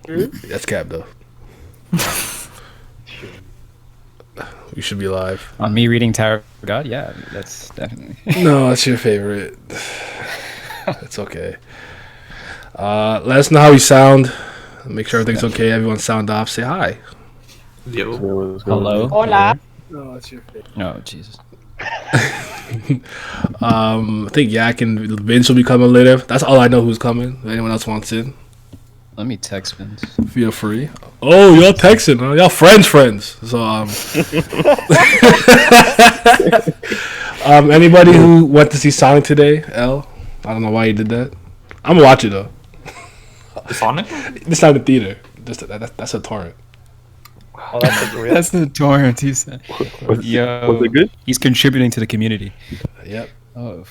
That's cap though. You should be live. On me reading Tower of God, yeah, that's definitely. No, that's your favorite. It's okay. Let us know how we sound. Make sure everything's okay. Everyone sound off. Say hi. Yo. Hello. Hola. No, that's your favorite. Oh Jesus. I think Yak and Vince will be coming later. That's all I know who's coming. If anyone else wants in, Let me text Vince. feel free. Oh, y'all texting, huh? Y'all friends. So anybody who went to see Sonic today? L. I don't know why you did that. I'm gonna watch it though. Sonic? It's not in the theater. That's a torrent. Oh, that's real. That's the torrent he said. Yo, Was it good? he's contributing to the community. Yep. Oh,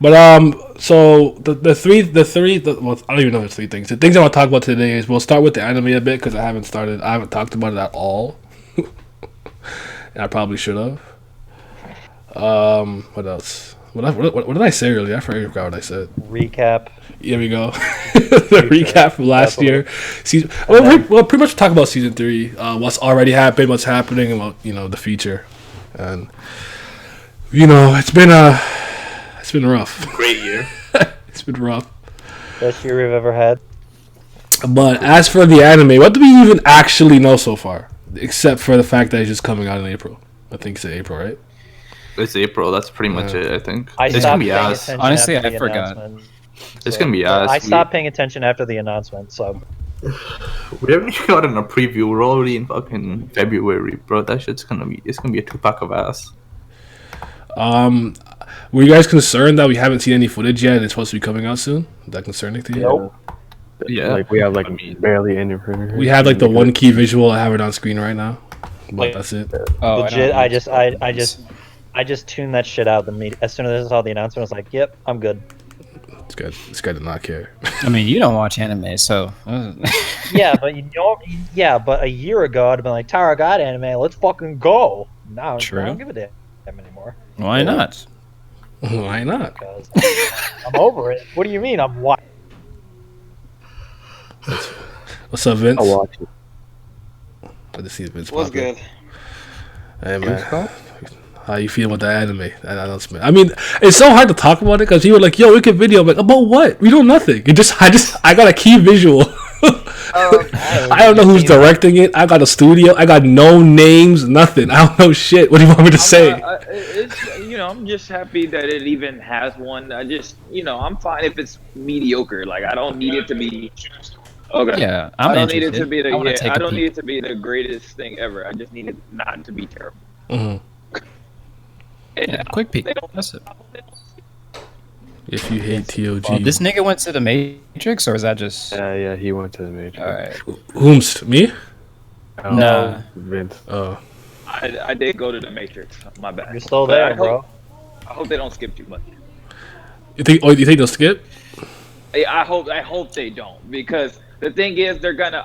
But so the three well, I don't even know if it's three things. The things I want to talk about today is we'll start with the anime a bit because I haven't talked about it at all, and I probably should have. What else? What did I say earlier? I forgot what I said. Recap. Here we go. The recap from last year. Season. Well, pretty much talk about season 3. What's already happened, what's happening, and what, the future. And it's been rough. Great year. It's been rough. Best year we've ever had. But as for the anime, what do we even actually know so far? Except for the fact that it's just coming out in April. I think it's in April, right? It's April. That's pretty much it, I think. I It's stopped gonna be paying ass. attention Honestly, after I the forgot. announcement. It's gonna be ass. I stopped paying attention after the announcement, so We haven't even gotten a preview. We're already in fucking February, bro. That shit's gonna be. It's gonna be a 2-pack of ass. Were you guys concerned that we haven't seen any footage yet and it's supposed to be coming out soon? Is that concerning to you? Nope. Yeah. Like we have I mean- barely any footage. We had the one key visual. I have it on screen right now. But that's it. oh legit. I I just tuned that shit out. As soon as I saw the announcement, I was like, "Yep, I'm good." It's good. This guy did not care. I mean, you don't watch anime, so. Yeah, but but a year ago I'd have been like, "Tower of God anime, let's fucking go." Now True. I don't give a damn anymore Why not? Why not? because I'm over it. What do you mean? I'm what? What's up, Vince? I'll watch it. Good to see Vince. What's pop in. good? Hey man, how you feel about the anime? That announcement. I mean, it's so hard to talk about it because you were like, "Yo, we could video." I'm like, about what? We do nothing. I got a key visual. I don't know who's directing it. I got a studio. I got no names, nothing. I don't know shit. What do you want me to say? I'm just happy that it even has one. I'm fine if it's mediocre. Like, I don't need it to be. Okay. Yeah, I I'm don't need it to interested. be I wanna take I a don't peek. need it to be the greatest thing ever. I just need it not to be terrible. Mhm. Yeah, quick peek. That's it. If you hate TOG, Well, this nigga went to the Matrix, or is that just? Yeah, he went to the major. All right. whomst me? Nah. Vince. Oh, I did go to the Matrix. My bad. You're still But there, I bro. hope they don't skip too much. you think they'll skip? I hope they don't, because the thing is they're gonna.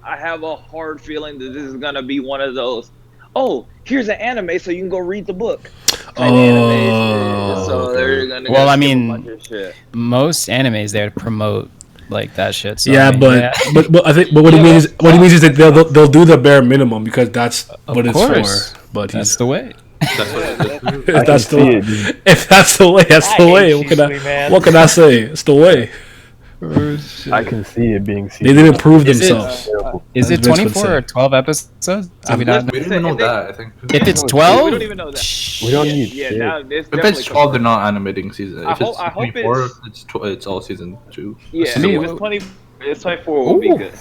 I have a hard feeling that this is gonna be one of those. Oh, here's an anime, so you can go read the book. Type animation. So they're gonna. Well, skip I a mean, bunch of shit. Most animes there to promote like that shit. So, Yeah, I mean, but I think what he means is that they'll do the bare minimum because that's what it's course. for. But that's the way. That's what it is. if that's the see way. it. If that's the way, that's I the hate way. you, What can I? sweet man. What can I say? It's the way. I can see it being seen. They didn't prove Is it- themselves. Is it As Vince would 24 say. or 12 episodes? Do we not know? We don't even know that, I think. If it's We 12, don't even know that. We don't need Yeah, shit. now it's If definitely it's 12, they're not animating season. I If it's hope- I hope 24, it's- it's all season 2. Yeah, I mean, if it's 20, it's 24 would be Ooh. good.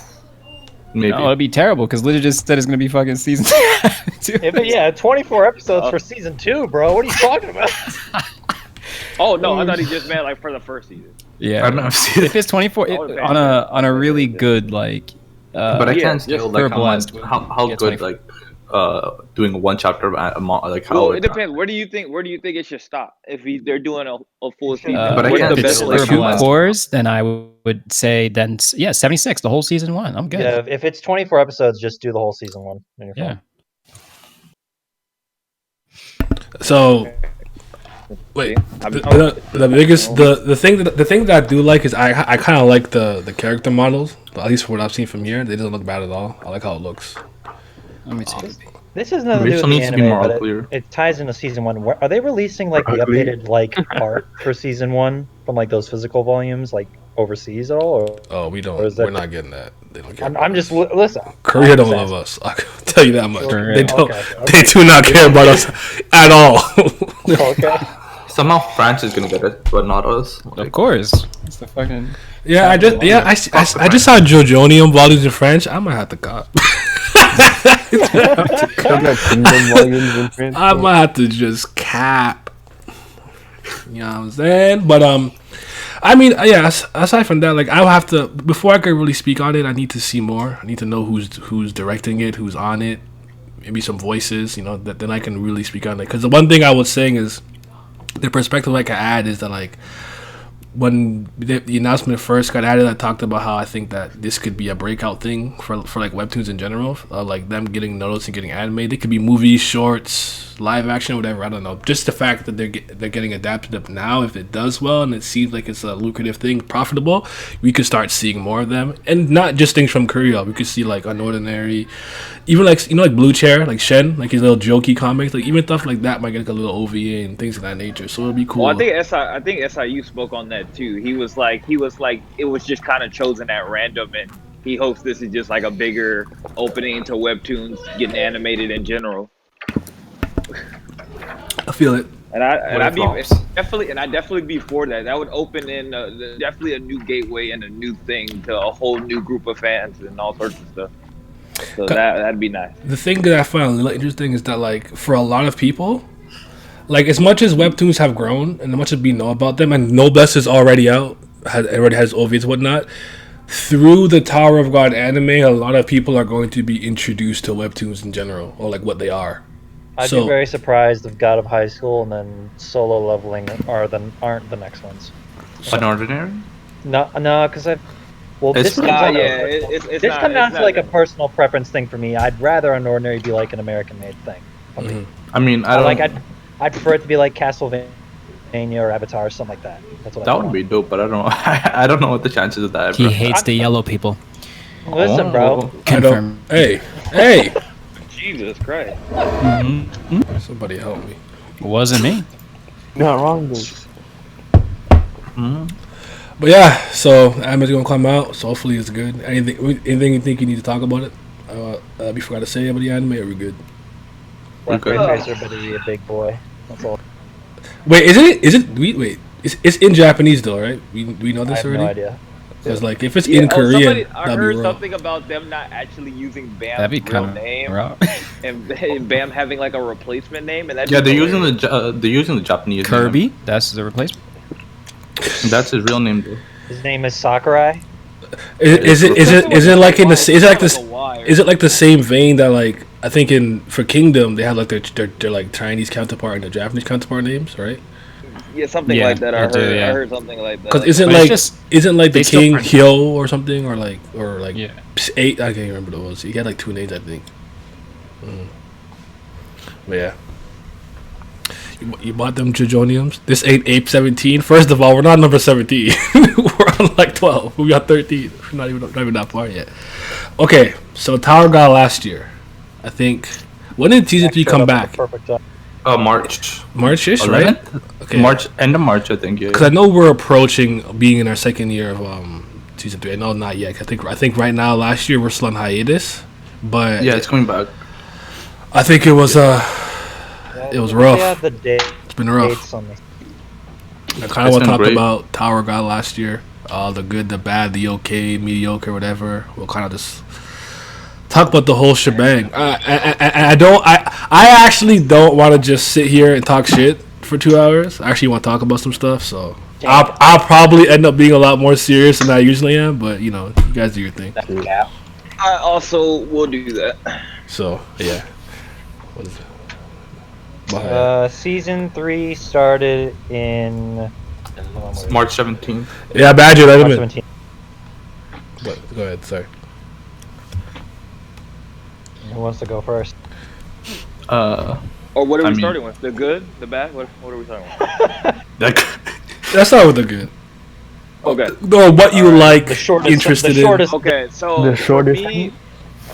Maybe. no, it'd be terrible because Lydia just said it's gonna be fucking season 2. If it, yeah, 24 episodes for season 2, bro. What are you talking about? Oh no, I thought he just meant like for the first season. Yeah. I don't know. I've seen If it. it's 24 on a really good like But I Yeah, can't just still for like how, blast. how Yeah, good 24. like doing one chapter of like how Well, it depends. Where do you think it should stop? If they're doing a full season, But I what's can't the if it's still, best like, way two to last- cores, then I would say 76 the whole season 1. I'm good. Yeah, if it's 24 episodes, just do the whole season 1. And you're Yeah. fine. So Wait, I've been the biggest the thing that I do like is I kind of like the character models. At least from what I've seen from here, they doesn't look bad at all. I like how it looks. Let me take a peek. This has nothing to do Rachel with the needs to be anime, more but clear. it ties into season 1. Are they releasing like the Ugly. updated like art for season 1 from like those physical volumes like overseas at all? Or Oh, we don't. Or is that- We're not getting that. They don't care. I'm just listen. Korea I'm don't just love us. I can tell you that much. Korea. They don't. Okay. They do not care about us at all. Okay. Somehow France is gonna get it, but not us. Of course. It's the fucking. Yeah, I just saw Jojonium volumes in French. I might have to cop. Don't got Kingdom volumes in France. I might have to just cap. You know what I'm saying? But I mean, yeah. Aside from that, like I'll have to before I can really speak on it. I need to see more. I need to know who's directing it, who's on it, maybe some voices. You know, that then I can really speak on it. Because the one thing I was saying is the perspective I can add is that like when the announcement first got added, I talked about how I think that this could be a breakout thing for like webtoons in general, like them getting noticed and getting anime. They could be movies, shorts, live action, whatever. I don't know. Just the fact that they're getting adapted up now, if it does well and it seems like it's a lucrative thing, profitable, we could start seeing more of them, and not just things from Korea. We could see like Unordinary, even like like Blue Chair, like Shen, like his little jokey comics, like even stuff like that might get like a little OVA and things of that nature. So it'll be cool. Well, I think SIU spoke on that too. He was like it was just kind of chosen at random, and he hopes this is just like a bigger opening to webtoons getting animated in general. I feel it. And I'd be flops. definitely be for that. That would open in definitely a new gateway and a new thing to a whole new group of fans and all sorts of stuff. So that'd be nice. The thing that I find really interesting is that like for a lot of people, like as much as webtoons have grown and as much as we know about them, and Noblesse is already out, already has OVAs and whatnot, through the Tower of God anime, a lot of people are going to be introduced to webtoons in general, or like what they are. I'd So- be very surprised if God of High School and then Solo Leveling aren't the next ones. Unordinary? No, because It's this comes not- down yeah, to, it's this not- comes down it's to not like a good. personal preference thing for me. I'd rather Unordinary be like an American-made thing. Mhm. I mean, I don't. Like I'd prefer it to be like Castlevania or Avatar or something like that. That's what I that would be dope, but I don't know. I don't know what the chances of that. He bro. hates the yellow people. Listen, bro. Oh. I don't. Confirm. Hey, Jesus Christ. somebody help me. Wasn't me. Not wrong, dude. Mhm. But yeah, so anime's gonna come out, so hopefully it's good. Anything you think you need to talk about it? We forgot to say about the anime, or we good? Left Okay. brain tracer, but he a big boy. That's all. Wait, wait, it's in Japanese though, right? We know I this have already. no idea. Because like if it's Yeah, in Korean, I that'd be heard wrong. something about them not actually using Bam's That'd be real kind name of rough. and Bam having like a replacement name, and that Yeah, they're using the Japanese Kirby. That's the replacement. name. That's his real name, though. His name is Sakurai. Is it like in the is it like this? Y or Is it like the same vein that like I think for Kingdom they have like their like Chinese counterpart and their Japanese counterpart names, right? yeah, something Yeah, like that. I do, yeah. I heard something like that. Because isn't But it's like just- isn't like the they still King print- Hyo or something or like Yeah. 8? I can't remember what it was. He had like 2 names, I think. But yeah. You bought them Jojoniums? This ain't Ape 17. First of all, we're not number 17. We're on like 12. We got 13. We're not even that far yet. Okay, so Tower got last year. I think. When did season 3 Showed come up at back? the perfect time. March. March-ish, right? 11th? Okay. March, end of March, I think. Yeah. Because I know we're approaching being in our second year of season 3. I know not yet. I think right now, last year we're still on hiatus, but Yeah, it's coming back. I think it was It was rough. Yeah, the date. it's been rough. Dates on this. I kind of It's want to been talk great. about Tower God last year, the good, the bad, the okay, mediocre, whatever. We'll kind of just talk about the whole shebang. I actually don't want to just sit here and talk shit for 2 hours. I actually want to talk about some stuff, so I'll probably end up being a lot more serious than I usually am. But you know, you guys do your thing. Yeah. I also will do that. So yeah. What is it? But, Season 3 started in March 17th. yeah, Badger, let him March in. 17. But, go ahead, sorry. Who wants to go first? Well, Or what are we I mean- starting with? The good, the bad? What are we talking about? Let's start with the good. Okay. Or what you like, The shortest. interested the shortest. Okay, so The shortest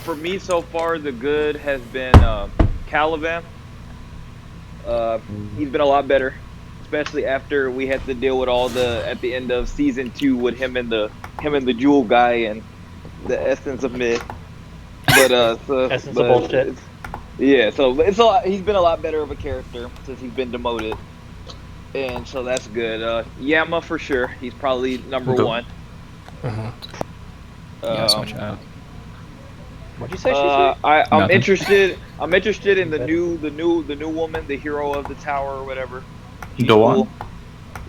for me so far, the good has been Caliban. He's been a lot better, especially after we had to deal with all the at the end of season 2 with him and the Jewel guy and the essence of myth. But Essence of bullshit. Yeah, so it's a lot, he's been a lot better of a character since he's been demoted, and so that's good. Yama for sure, he's probably number Okay. 1. Uh-huh. Yeah, switch out. What'd you say? I'm Nothing. interested. I'm interested in the new woman, the hero of the tower or whatever. She's Doan? cool.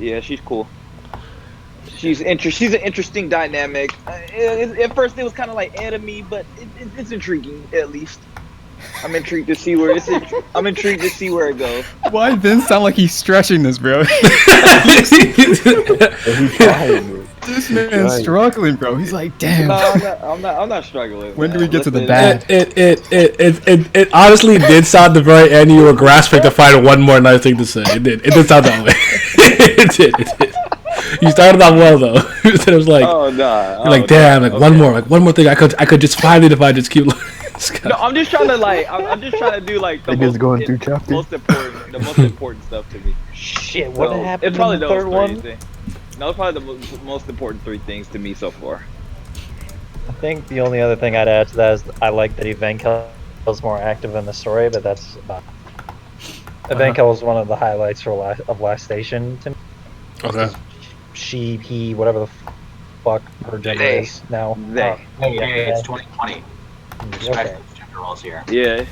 Yeah, she's cool. She's an interesting dynamic. At first, it was kind of like enemy, but it's intriguing at least. I'm intrigued to see where I'm intrigued to see where it goes. Why Vince sound like he's stretching this, bro? He's trying, dude. This man's man's struggling, bro. He's like, damn. No, I'm not struggling. When do we man. get to the Listen, bad? It honestly did sound the very end. You were grasping to find one more nice thing to say. It did sound that way. it did. You started off well though. It was like, Oh no! you're like, damn, like one more thing. I could just find it if I just keep. No, I'm just trying to like. I'm just trying to do like the Like it's going through chapters. the most important stuff to me. Shit, what So, happened it's probably in the those third three one? things. No, it's probably the most important 3 things to me so far. I think the only other thing I'd add to that is I like that Evenkel was more active in the story, but that's about Evenkel was one of the highlights of Last Station to me. Okay. She, he, whatever the fuck her gender They. is now. They. Hey, it's 2020. Okay. Respect gender roles here. Yeah.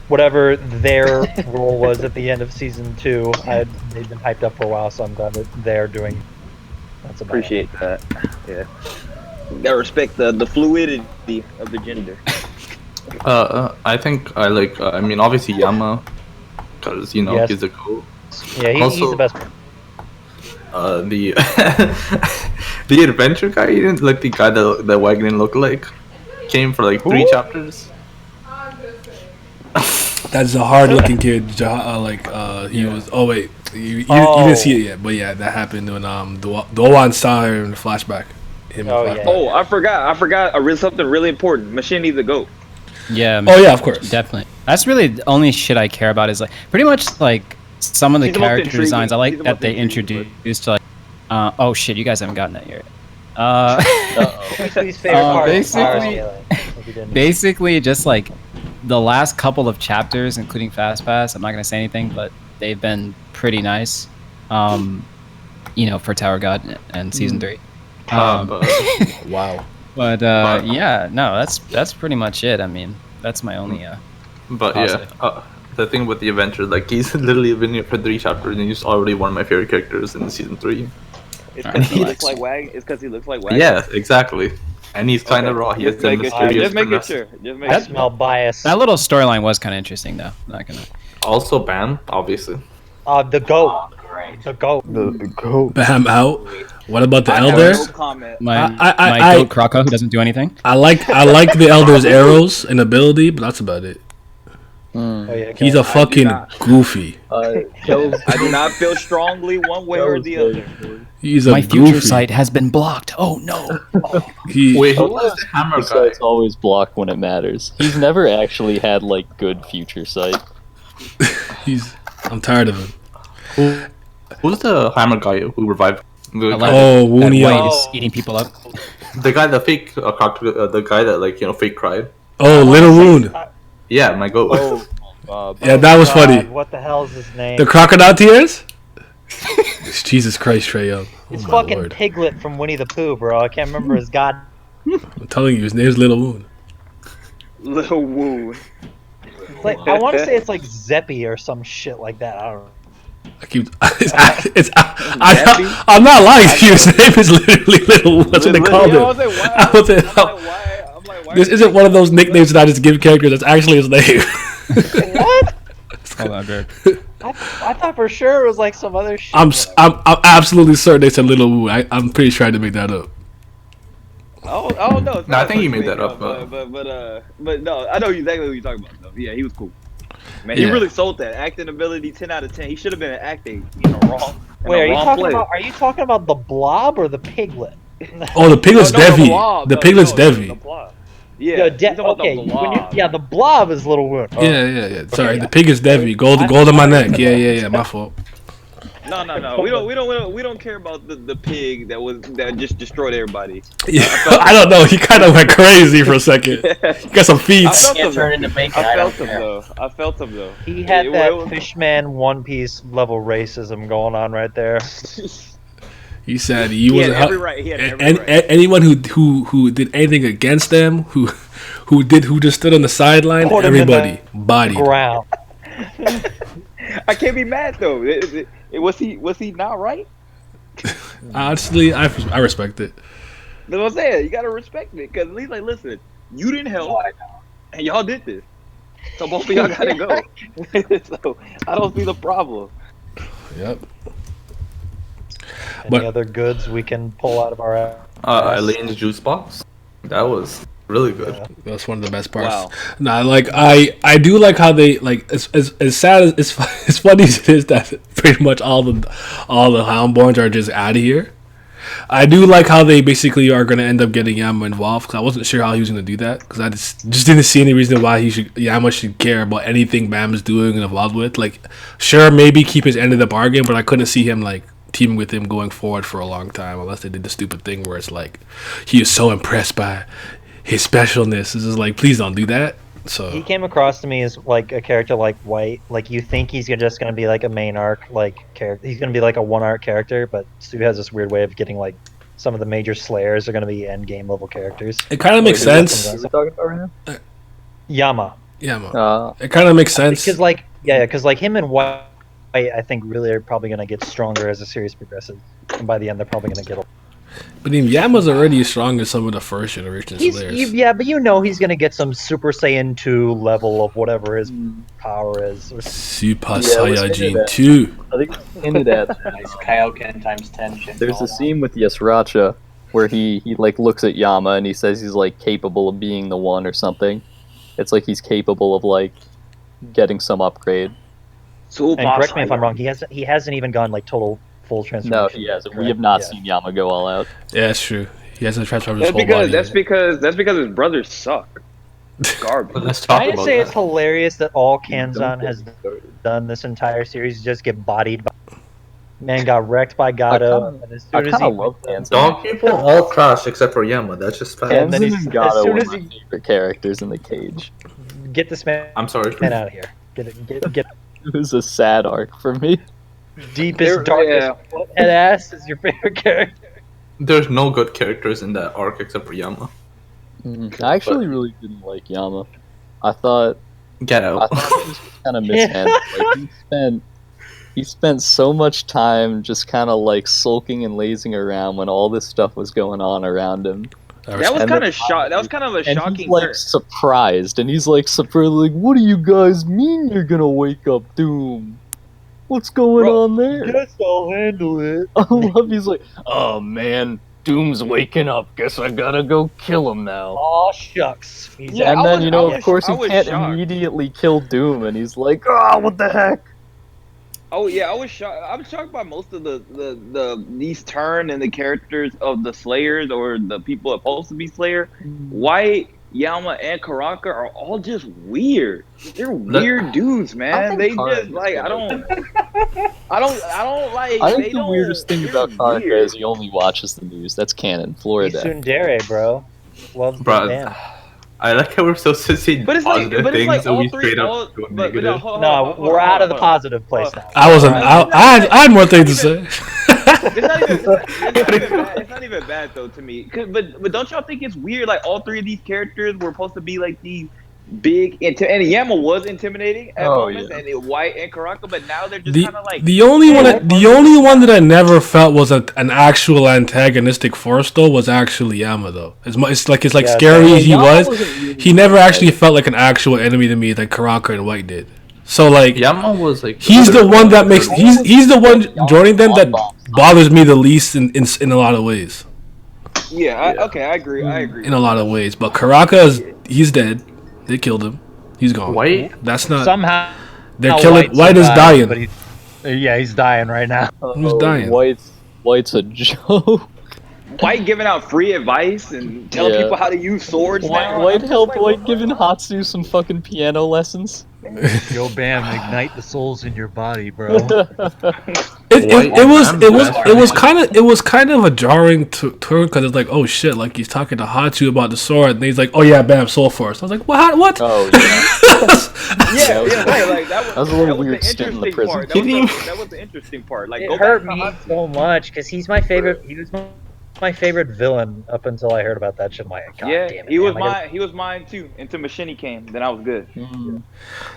Whatever their role was at the end of season 2, they've been hyped up for a while, so I'm glad that they're doing. That's about Appreciate that. Yeah. Gotta respect the fluidity of the gender. I think I like. I mean, obviously Yama, because Yes. he's a goat. it. Yeah, he's Also- the best. The the adventure guy, he didn't like the guy that the wagon didn't look like. Came for like 3 Who? chapters. That's a hard-looking kid. He was. Oh wait, you didn't see it yet, but yeah, that happened when Doan saw her in the flashback. Him in Oh, the yeah. flashback. Oh, I forgot something really important. Machine the goat. Yeah. Oh yeah, of course. Definitely. That's really the only shit I care about is like pretty much like some of the He's the most character intriguing. designs. I He's like the that most they intriguing, introduced like oh shit, you guys haven't gotten that yet. His favorite part is power basically- scaling, if you didn't. Basically just like the last couple of chapters, including Fast Pass, I'm not gonna say anything, but they've been pretty nice. For Tower God and season 3. But, Wow. But yeah, no, that's pretty much it. I mean, that's my only but Positive. yeah, the thing with the adventure, like he's literally been here for 3 chapters, and he's already one of my favorite characters in season 3. It's Alright, because he relax. looks like Wag. It's because he looks like Wag. Yeah, exactly. And he's kind of raw. He has Just the making sure. mysterious Just making finesse. sure. Just I making sure. smell bias. that little storyline was kind of interesting though. Not gonna. Also, Bam, obviously. The goat. Oh, great. The goat. The goat. Bam out. What about the I have elder? no comment. My I- goat Kraka who doesn't do anything. I like the elder's arrows and ability, but that's about it. Oh, yeah, He's a fucking not. goofy. I do not feel strongly one way or the other. He's a My future goofy. sight has been blocked. Oh no. He, Wait, who was the hammer Future guy? sight's always blocked when it matters. He's never actually had like good future sight. I'm tired of him. Who's the hammer guy who revived? The, I like guy, Oh, That Woony. white Oh, is eating people up. the guy, the fake character, the guy that fake cried. oh, Little Wound. Yeah, my goat. Yeah, that was God, funny. What the hell is his name? The crocodile tears? Jesus Christ, Trey Young. Oh It's my fucking lord. Piglet from Winnie the Pooh, bro. I can't remember his god. I'm telling you, his name's Little Wound. Little Woo. It's like I want to say it's like Zeppy or some shit like that. I don't know. I keep. I'm not lying to you. His name is literally Little Wound. That's what they called I was him. like, I was like, I'm like, why? This isn't one of those nicknames that I just give characters. That's actually his name. What? Hold on, Greg. I thought for sure it was like some other shit. I'm absolutely certain they said Little Wound. I'm pretty sure I had to make that up. Oh no. It's No, I not think you such made thing, that up, But no, I know exactly what you're talking about. Though. Yeah, he was cool. Man, he Yeah. really sold that acting ability. 10 out of 10. He should have been acting, wrong. in Wait, the are you wrong talking place. about? Are you talking about the Blob or the Piglet? Oh, the piglet's No, no, the Devi. Blob, The no, piglet's no, Devi. the Blob. Yeah, Yo, he's talking about okay, the when you, Blob. yeah, the Blob is Little Wound. Oh, Yeah. Sorry, yeah. the pig is Devi. Gold on my neck. Yeah. My fault. No. We don't care about the pig that just destroyed everybody. Yeah, I don't know. He kind of went crazy for a second. He got some I feeds. felt Can't him. turn into bacon. I I don't felt him care. though. I felt him though. He had It that was- Fishman One Piece level racism going on right there. He said he He had wasn't. every right. He had every And right. anyone who did anything against them, who just stood on the sideline, Put him in everybody the bodied. Ground. I can't be mad though. Was he not right? Honestly, I respect it. That's what I'm saying. You gotta respect it because at least like, listen, you didn't help, and y'all did this, so both of y'all gotta go. So I don't see the problem. Yep. Any But- other goods we can pull out of our ass? Eileen's juice box. That was really good. That's one of the best parts. Wow. Nah, like I do like how they like as sad as as funny as it is that pretty much all the Houndborns are just out of here. I do like how they basically are going to end up getting Yama involved because I wasn't sure how he was going to do that because I just didn't see any reason why Yama should care about anything Bam is doing and involved with. Like, sure, maybe keep his end of the bargain, but I couldn't see him like teaming with him going forward for a long time unless they did the stupid thing where it's like he is so impressed by his specialness. It's just like, please don't do that. So He came across to me as like a character like White. Like you think he's just gonna be like a main arc like character. He's gonna be like a one arc character, but Stu has this weird way of getting like some of the major slayers are gonna be end game level characters. it kind of makes sense. Wait, What are we talking about right now? Yama, Yama. It kind of makes sense. because like because like him and White, I think really are probably gonna get stronger as the series progresses, and by the end they're probably gonna get. But then Yama's already as strong as some of the first generation Slayers. Yeah, but you know he's gonna get some Super Saiyan 2 level of whatever his power is. Super Yeah, let's get Saiyajin that. 2. I think into that. Nice Kaioken times 10 shit. There's a scene with Yasracha where he like looks at Yama and he says he's like capable of being the one or something. It's like he's capable of like getting some upgrade. So And correct me if I'm wrong. He hasn't even gone like total full transformation. No, he hasn't. We correct? have not Yeah. seen Yama go all out. Yeah, that's true. He hasn't transformed his That's whole because body. that's because his brothers suck. But Garbage. let's talk Can I about say that. it's hilarious that all Kanzan Don't get has me started. done this entire series is just get bodied by man got wrecked by Gato, kinda- and as I soon as kind he of love Kanzan. Dog people all trash except for Yama. That's just fact. And then Kanzan he's- and Gato as soon were as my he- favorite characters in the cage. get this man I'm sorry. out of here. Get It was a sad arc for me. deepest, darkest head ass is your favorite character. There's no good characters in that arc except for Yama. I actually really didn't like Yama. I thought Get out. he was kind of mishandled. Like, he spent so much time just kind of like sulking and lazing around when all this stuff was going on around him. That was And kind the- of shock. That was kind of a And shocking he's like turn. surprised, and he's like surprised, like, "What do you guys mean you're gonna wake up Doom? What's going Bro, on there?" Guess I'll handle it. I love. He's like, "Oh man, Doom's waking up. Guess I gotta go kill him now." Aw shucks. He's Yeah, And I then was- you know, I of was- course, I he was can't shocked. immediately kill Doom, and he's like, "Oh, what the heck?" Oh yeah, I was shocked. I was shocked by most of the these turn and the characters of the Slayers or the people supposed to be Slayer. White, Yama, and Karaka are all just weird. They're weird dudes, man. They think Karaka just is like good. I don't like. I they think the don't- weirdest thing they're about Karaka weird. is he only watches the news. That's canon. Florida. Tsundere, bro. Loves the Bruh, band. I like how we're so saying But it's like, positive but it's things like and all we three. straight All, up go but negative. hold on, No, hold on, we're out of the hold on. positive place now. I wasn't. I had more things to say. It's not even bad though to me. But don't y'all think it's weird? Like all three of these characters were supposed to be like these big, and Yama was intimidating at Oh, moments, yeah. and White and Karaka, but now they're just The, kind of like the only one that I never felt was an actual antagonistic force though was actually Yama though. It's like Yeah, scary as he Yama was, wasn't really he never actually felt like an actual enemy to me like Karaka and White did. So like Yama was like he's the one that makes he's the one joining them that bothers me the least in a lot of ways. okay, I agree. In a lot of ways, but Karaka he's dead. They killed him. He's gone. White. That's not. Somehow They're How killing. White's White is dying. but he's dying right now. Who's dying? White's a joke. White giving out free advice and telling Yeah. people how to use swords now. White helped White giving Hatsu some fucking piano lessons. Yo, Bam, ignite the souls in your body, bro. It was kind of a jarring turn because it's like, oh shit, like he's talking to Hachu about the sword, and he's like, oh yeah, bam, Soul Force. I was like, what? Oh yeah. Like that was a little that was weird the stint in the interesting prison. part. That was the interesting part. Like, It go hurt back to me Hatsu. so much because he's my favorite. He was my favorite villain up until I heard about that shit. I'm like, God Yeah, damn it, he was man, I gotta- mine. He was mine too. Until Machine came, then I was good.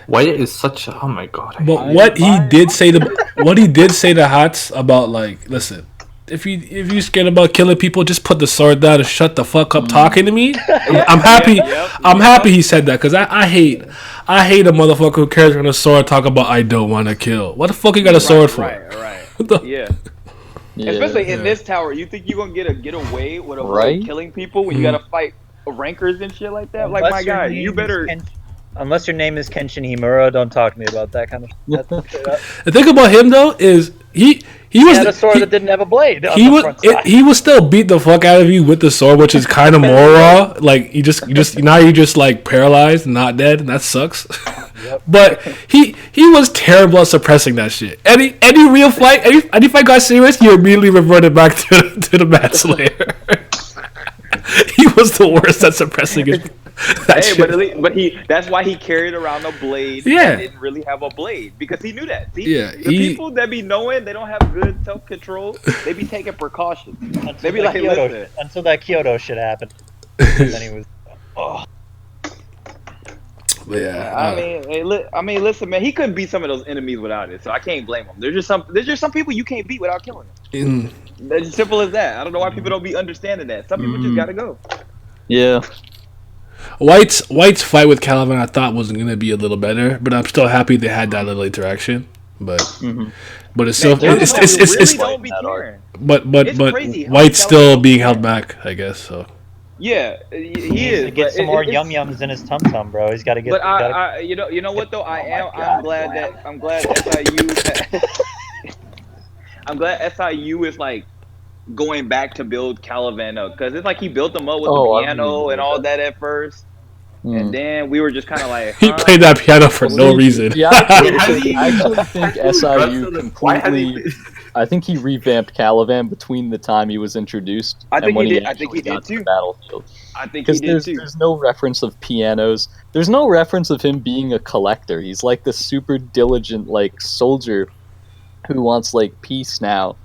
White is such a, oh my god. But what he did say to Hats about, like, listen, if you scared about killing people, just put the sword down and shut the fuck up talking to me. I'm happy. I'm happy he said that because I hate a motherfucker who carries around a sword talk about I don't want to kill. What the fuck you got a sword for? Right. Yeah. Yeah. Especially in this tower, you think you're gonna get away with Right? killing people when you gotta fight rankers and shit like that? Like, Unless my your guy, name you is better. Unless your name is Kenshin Himura, don't talk to me about that kind of stuff. The thing about him though is he was had a sword that didn't have a blade. On he the was front side. he was still beat the fuck out of you with the sword, which is kind of more raw. Like you just now you're just like paralyzed, and not dead, and that sucks. But he was terrible at suppressing that shit. Any real fight, any fight got serious, you immediately reverted back to the Manslayer. He was the worst at suppressing it. Hey, but that's why he carried around a blade. Yeah. And didn't really have a blade because he knew that. See, Yeah, the people that be knowing they don't have good self control, they be taking precautions. They be like, listen. Until that Kyoto shit happened. And then he was. Oh. Yeah, I mean, listen, man. He couldn't beat some of those enemies without it, so I can't blame him. There's just some people you can't beat without killing them. It's as simple as that. I don't know why people don't be understanding that. Some people just gotta go. Yeah. White's fight with Caliban I thought was gonna be a little better, but I'm still happy they had that little interaction. But it's still don't be caring. but It's crazy how White's Caliban still don't being care. held back, I guess. So Yeah, he is. To get but some more it's- yum yums in his tum tum, bro. He's got to get. But I, you know what though? I'm glad SIU. I'm glad SIU is like going back to build Caliban up because it's like he built them up with the piano and all that at first, and then we were just kind of like he played that piano for no reason. Yeah, I actually think SIU completely. I think he revamped Caliban between the time he was introduced I and think when he did. he I think he actually got did to the too. battlefield. I think he Because did too. there's no reference of pianos. There's no reference of him being a collector. He's like this super diligent like soldier who wants like peace now,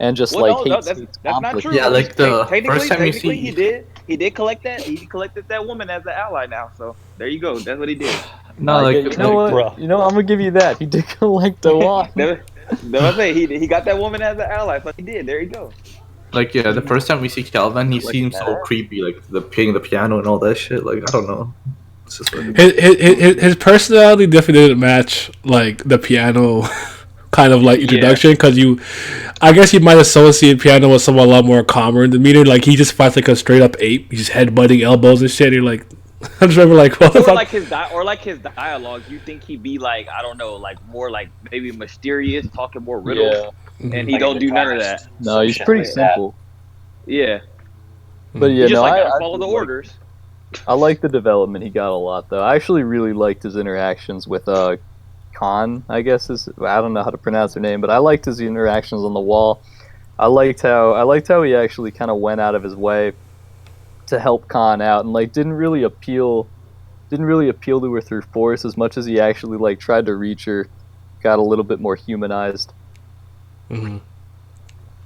and just Well, like hates that's not conflict. true. Yeah, like the technically, first time you technically see- he did collect that. He collected that woman as an ally now. So there you go. That's what he did. No, like, you know what? bruh. You know, I'm gonna give you that. He did collect a lot. That's what I say. He got that woman as an ally. So he did. There you go. like yeah, the first time we see Calvin, he seems so creepy, like playing the piano and all that shit. Like I don't know. It's just like, His personality definitely didn't match like the piano kind of like introduction because I guess you might associate piano with someone a lot more calmer in the meter. Like he just fights like a straight up ape. He's headbutting elbows and shit. And you're like, I just remember like, what the Or fuck? like his dialogue, you think he'd be like, I don't know, like more like maybe mysterious, talking more riddles, Yeah. and he don't do none of that. No, he's pretty simple. Yeah, But he yeah, just no, like I gotta follow the like- orders. I like the development he got a lot though. I actually really liked his interactions with Khan, I guess I don't know how to pronounce her name, but I liked his interactions on the wall. I liked how he actually kind of went out of his way to help Khan out and like didn't really appeal to her through force as much as he actually like tried to reach her, got a little bit more humanized. Mhm.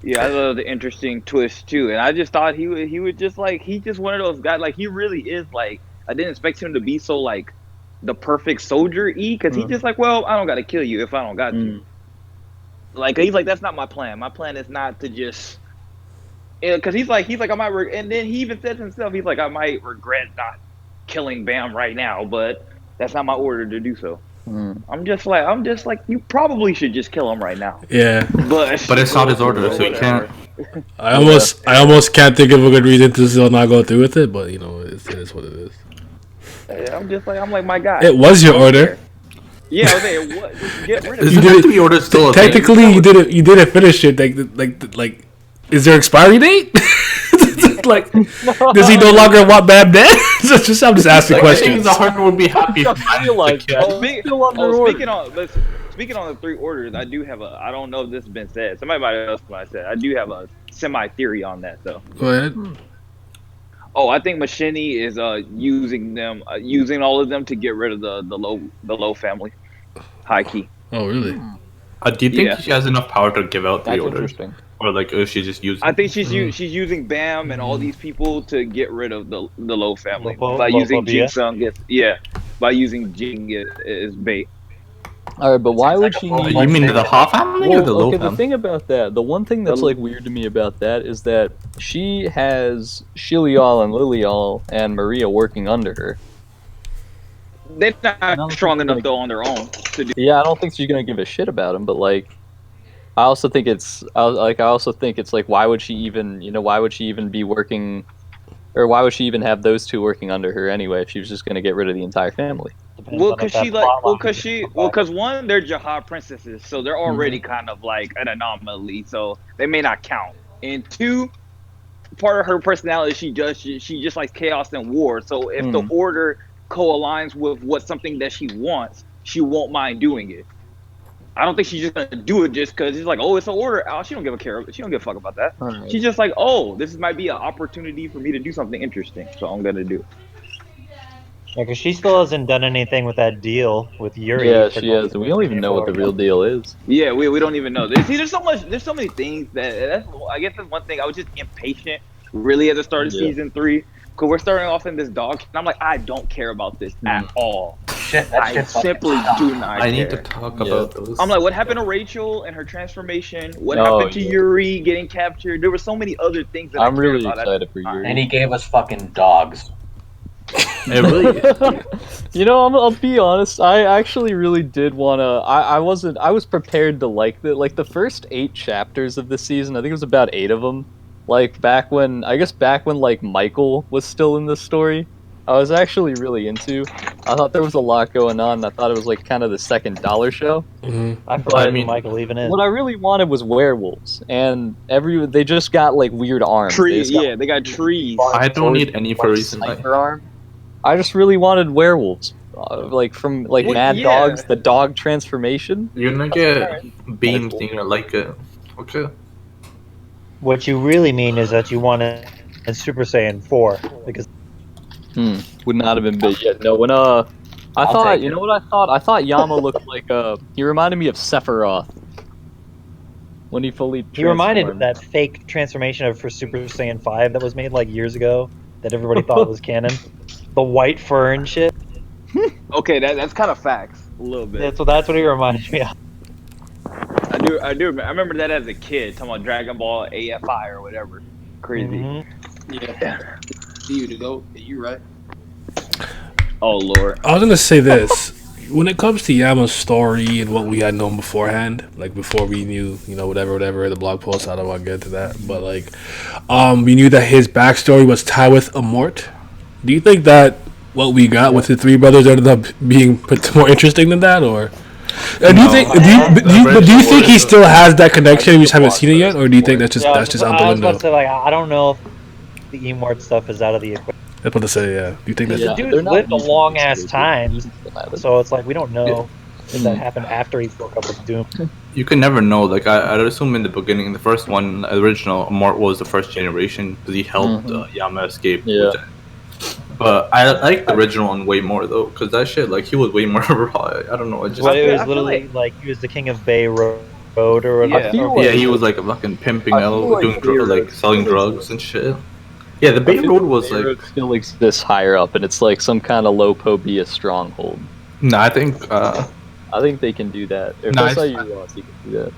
Yeah, I love the interesting twist too, and I just thought he would just like he's just one of those guys. Like he really is like I didn't expect him to be so like the perfect soldier because he's just like, well, I don't got to kill you if I don't got to. Like he's like, that's not my plan. My plan is not to just because he's like I might and then he even said to himself, he's like, I might regret not killing Bam right now, but that's not my order to do so. I'm just like you probably should just kill him right now. Yeah, but it's not his order, so he can't. I almost can't think of a good reason to still not go through with it, but you know, it is what it is. I'm like my God. It was your order. Yeah, I was saying, what? Just get rid of Is You it did meant it- to be ordered still? a thing? Technically, you didn't finish it. Like, is there expiry date? Like, does he no longer want Bam dead? I'm just asking Like, I think questions. the heart would be happy. I just realized that. Oh, He's still under order. speaking on the 3 orders, I do have a. I don't know if this has been said. Somebody might have asked what I said. I do have a semi theory on that though. Go ahead. Oh, I think Machini is using all of them to get rid of the low family, high key. Oh, really? Do you think Yeah. she has enough power to give out 3 That's orders, interesting. or like is she just using? I think she's using Bam and all these people to get rid of the low family by Low using phobia? Jin Sung. By using Jing as bait. All right, but why would she like need? You mean the Ha family or Well, the Low okay, the family? thing about that, the one thing that's like weird to me about that is that she has Shilial and Lilial and Maria working under her. They're don't not think strong they're enough gonna- though on their own to do. Yeah, I don't think she's gonna give a shit about him, but like, I also think it's like, why would she even be working, or why would she even have those 2 working under her anyway if she was just gonna get rid of the entire family? Depends Well, on if cause that she like, plot well, line cause can she, come well, back. cause one, they're Jahad princesses, so they're already kind of like an anomaly, so they may not count. And 2, part of her personality, she just likes chaos and war. So if the order co-aligns with something that she wants, she won't mind doing it. I don't think she's just gonna do it just because it's like, oh, it's an order. Oh, she don't give a fuck about that. Alright. She's just like, oh, this might be an opportunity for me to do something interesting, so I'm gonna do it. Yeah, because she still hasn't done anything with that deal with Yuri. Yeah, for she is. We don't even know what the real deal is. Yeah, we don't even know. See, there's so many things I guess that's one thing. I was just impatient, really, at the start of Yeah. season 3, because we're starting off in this dog, and I'm like, I don't care about this at all. Shit, that I shit's simply do not I need to care. talk Yeah. about those. I'm like, what happened to Rachel and her transformation? What Oh, happened to yeah. Yuri getting captured? There were so many other things that I I'm cared really about. excited for Yuri. And he gave us fucking dogs. It really. You know, I'll be honest. I actually really did wanna. I was prepared to like the first 8 chapters of this season. I think it was about 8 of them. Like back when like Michael was still in the story. I was actually really into. I thought there was a lot going on. I thought it was like kind of the second dollar show. I forgot I who mean- Michael even is. What I really wanted was werewolves, and they just got like weird arms. Trees, They just got yeah, they got trees. I don't need any for reason. Sniper arm. I just really wanted werewolves, like from like Well, Mad yeah. Dogs, the dog transformation. You're gonna get beams thing or like it. Okay. What you really mean is that you want it in Super Saiyan 4 because Would not have been big yet. No, when I thought, take you it. know what I thought? I thought Yama looked like he reminded me of Sephiroth when he fully. he reminded of transformed. that fake transformation for Super Saiyan 5 that was made like years ago that everybody thought was canon. The white fur and shit. Okay, that's kind of facts, a little bit. That's what he reminded me of. I do. I remember that as a kid, talking about Dragon Ball AFI or whatever. Crazy. Mhm. Yeah. You to go. You're right. Oh Lord. I was gonna say this. When it comes to Yama's story and what we had known beforehand, like before we knew, whatever, the blog post, I don't want to get into that, but like, we knew that his backstory was tied with Amort. Do you think that what we got with the 3 brothers ended up being more interesting than that, or? And do you think? Do you think he still has that connection? We just haven't seen it yet, or do you think that's just out the I was about window? to say, like, I don't know if the Emort stuff is out of the equation. I was about to say, yeah. Do you think that's Yeah. The they're dude's not lived a using long this ass to- time, so it's like we don't know if Hmm. that happened after he broke up with Doom. You can never know. Like I'd assume in the beginning, the first one, original Mort was the first generation because he helped Yama escape. Yeah. with it. But I like the original one way more though, because that shit, like he was way more raw. I don't know. It just Well, it was I feel literally like he was the king of Bay Road or whatever. Yeah. I feel or- like- yeah, he was like a fucking pimping I feel out, like doing Bay Road like selling still drugs and shit. Yeah, the Bay I feel Road like was Bay like. Road still exists higher up, and it's like some kind of low Pobia stronghold. No, I think. I think they can do that. If Nice. that's how you want, you can do that.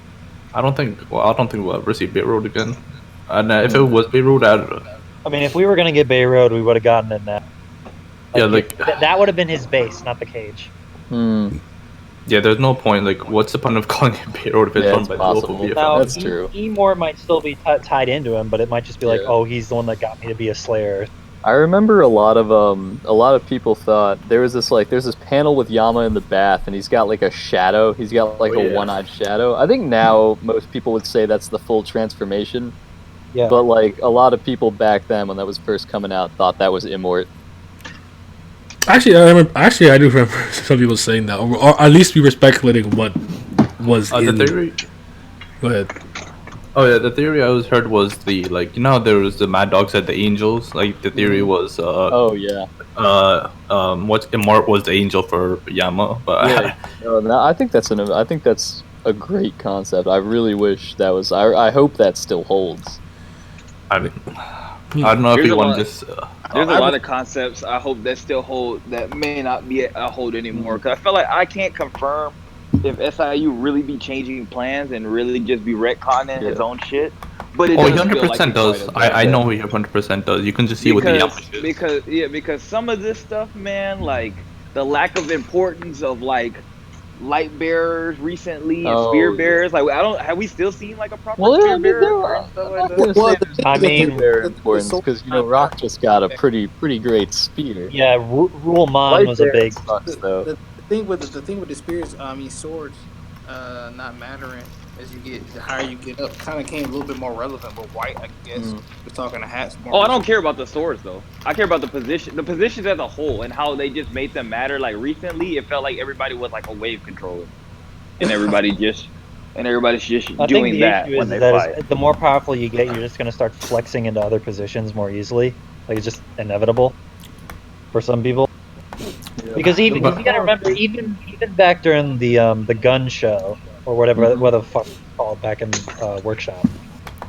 I don't think we'll ever see Bay Road again. And if it was Bay Road, I mean, if we were gonna get Bay Road, we would have gotten in that. yeah, like That would have been his base, not the cage. yeah, there's no point. Like, what's the point of calling it Bay Road if it's Yeah, run it's by the possible. local BFM? Now, That's true. Emor might still be tied into him, but it might just be like, Yeah. oh, he's the one that got me to be a Slayer. I remember a lot of people thought there's this panel with Yama in the bath, and he's got like a shadow. He's got like a one-eyed shadow. I think now most people would say that's the full transformation. Yeah. But like a lot of people back then when that was first coming out thought that was Immort. Actually, I do remember some people saying that, or at least we were speculating what was in. The theory. Go ahead. Oh yeah, the theory I always heard was there was the Mad Dogs at the Angels. Like the theory was Oh yeah. What Immort was the angel for Yama, but Yeah. No, I think that's a great concept. I really wish that was. I hope that still holds. I mean, I don't know if There's you a want lot- to just. There's a lot of concepts I hope that still hold that may not be a hold anymore. Because I feel like I can't confirm if SIU really be changing plans and really just be retconning his own shit. But it Oh, he doesn't feel 100% like it does. quite I does. know he 100% does. You can just see what the Yama shit. Because some of this stuff, man, like the lack of importance of like light bearers recently and spear bearers. Like have we still seen like a proper spear bearer and stuff like that? Well, I mean, very important because Rock just got a pretty great spear. yeah, Rule Mon was a big. Sucks, though. The thing with the spears, swords, not mattering as you get the higher you get up, kind of came a little bit more relevant with White. I guess we're talking to hats. Oh, I don't care about the swords though. I care about the positions as a whole, and how they just made them matter. Like recently, it felt like everybody was like a wave controller, and everybody's just I think doing the that issue when is they that fight. the more powerful you get, you're just going to start flexing into other positions more easily. Like it's just inevitable for some people. Because even you gotta remember, even back during the gun show or whatever the fuck it's called back in workshop.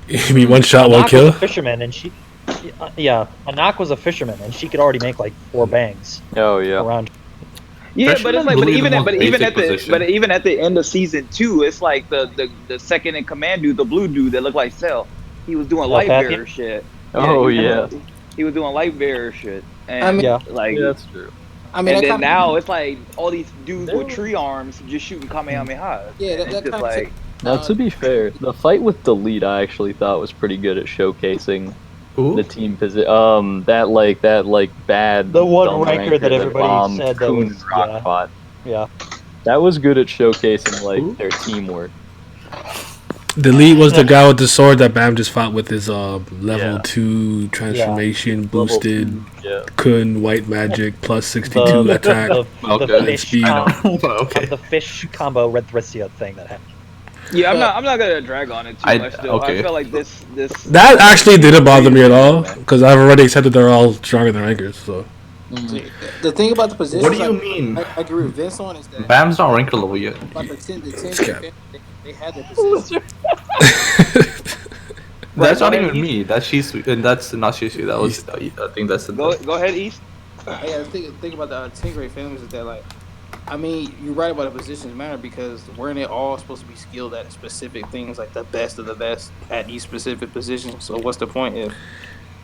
You mean one shot, one Anak was kill? a fisherman, and Anak was a fisherman, and she could already make like 4 bangs Oh yeah. around. Yeah, That's but it's really like, the most basic even at the end of season 2, it's like the second in command dude, the blue dude that looked like Cell. He was doing light Pathy? bearer shit. Oh, he was yeah. doing- He was doing light bearer shit, and I mean- like, Yeah, that's true. I mean, and that then kinda- now it's like all these dudes with tree arms just shooting Kamehameha. Yeah, that it's just kinda like. Now, to be fair, the fight with Delete I actually thought was pretty good at showcasing Who? the team position. That bad. The one dumb ranker that everybody Bomb said that Kun was- Rock yeah. fought. Yeah. That was good at showcasing Who? their teamwork. Delete was the guy with the sword that Bam just fought with his level Yeah. 2 transformation Level boosted 2, yeah. Kun white magic plus 62 attack. the Okay. fish Speed. I know. Okay. the fish combo Red Thrissia thing that happened. Yeah, I'm not gonna drag on it too much. Though okay. I feel like this. That actually didn't bother me at all because I've already accepted they're all stronger than rankers. So The thing about the position. What do you mean? I agree with Vince on is that Bam's not rank level yet. about the 10 cap. they had their position. That's not Right, even he- me. That's Shisui, and that's not Shisui. That was I think that's the. Go ahead, East. Yeah, the thing about the 10 grade families is that, like, I mean, you're right about the positions matter because weren't they all supposed to be skilled at specific things, like the best of the best at each specific position? So what's the point if?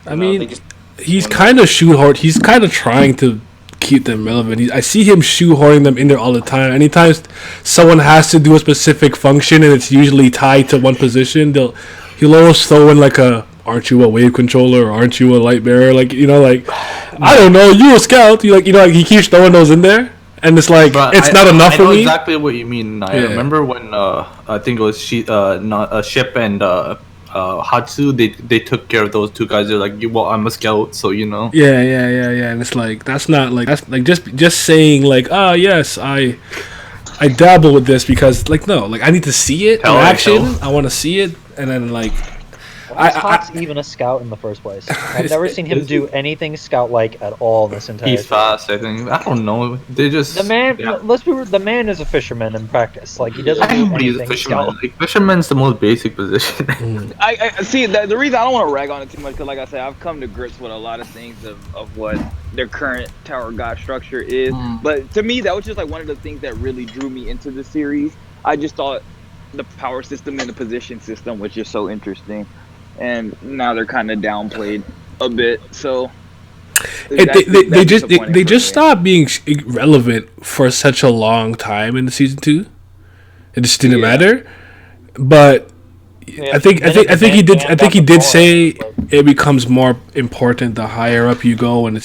I you know, mean, they just- he's kind of shoehorned. He's kind of trying to keep them relevant. I see him shoehorning them in there all the time. Anytime someone has to do a specific function and it's usually tied to one position, he'll always throw in like a, aren't you a wave controller or aren't you a light bearer? Like, like, I don't know, you a scout. He keeps throwing those in there. And it's like, But it's not enough I for know me. exactly what you mean. I Yeah. remember when I think it was Ship and Hatsu. They took care of those two guys. They're like, well, I'm a scout, so you know. Yeah. And it's like, that's not like, that's like just saying like, oh yes, I dabble with this because like, no, like I need to see it in Hell, action. hell. I want to see it, and then like, Why is Hawks even a scout in the first place? I've never seen him do anything scout-like at all in this entire He's series. fast. I think. I don't know. They just The man, Yeah. let's be real, the man is a fisherman in practice. Like, he doesn't do He's a anything fisherman. scout. Like, fisherman's the most basic position. I see the reason I don't want to rag on it too much because, like I said, I've come to grips with a lot of things of what their current Tower God structure is. But to me, that was just like one of the things that really drew me into the series. I just thought the power system and the position system was just so interesting, and now they're kind of downplayed a bit. So they just stopped being relevant for such a long time in the season 2. It just didn't matter. But I think he did. I think he did say it becomes more important the higher up you go, and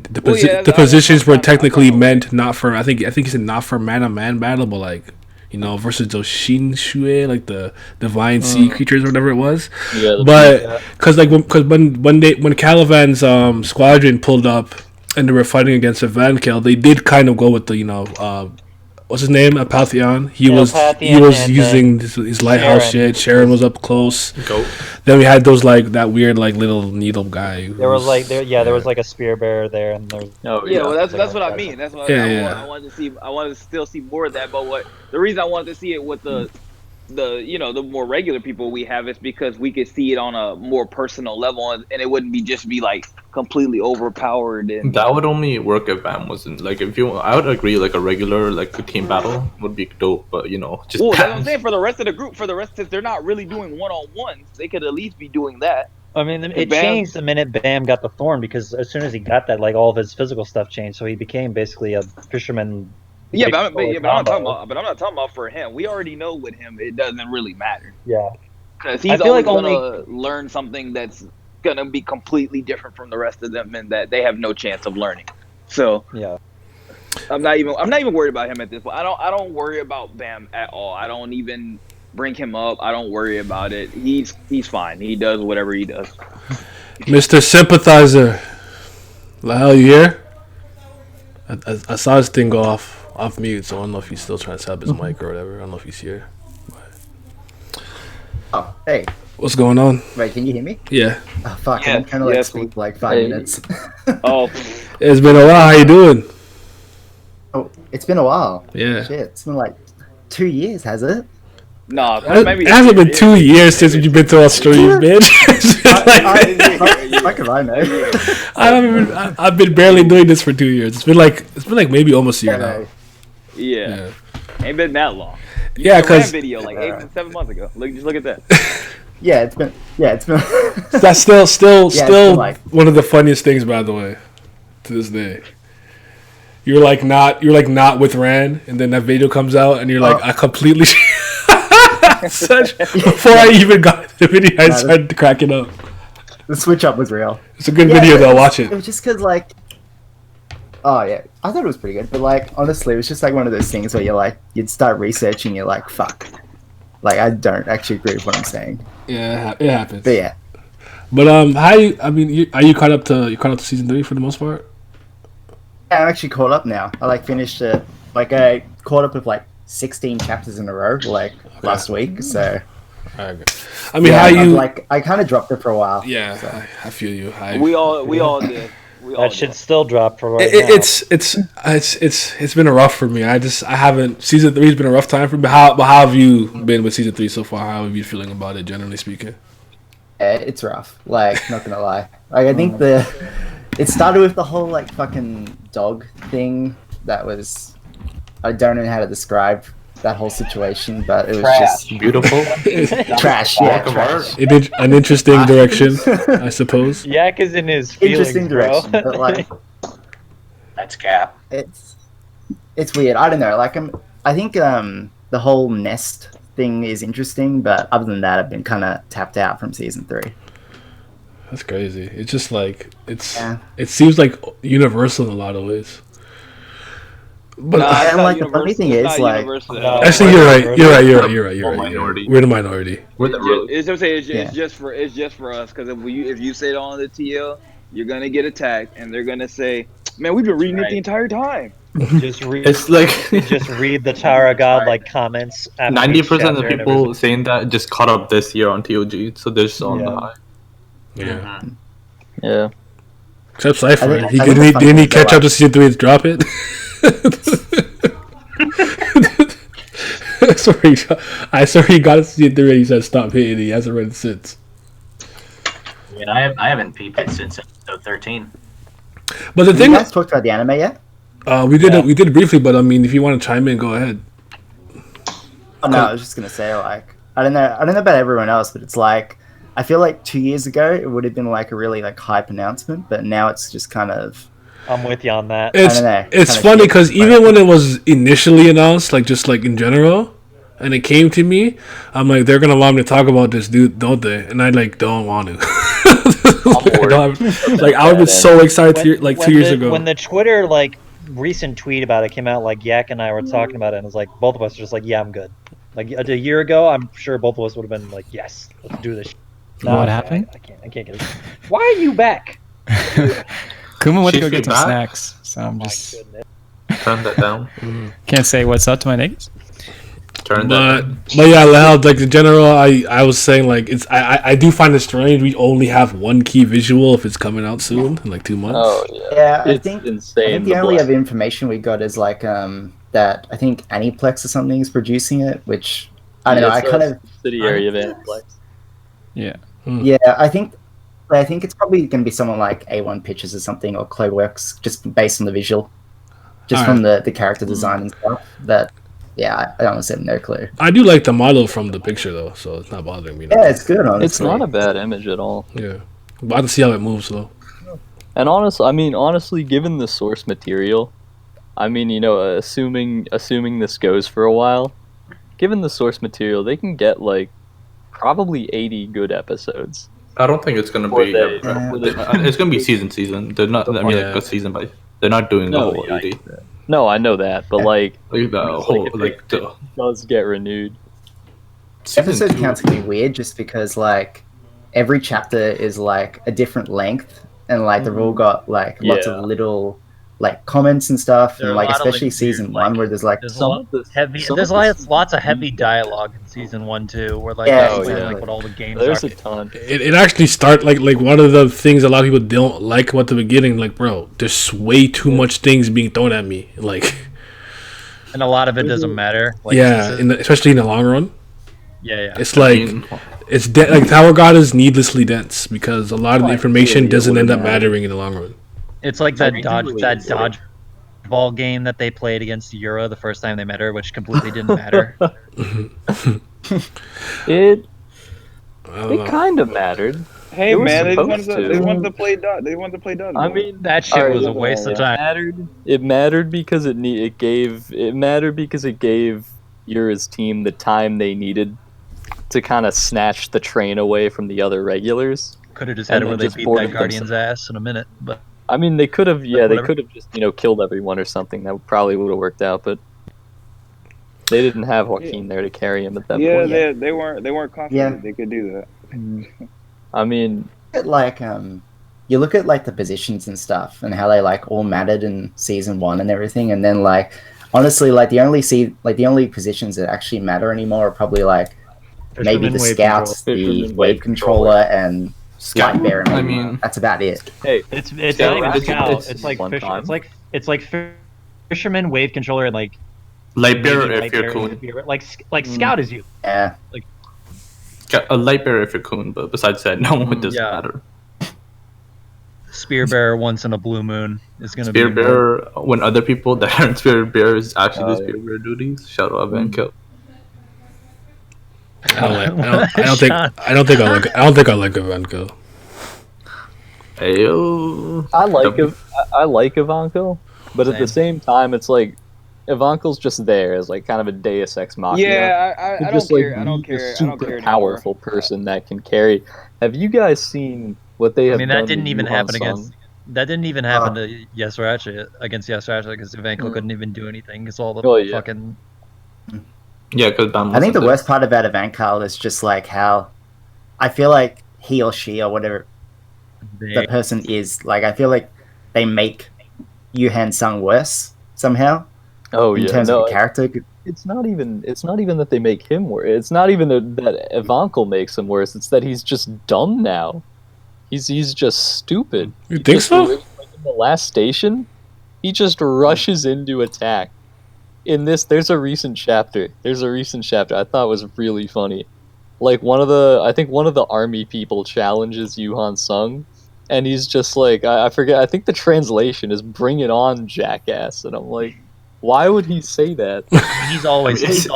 the positions were technically meant not for. I think he said not for man-on-man battle, but like versus those Shin Shue, like the divine sea creatures or whatever it was. Yeah, but because when Calivan's squadron pulled up and they were fighting against a Vankel, they did kind of go with the what's his name? Apathion. He was using his lighthouse shit. Sharon was up close. Goat. Then we had those that weird little needle guy. There was like a spear bearer there, and there was. Oh Yeah, well, that's what I mean. That's what I wanted to see. I wanted to still see more of that. But the reason I wanted to see it with the more regular people we have is because we could see it on a more personal level, and it wouldn't be like completely overpowered. And that would only work if Bam wasn't I would agree a regular team battle would be dope, but just. Well, that's what I'm saying for the rest of the group. For the rest, since they're not really doing one-on-ones, they could at least be doing that. I mean, it changed the minute Bam got the thorn, because as soon as he got that, all of his physical stuff changed, so he became basically a fisherman. Yeah, but I'm not talking about for him. We already know with him, it doesn't really matter. Yeah, because he's always gonna learn something that's gonna be completely different from the rest of them, and that they have no chance of learning. So yeah, I'm not even worried about him at this point. I don't worry about Bam at all. I don't even bring him up. I don't worry about it. He's fine. He does whatever he does. Mr. Sympathizer, Lahel, you here? I saw his thing go off mute, so I don't know if he's still trying to set up his mic or whatever. I don't know if he's here. Oh, hey. What's going on? Wait, can you hear me? Yeah. Oh, fuck, I'm kind of speak for 5 minutes. Oh. It's been a while. How you doing? Oh, it's been a while. Yeah. Shit, it's been 2 years, has it? No, it hasn't been 2 years since you've been to Australia, bitch. Fuck if I know. I've been barely doing this for 2 years. It's been like maybe almost a year now. Yeah. Ain't been that long. Yeah, because video 7 months ago. Look at that. It's been. That's still one of the funniest things, by the way, to this day. You're not with Rand, and then that video comes out, and you're like, I completely. Before I even got the video, I started cracking up. The switch up was real. It's a good video though. Watch it. It was just because oh yeah, I thought it was pretty good, but honestly, it was just one of those things where you'd start researching, you're like, fuck, I don't actually agree with what I'm saying. Yeah, it happens. But yeah. But are you caught up to season 3 for the most part? Yeah, I'm actually caught up now. I finished it. I caught up with 16 chapters in a row last week. So. I mean, I kind of dropped it for a while. Yeah, so. I feel you. We all did. That should still drop for right now. It's been a rough for me. I haven't. Season 3's been a rough time for me. How have you been with season 3 so far? How have you feeling about it, generally speaking? It's rough. Not gonna lie. I think it started with the whole fucking dog thing. That was, I don't know how to describe that whole situation, but it was just beautiful. Trash. Yeah, trash. An interesting direction, I suppose. Yak is in his feelings, interesting direction, but that's cap. It's weird. I don't know. I think the whole nest thing is interesting, but other than that, I've been kind of tapped out from season 3. That's crazy. It's just it seems like universal in a lot of ways. But the funny thing is, actually, you're right. Minority. We're the minority. It's just for us, because if you say it on the TL, you're gonna get attacked, and they're gonna say, "Man, we've been reading it the entire time." Just read. It's just read the Tower of God comments. 90% of people saying that just caught up this year on TOG, so they're still on the high. Yeah. Yeah. Except Cypher. Didn't he catch up to season 3 to drop it? Sorry, he got to season 3 and he said stop hitting. He hasn't read it since. I mean, I haven't peeped it since episode 13. But the thing, you guys talked about the anime yet? We did briefly, but I mean, if you want to chime in, go ahead. Oh, no, I was just gonna say I don't know about everyone else, but it's I feel 2 years ago it would have been a really hype announcement, but now it's just kind of. I'm with you on that. It's funny because even when it was initially announced, just in general, and it came to me, I'm like, they're gonna want me to talk about this, dude, don't they? And I like don't want to. Like I would be so excited like 2 years ago. When the Twitter like recent tweet about it came out, like Yak and I were talking about it, and it was like both of us were just like, yeah, I'm good. Like a year ago, I'm sure both of us would have been like, yes, let's do this. What happened? I can't get it. Why are you back? Kuma went to go She's get some back? snacks, so I'm just Turn that down. can't say what's up to my niggas. Turn that down. But yeah, like in general, I was saying like it's I do find it strange we only have one key visual if it's coming out soon in like 2 months. Oh yeah. Yeah, I It's think insane. the only other information we got is like that I think Aniplex or something is producing it, which I don't know. I kind of subsidiary of Aniplex. Yeah. yeah. I think it's probably going to be someone like A1 Pictures or something, or Clayworks, just based on the visual, just from the character design and stuff. That yeah, I honestly have no clue. I do like the model from the picture though, so it's not bothering me. Yeah, it's good. Honestly, It's not a bad image at all. Yeah, but I have to see how it moves though. And honestly, given the source material, I mean, you know, assuming this goes for a while, given the source material, they can get like probably 80 good episodes. I don't think it's gonna Or be. they- It's gonna be season. They're not. I mean, like a season by. They're not doing the whole 80. No, I know that, but like Like the whole if like it the does get renewed. episode two- count's gonna be weird, just because like every chapter is like a different length, and like they've all got like lots Yeah. of little like comments and stuff, There are and a like lot of, especially like, season weird, one like, where there's like There's Some a lot of the- heavy. some There's of the- lots of heavy dialogue in season 1 too, where like Yeah, they explain, exactly. like what all the games There's are. a ton. It actually start like one of the things a lot of people don't like about the beginning. Like, bro, there's way too much things being thrown at me. Like, And a lot of it doesn't matter. Like, yeah, it's- especially in the long run, yeah. it's like it's like Tower God is needlessly dense because a lot of the information doesn't end up mattering in the long run. It's like that Originally, dodgeball game that they played against Euro the first time they met her, which completely didn't matter. It I don't know. kind of mattered. Hey It was man, they supposed wanted to, to. they wanted to play dodge. They wanted to play dodge. I mean, That shit alright, was a waste of it time. mattered. It mattered because it mattered because it gave Yura's team the time they needed to kind of snatch the train away from the other regulars. Could have just had it And where then they just beat boarded that them Guardian's ass in a minute, but I mean, they could have, yeah, they whatever. could have just, killed everyone or something. That probably would have worked out, but they didn't have Joaquin there to carry him at that Yeah, point. they weren't confident Yeah. they could do that. I mean, at like you look at like the positions and stuff and how they like all mattered in season one and everything, and then like honestly like the only positions that actually matter anymore are probably like maybe the scouts, the wave controller, and Scout. Light Bearer. I mean, That's about it. Hey, it's Yeah, not even it's- scout. it's- It's like one fisher, time. it's like fisherman, wave controller, and like light bearer maybe if light you're bearer, coon. if you're- like scout is you. Yeah. A light bearer if you're coon, but besides that, no, it doesn't Yeah. matter. Spear bearer once in a blue moon is gonna Spear be bearer when other people that aren't spear bearers actually Oh, do yeah. spear bearer duties. Shout out Van Kill. I don't think I like Ivanko. Ayo. I like Ivanko, but at the same time, it's like Ivanko's just there as like kind of a Deus Ex Machina. Yeah, I To don't just, like, care. I don't be a care. I don't super care. powerful person that can carry. Have you guys seen what they have? I mean, that done didn't to even Yuhan happen Sung? against. That didn't even happen to Yasuacha against Yasuacha because Ivanko couldn't even do anything. It's all the Oh, yeah. fucking. Yeah, because I think the worst part about Ivankal is just like how I feel like he or she or whatever the person is, like I feel like they make Yuhan Sung worse somehow. Oh in yeah, terms no, of the character. it's not even that they make him worse. It's not even that Ivanko makes him worse. It's that he's just dumb now. He's just stupid. You think so? Like in the last station, he just rushes into attack. In this, there's a recent chapter. I thought was really funny. Like I think one of the army people challenges Yuhan Sung, and he's just like, I forget. I think the translation is "Bring it on, jackass," and I'm like, why would he say that? He's always. It's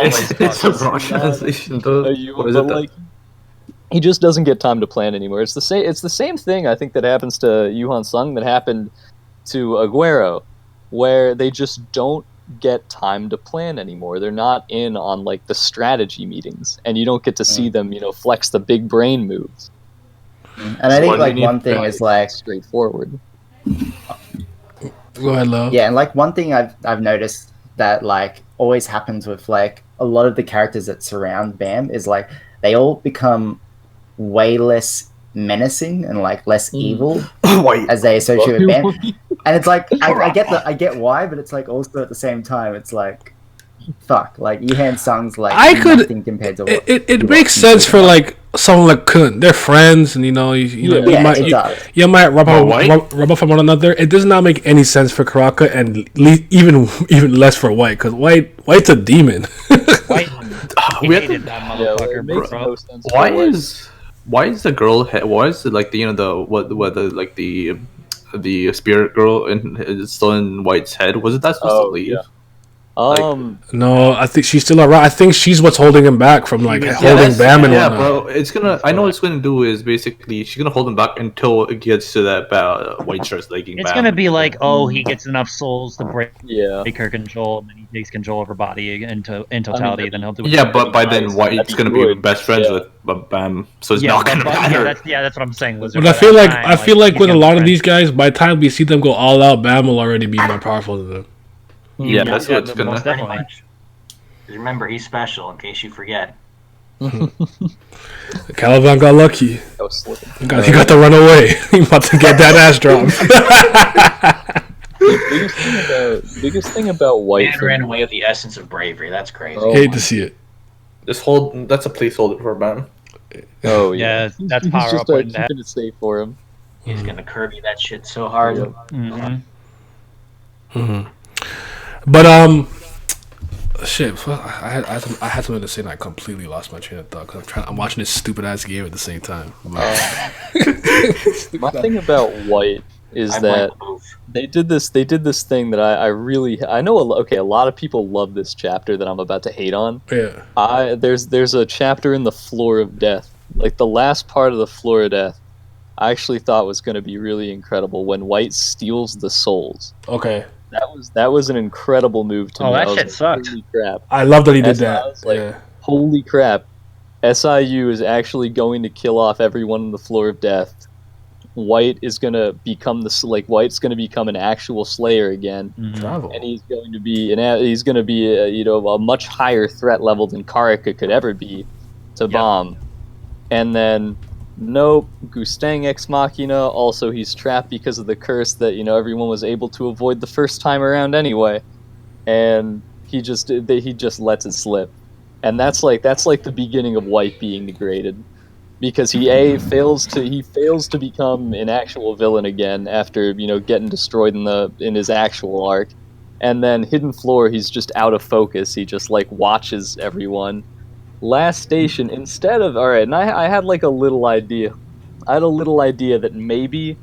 a wrong translation though. What is But, it? like, he just doesn't get time to plan anymore. It's the same thing I think that happens to Yuhan Sung that happened to Aguero, where they just don't get time to plan anymore. They're not in on like the strategy meetings, and you don't get to see them, you know, flex the big brain moves. And I think like one thing is like straightforward. Go ahead, love. Yeah, and like one thing I've noticed that like always happens with like a lot of the characters that surround Bam is like they all become way less menacing and like less evil as they associate with Bam. And it's like I get why, but it's like also at the same time it's like fuck, like Yihan Sung's like nothing compared to what it makes sense for like someone like Kun. They're friends, and you might rub off on one another. It does not make any sense for Karaka, and even less for White, because White's a demon. White hated that motherfucker, bro. Why is the girl? Why is it like the spirit girl is still in White's head? Wasn't that supposed to leave? Yeah. No, I think she's still around. I think she's what's holding him back from like holding Bam and whatnot. Bro. It's gonna. I know what it's gonna do is basically she's gonna hold him back until it gets to that White starts liking. It's gonna be like, oh, he gets enough souls to break her control, and then he takes control of her body in totality. Then he'll do. Yeah, but by then White's gonna be best friends with Bam, so it's not gonna matter. That's what I'm saying. But I feel like with a lot of these guys, by the time we see them go all out, Bam will already be more powerful than them. Yeah, that's what's gonna happen. Remember, he's special. In case you forget. Caliban got lucky. He got to run away. He about to get that ass dropped. biggest thing about White Man ran away with the essence of bravery. That's crazy. Hate to see it. That's a placeholder for Bam. Oh yeah, that's power just up. keeping it safe for him. He's gonna Kirby that shit so hard. But shit, I had something to say and I completely lost my train of thought because I'm watching this stupid ass game at the same time. My thing about White is that they did this thing that I know. A lot of people love this chapter that I'm about to hate on. Yeah. There's a chapter in the Floor of Death, like the last part of the Floor of Death. I actually thought was going to be really incredible when White steals the souls. Okay. That was an incredible move to me. Oh, that shit sucked. Holy crap. I love that he did that. I was like, holy crap. SIU is actually going to kill off everyone on the Floor of Death. White is going to become White's going to become an actual Slayer again. Travel. And he's going to be a much higher threat level than Karaka could ever be to Bomb. And then nope, Gustang Ex Machina. Also, he's trapped because of the curse that everyone was able to avoid the first time around anyway, and he just lets it slip, and that's like the beginning of White being degraded, because he fails to become an actual villain again after getting destroyed in his actual arc, and then Hidden Floor he's just out of focus. He just watches everyone. Last Station, instead of and I had like a little idea. I had a little idea that maybe,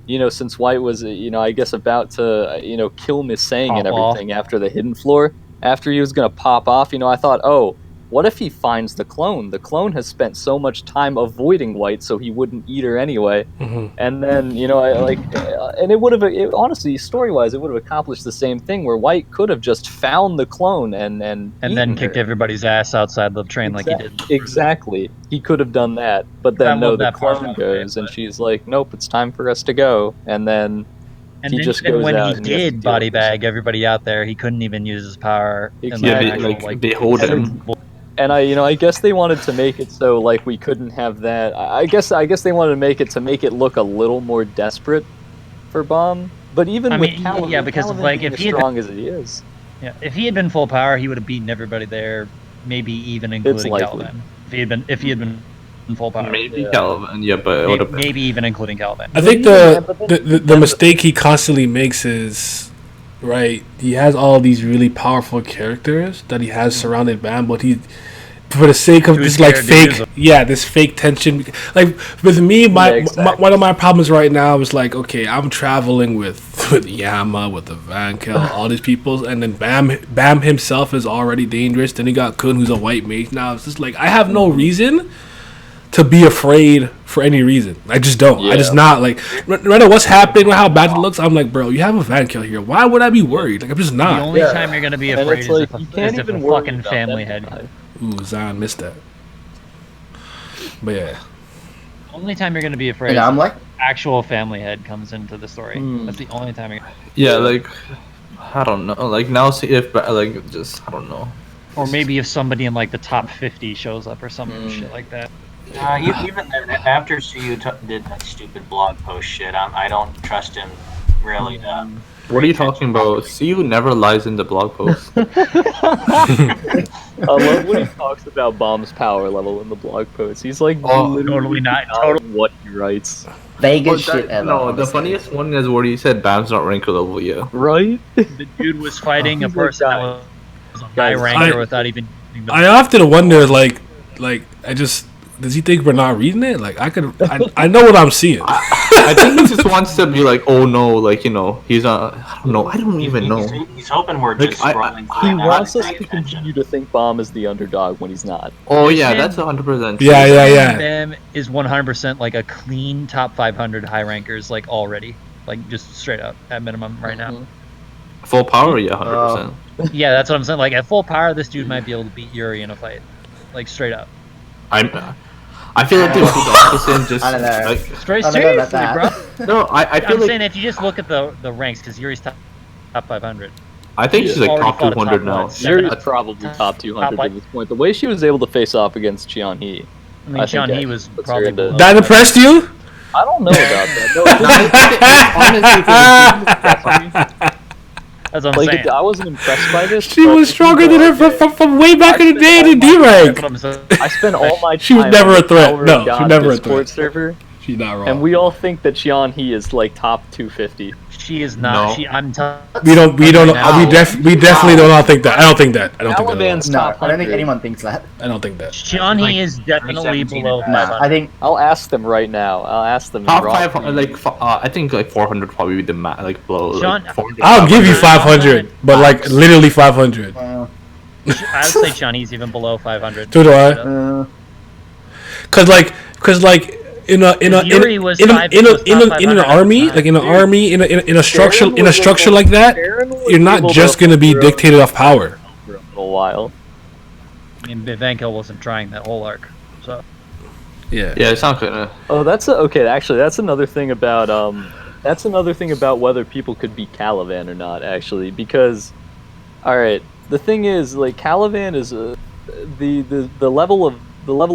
since White was I guess about to kill Miss Sang and everything after the Hidden Floor, after he was gonna pop off, I thought, oh, what if he finds the clone? The clone has spent so much time avoiding White, so he wouldn't eat her anyway. And then and it would have honestly, story-wise, it would have accomplished the same thing where White could have just found the clone and then kicked everybody's ass outside the train like he did. Exactly, he could have done that, but then the clone goes and she's like, nope, it's time for us to go, and then. And he just goes when out he did body bag everybody out there, he couldn't even use his power. Exactly. They hold him. And I guess they wanted to make it so we couldn't have that. I guess they wanted to make it look a little more desperate for Bomb. But even with Caliban, because if he strong as he is, if he had been full power, he would have beaten everybody there, maybe even including Caliban. If he had been full power, maybe Caliban, but maybe even including Caliban. I think the mistake he constantly makes is. Right, he has all these really powerful characters that he has surrounded Bam, but he, for the sake of this this fake tension, like with me, one of my problems right now is okay, I'm traveling with Yama, with the Vankel, all these people, and then Bam himself is already dangerous. Then you got Kun, who's a white mage. Now it's just I have no reason to be afraid for any reason. I just don't. I just not like no matter what's happening or how bad it looks. I'm like, bro, you have a Van Kill here. Why would I be worried? Like I'm just not. The only time you're gonna be afraid is like, if a fucking family head. Ooh, Zion missed that. But yeah. The only time you're gonna be afraid. And I'm like, actual family head comes into the story. That's the only time. Yeah, like I don't know. Like now, see if like just I don't know. Or maybe if somebody in like the top 50 shows up or some shit like that. Even then, after Suyu did that stupid blog post shit, I don't trust him really. What are you talking about? Suyu never lies in the blog post. I love when he talks about Bomb's power level in the blog post. He's like totally not what he writes. Vegas shit ever. No, the funniest one is where he said Bam's not rank level yet. Right? The dude was fighting a person that was a high ranker without even. I often wonder, like I just. Does he think we're not reading it? Like I know what I'm seeing. I think he just wants to be like, oh no, like he's I don't know. I don't even know. He's hoping we're just scrolling. He wants us to continue to think Bomb is the underdog when he's not. Oh yeah, that's 100%. Yeah. Bam is 100% like a clean top 500 high rankers, like already, like just straight up at minimum right now. Full power, yeah, 100%. Yeah, that's what I'm saying. Like at full power, this dude might be able to beat Yuri in a fight, like straight up. I feel like the opposite just I don't know. like Straight I don't know seriously, about bro. no, I feel I'm like saying if you just look at the ranks, because Yuri's top 500. I think she's like already top fought a 200 top now. one. Yuri's probably top 200 at this point. The way she was able to face off against Cheon Hee. I mean, Cheon Hee was probably below. That impressed you? I don't know about that. That's what I'm saying. I wasn't impressed by this. She was stronger than her from way back in the day in the D rank. I spent all my time. She was never a threat. on No, the she was never a Discord threat. server, She's not wrong. and we all think that Cheon Hee is like top 250. She is not. No. I'm telling. we definitely don't all think that. I don't think that. I don't think that. Caliban's No, top I don't think 100. anyone thinks that. I don't think that. Cheon Hee is definitely 317 below and 500. I think I'll ask them right now. I'll ask them. Top raw 500, like I think like 400 probably be the like below. Sean- Like 400, I'll give you 500. 500, but like literally 500. uh, I would say Cheon Hee's even below 500. So do I. uh, Cause like in Yuri was an top army, 500 like in an army, in a structure like that, you're not just gonna be dictated off power. for a little while. I mean, Van Kill wasn't trying that whole arc, so. Yeah. Yeah, it's not gonna. Oh, okay. Actually, that's another thing about whether people could beat Caliban or not. Actually, because, all right, the thing is, like Caliban is the level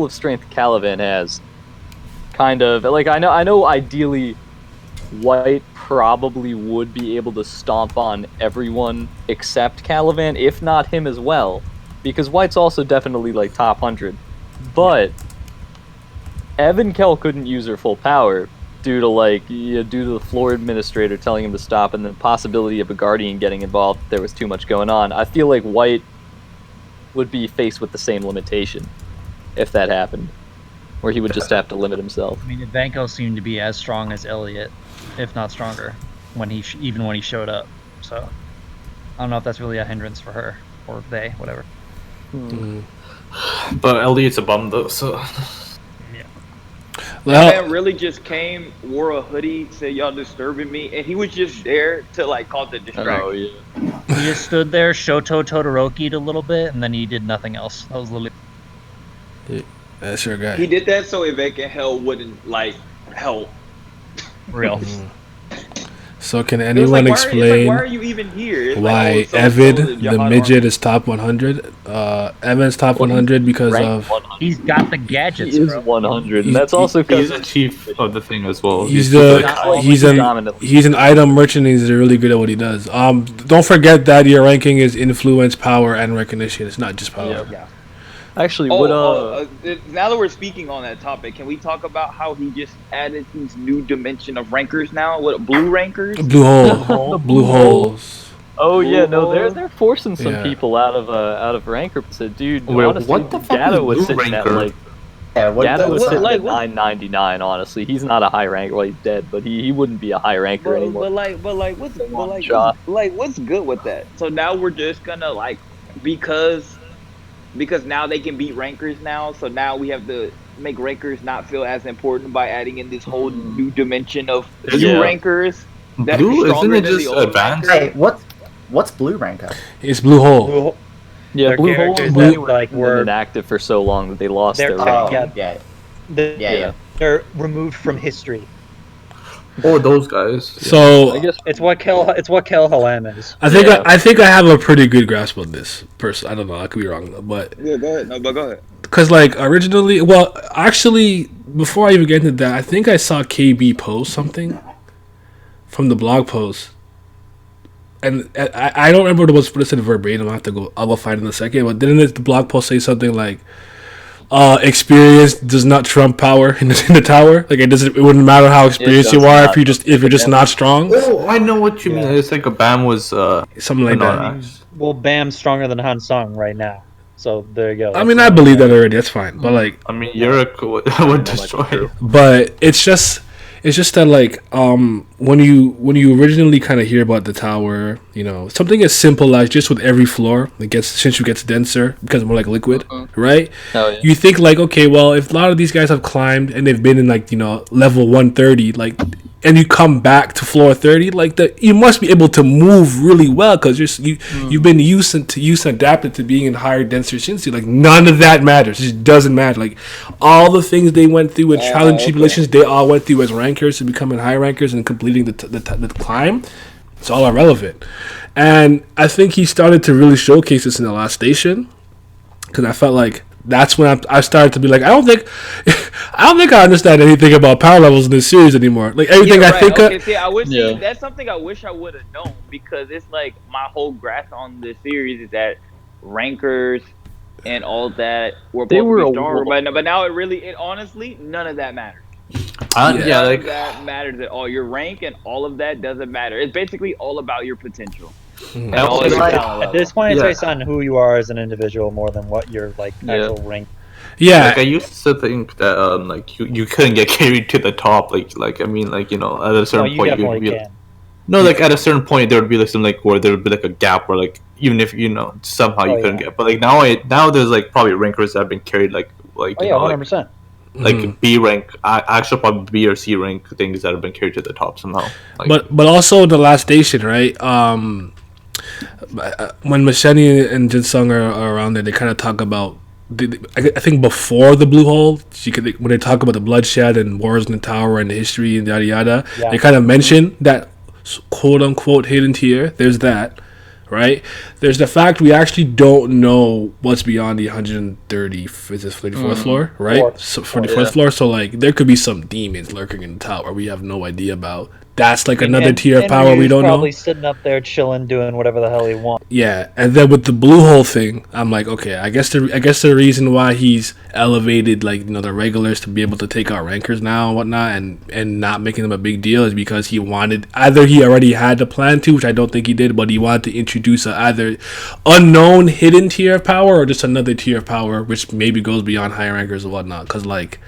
of strength Caliban has. Kind of like I know ideally, White probably would be able to stomp on everyone except Caliban, if not him as well, because White's also definitely like top 100, but. Evan Kell couldn't use her full power due to the floor administrator telling him to stop and the possibility of a guardian getting involved if there was too much going on. I feel like White would be faced with the same limitation if that happened, where he would just have to limit himself. I mean, Van Kill seemed to be as strong as Elliot, if not stronger, when he even when he showed up. So, I don't know if that's really a hindrance for her or they, whatever. But Elliot's a bum though, so. That man really just came, wore a hoodie, said y'all disturbing me, and he was just there to like cause a distraction. Oh yeah. He just stood there, Shoto Todoroki'd a little bit, and then he did nothing else. That was literally. That's your guy. He did that so Evan and Hell wouldn't like help. Real. So can It was anyone like, explain why are you even here? It's why like, oh, Evid, so-and-so the Jihad midget, Army. is top 100? Evan's top 100 because of... He's got the gadgets, He is bro. 100, and that's also He's because a chief of the thing as well. He's he's an item merchant and he's really good at what he does. Don't forget that your ranking is influence, power, and recognition. It's not just power. yeah. actually Now that we're speaking on that topic, can we talk about how he just added these new dimension of rankers now? What, blue rankers? Blue hole. Blue holes. Oh yeah, no, they're forcing some Yeah. people out of ranker. So, dude, Wait, honestly, what the fuck Gato is was blue sitting at ranker? like Yeah, what, Gato was what's sitting that? at 999. Honestly, he's not a high ranker. Well, he's dead, but he wouldn't be a high ranker anymore. What's good with that? So now we're just gonna like because now they can beat rankers now. So now we have to make rankers not feel as important by adding in this whole new dimension of Yeah. new rankers. That Blue, are isn't stronger it than the just old advanced? rankers. Hey, what's Blue Ranker? It's Blue Hole. Yeah, They're Blue Hole characters was that, like, were were- inactive for so long that they lost They're their Oh, rank. yeah. yeah. Yeah. They're removed from history. Oh, those guys. So I guess It's what Kel Halam is. I think Yeah. I think I have a pretty good grasp on this person. I don't know. I could be wrong, but Yeah, go ahead. No, but go ahead. because like originally, well, actually, before I even get into that, I think I saw KB post something from the blog post, and I don't remember what it said verbatim. I will find it in a second. But didn't the blog post say something like, "Experience does not trump power in the tower. Like it wouldn't matter how experienced you does are not. if you're just not strong." Oh, I know what you mean. It's like a Bam was Something like that. Well, Bam's stronger than Han Sung right now. So there you go. I mean, I believe that already. That's fine. But like, I mean, Yurik would destroy you. but it's just that like when you originally kind of hear about the tower, you know, something as simple as just with every floor it gets denser, becomes more like liquid, right? Oh, yeah. You think like, okay, well, if a lot of these guys have climbed and they've been in like, you know, level 130, like, and you come back to floor 30, like you must be able to move really well because you've been used and adapted to being in higher, denser Shinsu. Like none of that matters. It just doesn't matter. Like all the things they went through with trial and tribulations, they all went through as rankers and becoming high rankers and completing the climb. It's all irrelevant. And I think he started to really showcase this in the last station because I felt like that's when I started to be like, I don't think I understand anything about power levels in this series anymore. Like everything Yeah, I right. think Okay, see, I wish Yeah. that's something I wish I would have known because it's like my whole grasp on this series is that rankers and all that were They both were a stronger, wall. but now it honestly none of that matters. Yeah, None like of that matters at all. Your rank and all of that doesn't matter. It's basically all about your potential. And I all also your like- talent At level. this point, it's Yeah. based on who you are as an individual more than what your like actual rank. yeah, Like I used to think that like you couldn't get carried to the top. Like I mean, like, you know, at a No, certain you point you'd definitely be can. no, like at a certain point there would be like some like where there would be like a gap where like even if you know somehow you Oh, couldn't yeah. get, but like now there's like probably rankers that have been carried like Oh you yeah, know 100%. like B rank, actually probably B or C rank things that have been carried to the top somehow. Like, but also the last station, right? When Masheni and Jinsung are around there, they kind of talk about. I think before the blue hole, when they talk about the bloodshed and wars in the tower and the history and yada yada, Yeah. they kind of mention that quote unquote hidden tier. There's that, right? There's the fact we actually don't know what's beyond the 130, is this 34th floor, right? Fourth. So 44th floor. So like there could be some demons lurking in the tower we have no idea about. That's like another tier of And power we Ryu's don't know. probably sitting up there chilling, doing whatever the hell he wants. Yeah, and then with the blue hole thing, I'm like, okay, I guess the reason why he's elevated like, you know, the regulars to be able to take out rankers now and whatnot, and not making them a big deal is because he wanted, either he already had the plan to, which I don't think he did, but he wanted to introduce a either unknown hidden tier of power or just another tier of power which maybe goes beyond higher rankers and whatnot. Because like,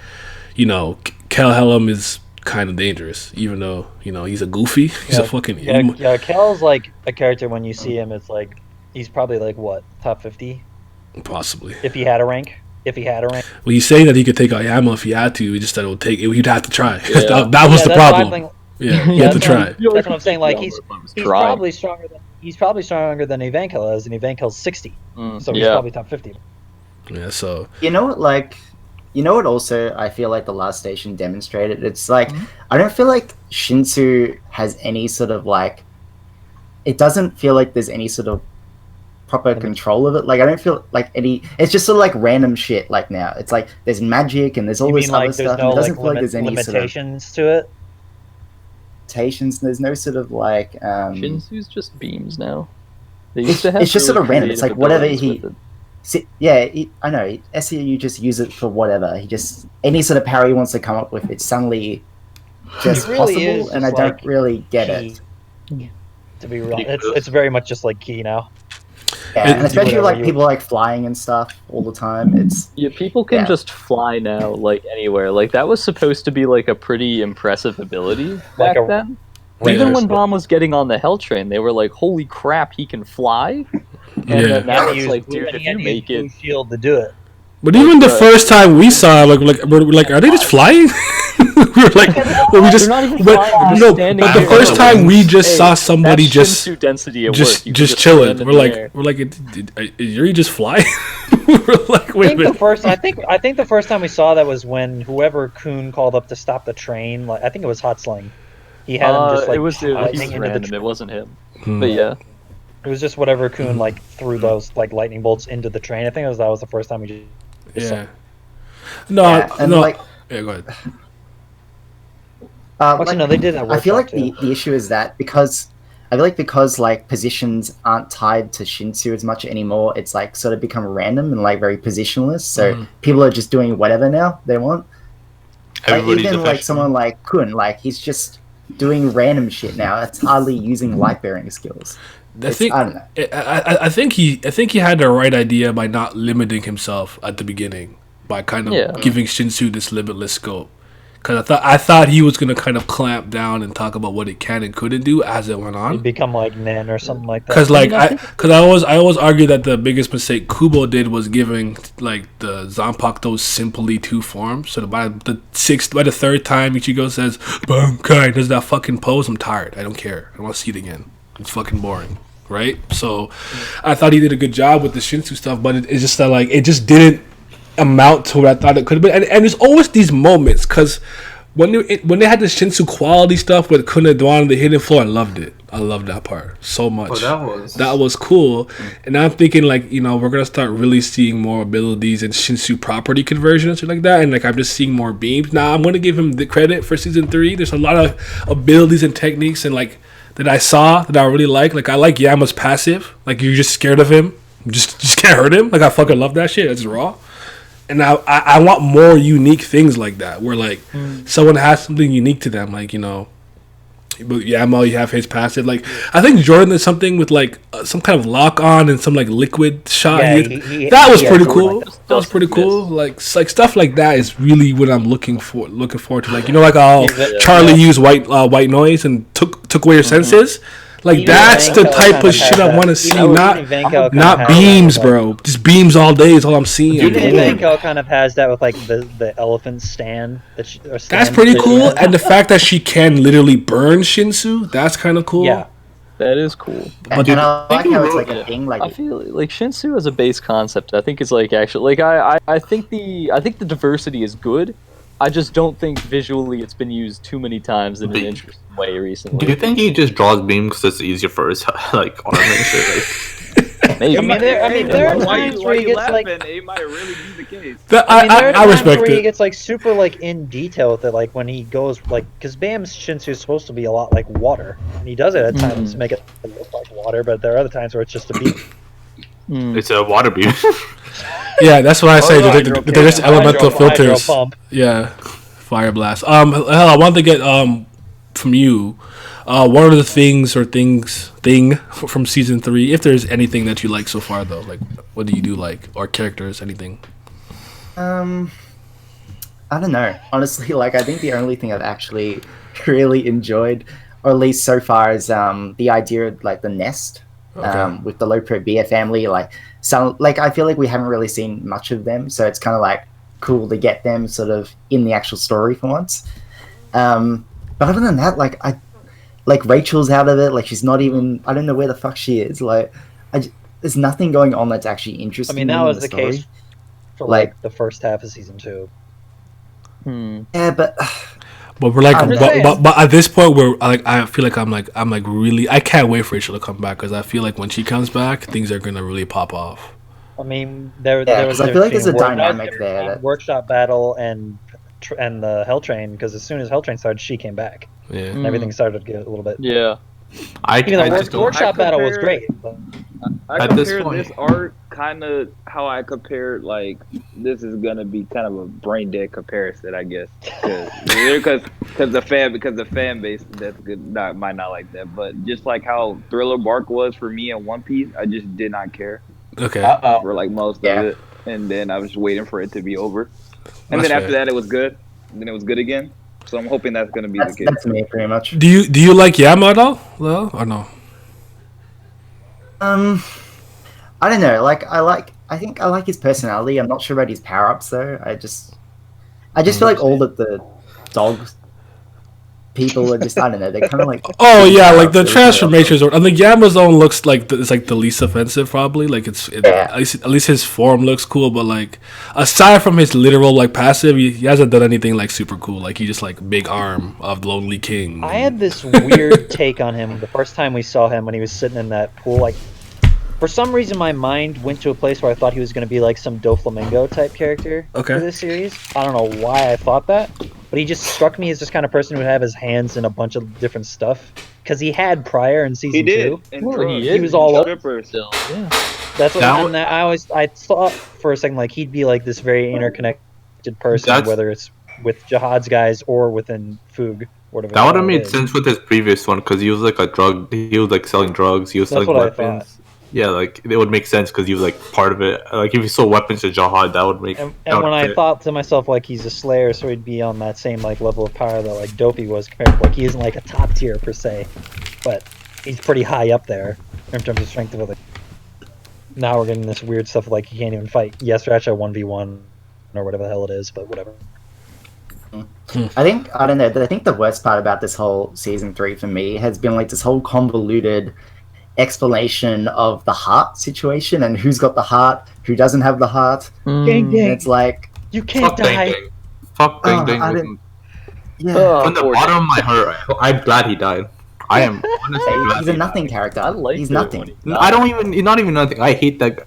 you know, Kel Helm is kind of dangerous, even though, you know, he's a goofy. He's a fucking Yeah, Kel's like a character when you see him, it's like he's probably like what, top 50 possibly. if he had a rank. Well, he's saying that he could take out Yama if he had to. He just said he'd have to try. Yeah. that was the that's what I'm problem. thinking. Yeah, he had to that's try. That's what I'm saying. Like he's try. probably stronger than Evankel is, and Evankel's 60, so he's yeah. probably top 50. Yeah, so You know what also I feel like the last station demonstrated? It's like I don't feel like Shinsu has any sort of like, it doesn't feel like there's any sort of proper control of it. Like I don't feel like it's just sort of like random shit. Like now it's like there's magic and there's all You this mean other like there's stuff. no and it doesn't like feel like there's any sort of limitations to it? limitations. There's no sort of like Shinsu's just beams now. They used to have it's just sort really of random. It's like creative whatever abilities he. with it. See, yeah, I know. SCU just use it for whatever. He just any sort of power he wants to come up with, it's suddenly just It really possible, is and I just don't like really get key. it. To be real, it's very much just like key now. Yeah, and especially whatever like you- people like flying and stuff all the time. It's Yeah, people can Yeah. just fly now, like anywhere. Like that was supposed to be like a pretty impressive ability back Like a- then. Right. Even when Bomb was getting on the Hell Train, they were like, "Holy crap, he can fly!" And Yeah. then now You it's use like, blue- dude, and if you you use make blue it, shield to do it. But even the first time we saw, we're like, are they just flying? We were like, well, we just, They're not even but flying, they're no, standing but the there. first time we just Hey, saw somebody that's just Shinsu density at work. just You can just chilling. stand in We're the like, air. are you just flying? We're like, wait a minute. I think the first time we saw that was when whoever Kuhn called up to stop the train. Like I think it was Hot Sling. He had him just like it was lightning into random. the. It wasn't him. Hmm. But yeah. It was just whatever Kuhn like threw those like lightning bolts into the train. I think that was the first time we just Yeah. No, Yeah, and no. like- Yeah, go ahead. Actually, no, they did that. I feel like workshop, the issue is that because like positions aren't tied to Shinsu as much anymore, it's like sort of become random and like very positionless. So people are just doing whatever now they want. Like Everybody's even a like vegetable. someone like Kun, like he's just doing random shit now. It's hardly using light bearing skills. I think I don't know. I think he had the right idea by not limiting himself at the beginning by kind of giving Shinsu this limitless scope. Because I thought he was gonna kind of clamp down and talk about what it can and couldn't do as it went on. He'd become like Nen or something like that. Because I always argue that the biggest mistake Kubo did was giving like the Zanpakuto those simply two forms. So by the third time Ichigo says Bankai does that fucking pose, I'm tired. I don't care. I want to see it again. It's fucking boring, right? So I thought he did a good job with the Shinsu stuff, but it's just that like it just didn't amount to what I thought it could have been. And there's always these moments because when they had the Shinsu quality stuff with Kunadwan on the hidden floor, I loved it. I loved that part so much. That was cool. And I'm thinking like, you know, we're gonna start really seeing more abilities and Shinsu property conversions like that. And like I'm just seeing more beams. Now I'm gonna give him the credit for season 3. There's a lot of abilities and techniques and like that I saw that I really like. Like I like Yama's passive. Like you're just scared of him. Just can't hurt him. Like I fucking love that shit. That's raw. And I want more unique things like that, where like someone has something unique to them, like, you know, Yamo, you have his passive. Like I think Jordan did something with like some kind of lock on and some like liquid shot. Yeah, that was pretty something cool. like that. That was pretty cool. Like stuff like that is really what I'm looking forward to. Like, you know, like how Charlie used white noise and took away your senses. Like that's the type of shit I want to see, not beams, bro. Just beams all day is all I'm seeing. Even Ivanko kind of has that with like the elephant stand. That's pretty cool, and the fact that she can literally burn Shinsu, that's kind of cool. Yeah, that is cool. And I like how it's like a thing. Like I feel like Shinsu as a base concept, I think is like actually like I think the diversity is good. I just don't think visually it's been used too many times in an interesting way recently. Do you think he just draws beams because it's easier for his like arm and shit? Like, maybe. I mean, there are times where he gets like. It might really be the case. I respect where it. he gets like super like in detail with it, like when he goes like because Bam's Shinsu is supposed to be a lot like water, and he does it at times to make it look like water, but there are other times where it's just a beam. It's a water beam. Yeah, that's what I say. They're just elemental filters. Pump. Yeah, fire blast. Hell, I wanted to get from you. What are the things from season 3? If there's anything that you like so far, though, like what do you like, or characters, anything? I don't know. Honestly, like I think the only thing I've actually really enjoyed, or at least so far, is the idea of like the nest. With the Lopro Beer family, like I feel like we haven't really seen much of them, so it's kind of like cool to get them sort of in the actual story for once. But other than that, like Rachel's out of it. Like she's not even. I don't know where the fuck she is. Like there's nothing going on that's actually interesting. I mean, that in was the story. case for like the first half of season 2. Yeah, but. But we're like, but at this point, we're like, I feel like I'm like really, I can't wait for Rachel to come back because I feel like when she comes back, things are gonna really pop off. I mean, there was. I feel like there's a dynamic there. That... Workshop battle and the Hell Train, because as soon as Hell Train started, she came back. Yeah, and everything started to get a little bit. Yeah, the workshop battle was great. But... I compare this art kind of how I compared, like, this is gonna be kind of a brain dead comparison, I guess, because the fan base that's good might not like that, but just like how Thriller Bark was for me in One Piece, I just did not care. Okay. For like most of it, and then I was waiting for it to be over, and then after that it was good, and then it was good again. So I'm hoping that's gonna be the case. That's me pretty much. Do you like Yama at all, though, or no? I don't know. Like I like I think I like his personality. I'm not sure about his power ups though. I just feel like all the dogs people are just, I don't know, they're kind of like. Oh yeah, like the transformations. I think Yamazone looks like it's like the least offensive probably. Like at least his form looks cool, but like aside from his literal like passive, he hasn't done anything like super cool. Like he just like big arm of the Lonely King. I had this weird take on him the first time we saw him when he was sitting in that pool. Like, for some reason, my mind went to a place where I thought he was going to be like some Doflamingo type character for this series. I don't know why I thought that, but he just struck me as this kind of person who would have his hands in a bunch of different stuff. Because he had prior in season 2. He was all over. That's what I thought for a second, like he'd be like this very interconnected person, whether it's with Jihad's guys or within Foog. Whatever that would have made sense with his previous one because he was like he was like selling drugs, he was selling weapons. Yeah, like it would make sense because he was like part of it. Like if you sold weapons to Jihad, that would make. And when I thought to myself like he's a Slayer, so he'd be on that same like level of power that like Dopey was compared to, like he isn't like a top tier per se, but he's pretty high up there in terms of strength of other. Now we're getting this weird stuff like he can't even fight Yesracha 1v1 or whatever the hell it is, but whatever. I don't know. I think the worst part about this whole season 3 for me has been like this whole convoluted explanation of the heart situation and who's got the heart, who doesn't have the heart. Dang, dang. It's like you can't die. Fuck Dang Dang. Yeah. From the bottom of my heart, I'm glad he died. I am honestly glad. He's a nothing character. He's nothing. I don't even. He's not even nothing. I hate that guy.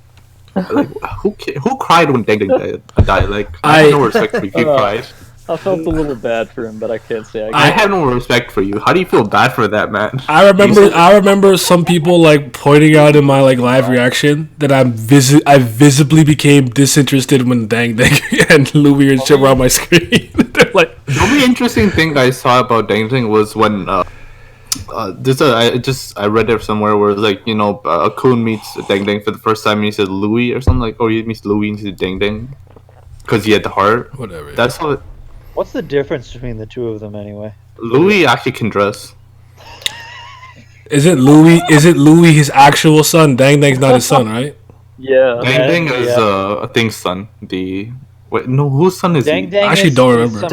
Like who cried when Dang Dang died? Like I have no respect for you. He cried. I felt a little bad for him, but I can't say I have no respect for you. How do you feel bad for that, man? I remember some people like pointing out in my like live reaction that I visibly became disinterested when Dang Dang and Louis and shit were on my screen. They're like, the only interesting thing I saw about Dang Dang was when I read it somewhere where like Kun meets Dang Dang for the first time and he said Louis or something like, or he meets Louis and he said Dang Dang because he had the heart. Whatever. That's what. What's the difference between the two of them anyway? Louis actually can dress. Is it Louis his actual son? Dang Dang's not his son, right? Yeah. Dang Dang is Thing's son. Whose son is Dang he? Dang I actually don't remember.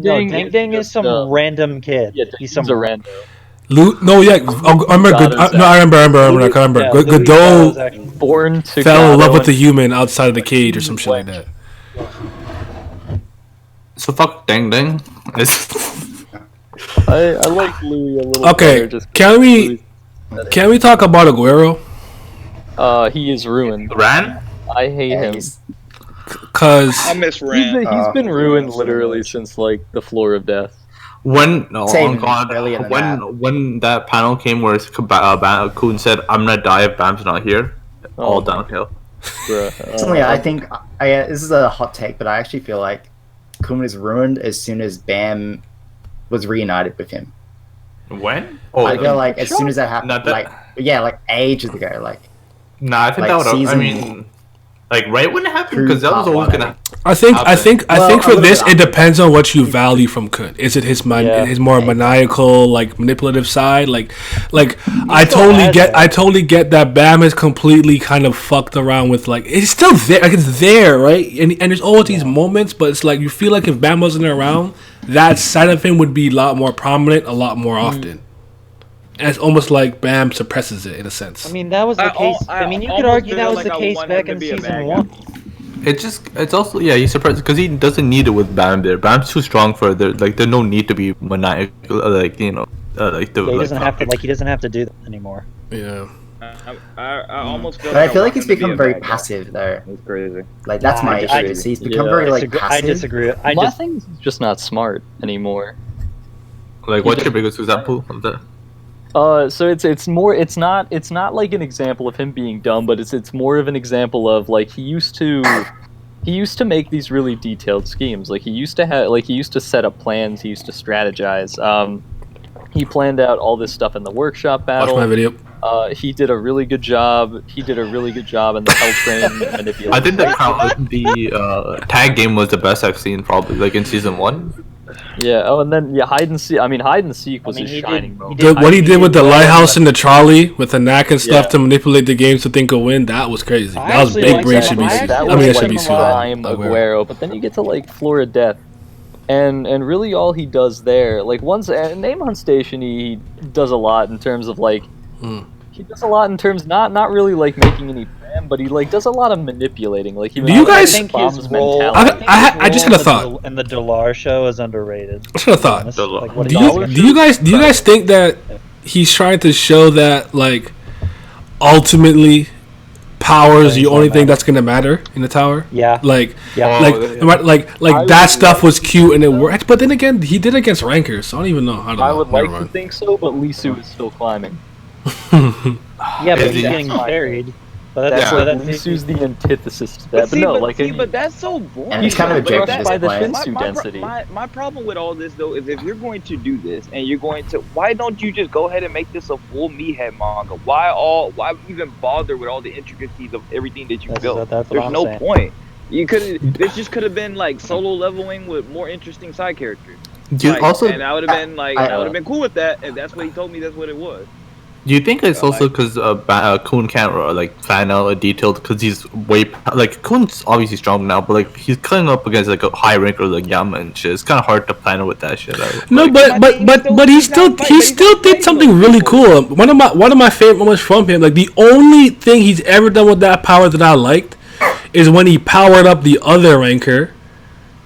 Dang Dang is some random kid. Yeah, he's some rando. I remember. Godot born to fell in love with the human outside of the cage or some shit like that. So fuck Dang Dang. I like Louis a little. Okay, better just can we talk about Aguero? He is ruined. Ran? I hate him. Cause I miss Ran. He's been ruined literally since like the floor of death. When that panel came where Kun said, "I'm gonna die if Bam's not here," all downhill. Personally, I think this is a hot take, but I actually feel like Kun is ruined as soon as Bam was reunited with him. When? I feel like as soon as that happened, like ages ago, like. Nah, I think like that would. I mean, like right when it happened, because that was always gonna. I think for this it depends on what you value from Kun. Is it his more maniacal, like manipulative side? Like I totally get that Bam is completely kind of fucked around with like it's still there, like it's there, right? And there's always these moments, but it's like you feel like if Bam wasn't around, that side of him would be a lot more prominent, a lot more often. And it's almost like Bam suppresses it in a sense. I mean, that was the case. I mean, you could argue that was the case back in season 1. It's also he's surprised because he doesn't need it with Bam there. Bam's too strong for there's no need to be maniacal he doesn't have to do that anymore. Yeah. I almost feel. But I feel like he's become very passive though. It's crazy. Like that's my issue. He's become very like passive. I disagree. My thing is just not smart anymore. Like what's your biggest example of that? So it's not like an example of him being dumb, but it's more of an example of like he used to make these really detailed schemes. Like he used to set up plans, he used to strategize. He planned out all this stuff in the workshop battle. Watch my video. He did a really good job. In the Hell Train manipulation. I think the tag game was the best I've seen probably like in season 1. Yeah. Oh, and then hide and seek. I mean, hide and seek was his shining moment. What he did with the lighthouse and the trolley with the knack and stuff Yeah. to manipulate the game so think will win, that was crazy. That was big brain should be seen. That I was mean, it like should be seen. prime Aguero, but then you get to like Floor of Death, and really all he does there, like once Namon Station, he does a lot in terms of like he does a lot in terms not really like making any plan, but he like does a lot of manipulating. Like he Do you guys- I think his role, I just had a thought. in the Delar show is underrated. I just had a thought. Like, what Do he you guys think that he's trying to show that like ultimately power is the only thing that's gonna matter in the tower? Yeah. Like Yeah. like that stuff was cute and it worked, but then again he did it against rankers, so I don't even know how to. I would like to think so, but Lisu is still climbing. Yeah, but he's getting carried. But that's Lisu's the antithesis to that. But See, no, but, like see, but that's so boring. And it's kind of a joke at this by the point. Shinsu density. My problem with all this though is if you're going to do this and you're going to, why don't you just go ahead and make this a full Meathead manga? Why even bother with all the intricacies of everything that you built? that's what There's I'm no saying. point. You could this just could have been like solo leveling with more interesting side characters. You Like, also- and I would have been like I would have been cool with that if that's what he told me that's what it was. Do you think it's also because Kun can't like fan out a detailed because he's way like Kun's obviously strong now, but like he's coming up against like a high ranker like Yama and shit. It's kind of hard to plan with that shit. No, Like, but he still did something really cool. One of my favorite moments from him, like the only thing he's ever done with that power that I liked, is when he powered up the other ranker,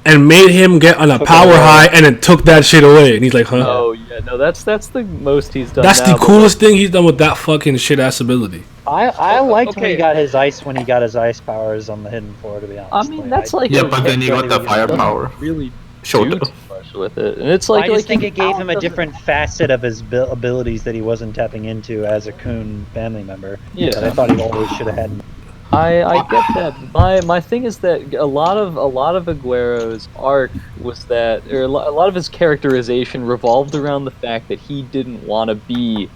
and made him get on a power high, and then took that shit away. And he's like, huh? Oh yeah, no, that's the most he's done. That's now, the but, coolest thing he's done with that fucking shit ass ability. I liked when he got his ice powers on the hidden floor. To be honest, I mean, that's like yeah, but then you got the firepower. Really showed do up. too much with it, and it's like I just think he it gave him a doesn't- different facet of his abilities that he wasn't tapping into as a Kun family member. Yeah. that I thought he always should have had. I get that. My thing is that a lot of Aguero's arc was that, or a lot of his characterization revolved around the fact that he didn't want to be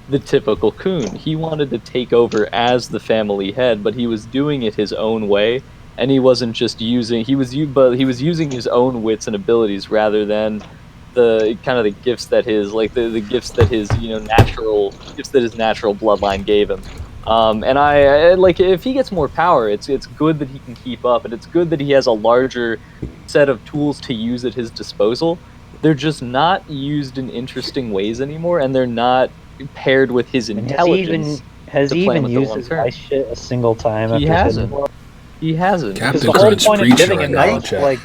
the typical Kun. He wanted to take over as the family head, but he was doing it his own way, and he wasn't just using. He was using his own wits and abilities rather than the kind of the gifts that his the gifts that his natural bloodline gave him. And I like if he gets more power, it's good that he can keep up, and it's good that he has a larger set of tools to use at his disposal. They're just not used in interesting ways anymore, and they're not paired with his intelligence. Has to he play even with the used long his term. ice shit a single time? He after hasn't. Hidden? He hasn't. Captain Because the whole Crunch point of preaching giving right him now, ice, chat. like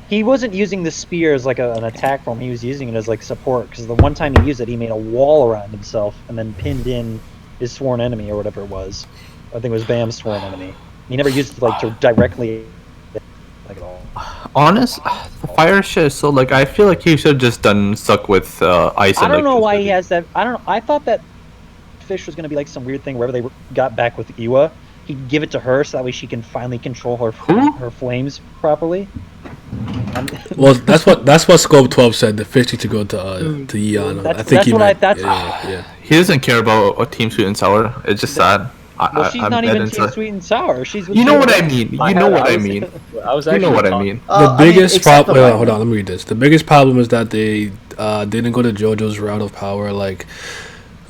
he wasn't using the spear as like an attack form. He was using it as like support. Because the one time he used it, he made a wall around himself and then pinned in his sworn enemy or whatever it was. I think it was Bam's sworn enemy. He never used it like to directly, like at all. Honest, the fire shit is so like I feel like he should have just done stuck with ice. I and don't know like, why he has that. I don't know. I thought that fish was going to be like some weird thing wherever they got back with Iwa. He'd give it to her so that way she can finally control her flames properly. Well, that's what Scope 12 said. The fish need to go to Yeon. I think That's he what meant, that's. yeah. He doesn't care about Team Sweet and Sour. It's just sad. Well, she's not even Team Sweet and Sour. She's with You know Team what I Red. mean. You know what I mean. I was You know actually what I talking- mean. The biggest except problem. for Hold on, let me read this. The biggest problem is that they didn't go to JoJo's route of power. Like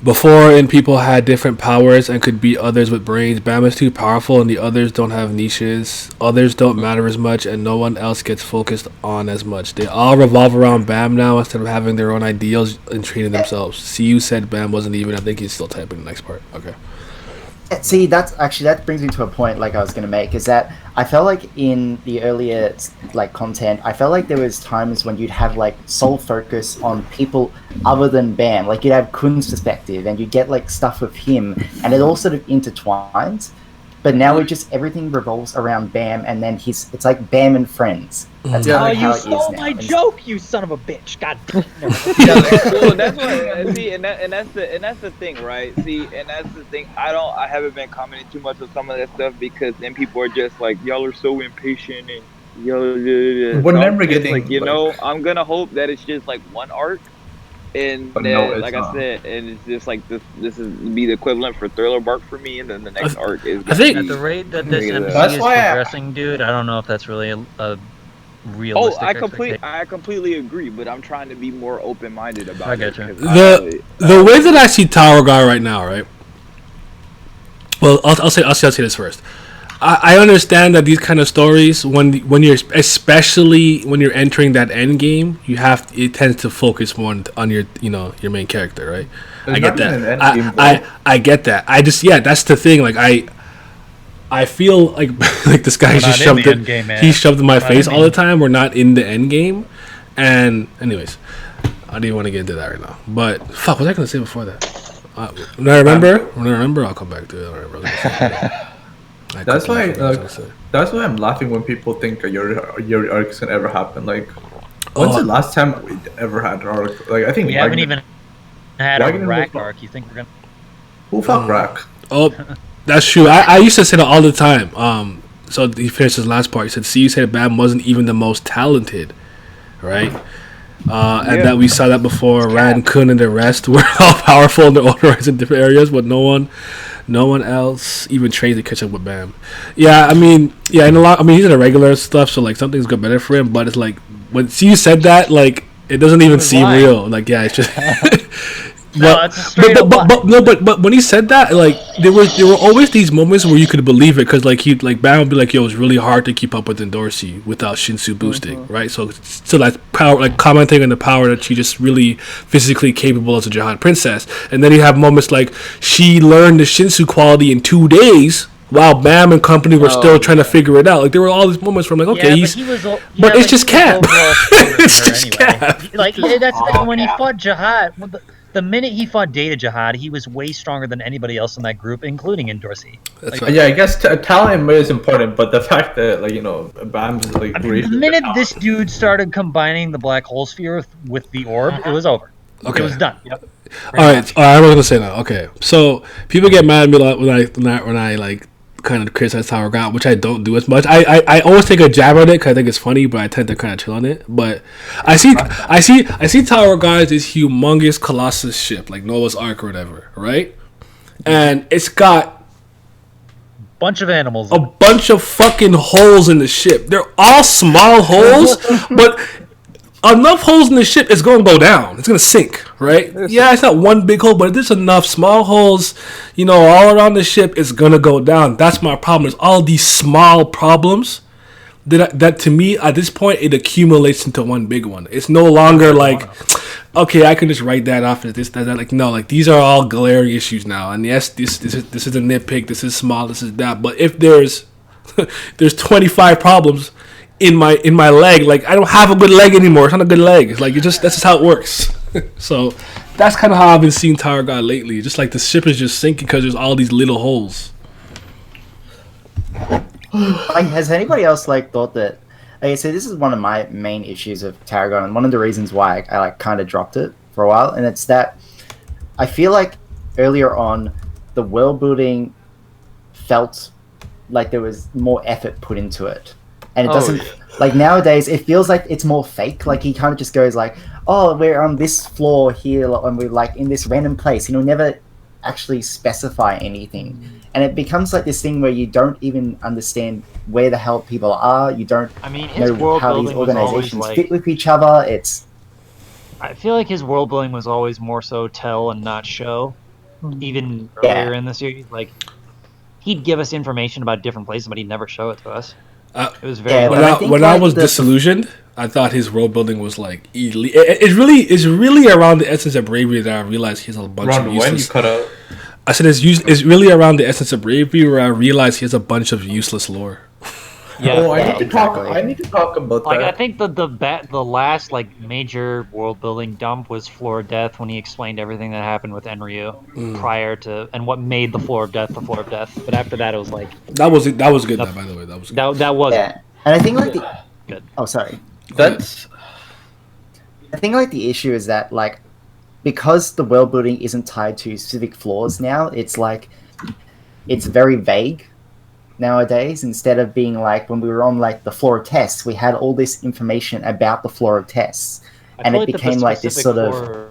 before, and people had different powers and could beat others with brains. Bam is too powerful, and the others don't have niches. Others don't matter as much, and no one else gets focused on as much. They all revolve around Bam now instead of having their own ideals and treating themselves. CU said Bam wasn't even. I think he's still typing the next part. Okay. See, that brings me to a point like I was going to make, is that I felt like in the earlier like content, I felt like there was times when you'd have like sole focus on people other than Bam. Like you'd have Kun's perspective and you'd get like stuff with him and it all sort of intertwines. But now it just everything revolves around Bam, and then it's like Bam and friends. That's Oh, kind of how you it is stole now. my And- joke, you son of a bitch! God. Well, that's what see, and that's the thing, right? See, and that's the thing. I haven't been commenting too much on some of that stuff because then people are just like, y'all are so impatient and y'all. We're never getting, like, I'm gonna hope that it's just like one arc, and But then, no, it's like not. I said, and it's just like this is be the equivalent for Thriller Bark for me, and then the next arc is. I think- At the rate that this Yeah. MC That's is why progressing, dude, I don't know if that's really a realistic. I completely agree, but I'm trying to be more open-minded about I get it. you. The way that I see Tower God right now, right? Well, I'll say this first. I understand that these kind of stories, when you're, especially when you're entering that end game, it tends to focus more on your main character, right? I get that. I get that. That's the thing. Like I feel like like this guy just shoved it. He shoved in my face all the time. We're not in the end game, and anyways, I don't even want to get into that right now. But fuck, what was I gonna say before that? When I remember, I'll come back to it. I don't remember. That's why I'm laughing when people think your arcs can ever happen. Like, when's the last time we ever had an arc? Like, I think we haven't even had a Rack arc. You think we're gonna? Who fuck Rack? Oh, that's true. I used to say that all the time. So he finished his last part. He said, "See, you said Bam wasn't even the most talented, right?" And that we saw that before. Ran, Kun, and the rest were all powerful in their own rights in different areas, but no one else even trained to catch up with Bam. Yeah, I mean, he's in the regular stuff, so like something's good better for him. But it's like when you said that, like it doesn't even seem real. Like it's just. But when he said that, like there were always these moments where you could believe it, because like Bam would be like, "Yo, it's really hard to keep up with Endorsi without Shinsu boosting, right?" So that's power, like commenting on the power that she's just really physically capable as a Jahan princess. And then you have moments like she learned the Shinsu quality in 2 days, while Bam and company were still trying to figure it out. Like there were all these moments where I'm like, okay, but it's just Cap. It's just Cap. Like that's when he fought Jihad. The minute he fought Data Jihad, he was way stronger than anybody else in that group, including Endorsi. Yeah, I guess talent is important, but the fact that Bam's like. The minute this dude started combining the black hole sphere with the orb, it was over. Okay, it was done. Yep. All right, I'm gonna say that. Okay, so people get mad at me when I like kind of criticize Tower God, which I don't do as much. I always take a jab at it because I think it's funny, but I tend to kind of chill on it. But I see Tower God as this humongous Colossus ship, like Noah's Ark or whatever, right? And it's got bunch of animals, a bunch of fucking holes in the ship. They're all small holes, but enough holes in the ship, it's going to go down. It's going to sink, right? Yeah, it's not one big hole, but if there's enough small holes, all around the ship, it's going to go down. That's my problem. There's all these small problems that to me, at this point, it accumulates into one big one. It's no longer like, okay, I can just write that off as this, that. Like, no, like these are all glaring issues now. And yes, this is a nitpick. This is small. This is that. But if there's 25 problems in my leg, like I don't have a good leg anymore. It's not a good leg. It's like that's just how it works. So that's kind of how I've been seeing Tower God lately. Just like the ship is just sinking because there's all these little holes. Like, has anybody else thought that? Okay, so this is one of my main issues of Tower God, and one of the reasons why I kind of dropped it for a while, and it's that I feel like earlier on the world building felt like there was more effort put into it. And it doesn't, like nowadays, it feels like it's more fake. Like he kind of just goes like, oh, we're on this floor here, and we're like in this random place. Never actually specify anything. And it becomes like this thing where you don't even understand where the hell people are. You don't know how these organizations fit with each other. I feel like his world building was always more so tell and not show. Even earlier in the series, like he'd give us information about different places, but he'd never show it to us. It was very when I was disillusioned, I thought his world building was like elite. It's really around the essence of bravery that I realized he's a bunch of useless. When you cut out. I said it's really around the essence of bravery where I realized he has a bunch of useless lore. Yeah. I need to talk about that. I think the last major world building dump was Floor of Death, when he explained everything that happened with Enryu prior to, and what made the Floor of Death the Floor of Death. But after that, it was like that was good. By the way, that was good. That was and I think good. Oh, sorry. That's. I think the issue is that because the world building isn't tied to specific floors now, it's very vague nowadays. Instead of being when we were on the floor of tests, we had all this information about the floor of tests, and it became this sort of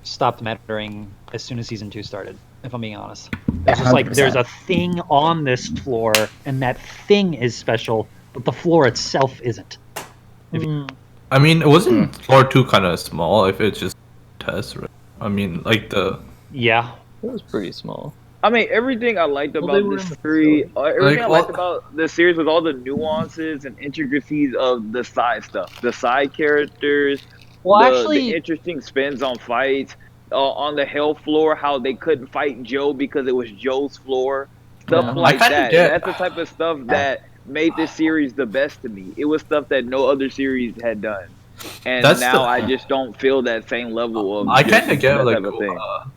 stopped mattering as soon as season 2 started, if I'm being honest. It's just there's a thing on this floor and that thing is special, but the floor itself isn't. I mean, it wasn't floor 2 kind of small if it's just test, right? I mean, like the... Yeah. It was pretty small. I mean, everything I liked about this series, everything I liked about the series was all the nuances and intricacies of the side stuff, the side characters, the interesting spins on fights, on the hell floor, how they couldn't fight Joe because it was Joe's floor, stuff like that. That's the type of stuff that made this series the best to me. It was stuff that no other series had done. And now I just don't feel that same level of. I kind of get like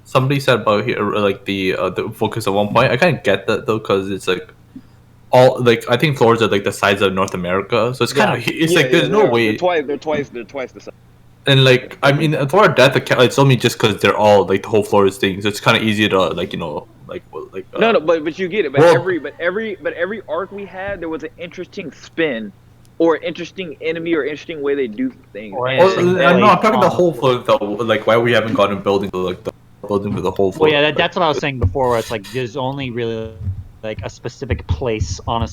somebody said about here, like the focus at one point. I kind of get that though, because it's like all like I think floors are like the size of North America, so it's kind of there's no way they're twice the size. And like I mean, for Death, it's only just because they're all like the whole floor is things. So it's kind of easy to like no, but you get it. But every arc we had, there was an interesting spin. Or interesting enemy, or interesting way they do things. No, I'm talking the whole floor though. Like why we haven't gotten building to like the building to the whole floor. Well, yeah, that's what I was saying before. Where it's like there's only really like a specific place on a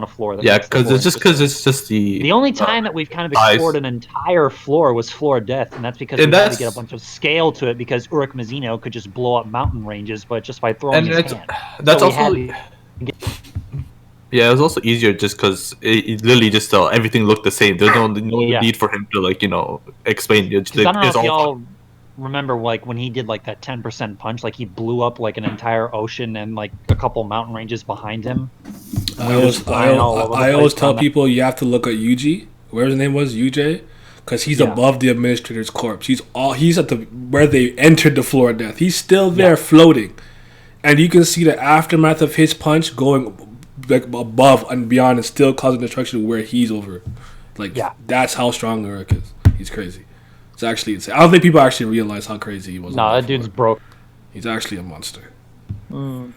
floor. That because it's just the only time that we've kind of explored an entire floor was Floor of Death, and that's because we had to get a bunch of scale to it because Uruk Mazino could just blow up mountain ranges, but just by throwing his hand. That's also. Yeah, it was also easier just because it literally just everything looked the same. There's no need for him to explain. I don't know if y'all remember when he did that 10% punch, he blew up an entire ocean and a couple mountain ranges behind him. I always tell people you have to look at Yuji, whatever his name was, UJ, because he's above the administrator's corpse. He's at where they entered the Floor of Death. He's still there floating, and you can see the aftermath of his punch going above and beyond and still causing destruction where he's over. That's how strong Uruk is. He's crazy. It's actually insane. I don't think people actually realize how crazy he was. No, that dude's broke. He's actually a monster. And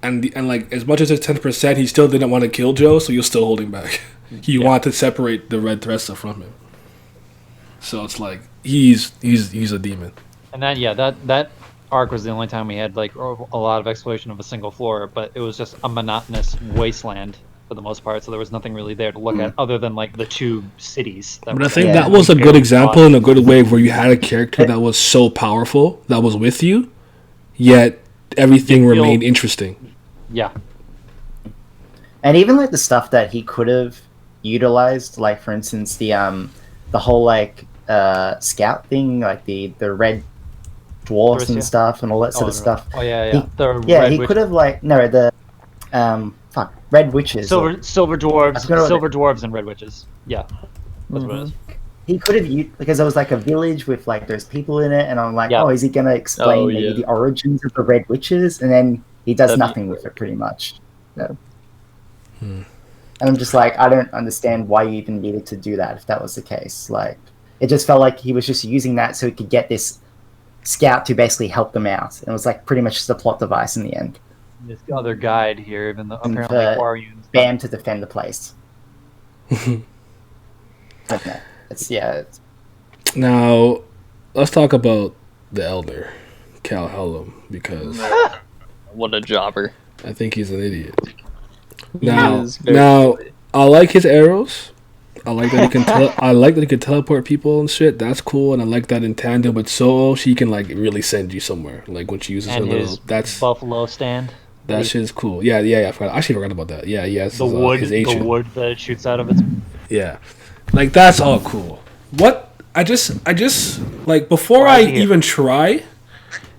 as much as it's 10%, he still didn't want to kill Joe, so you're still holding back. He wanted to separate the Red Thressa from him. So it's he's a demon. And that arc was the only time we had a lot of exploration of a single floor, but it was just a monotonous wasteland for the most part, so there was nothing really there to look at other than the two cities. But I think that was a good example in a good way where you had a character that was so powerful that was with you, yet everything remained interesting. Yeah. And even the stuff that he could have utilized, for instance the whole scout thing, the red dwarfs and stuff and all that sort of stuff. Oh yeah. He could have red witches. Silver dwarves and red witches. Yeah. That's what it is. He could have because there was a village with those people in it, and I'm oh, is he gonna explain maybe the origins of the red witches? And then he does nothing with it pretty much. No. And I'm just I don't understand why you even needed to do that if that was the case. It just felt like he was just using that so he could get this scout to basically help them out. It was pretty much just a plot device in the end. This other guide here, even though apparently Quarians. Bam to defend the place. Now, let's talk about the Elder, Cal Helm, because what a jobber. I think he's an idiot. Now, I like his arrows. I like that he can. I like that he can teleport people and shit. That's cool, and I like that in tandem with Solo, she can really send you somewhere. When she uses her little. That's buffalo stand. That shit's cool. Yeah. I actually forgot about that. Yeah. Yes. The wood that it shoots out of its. Yeah, that's all cool. What I just before I even try.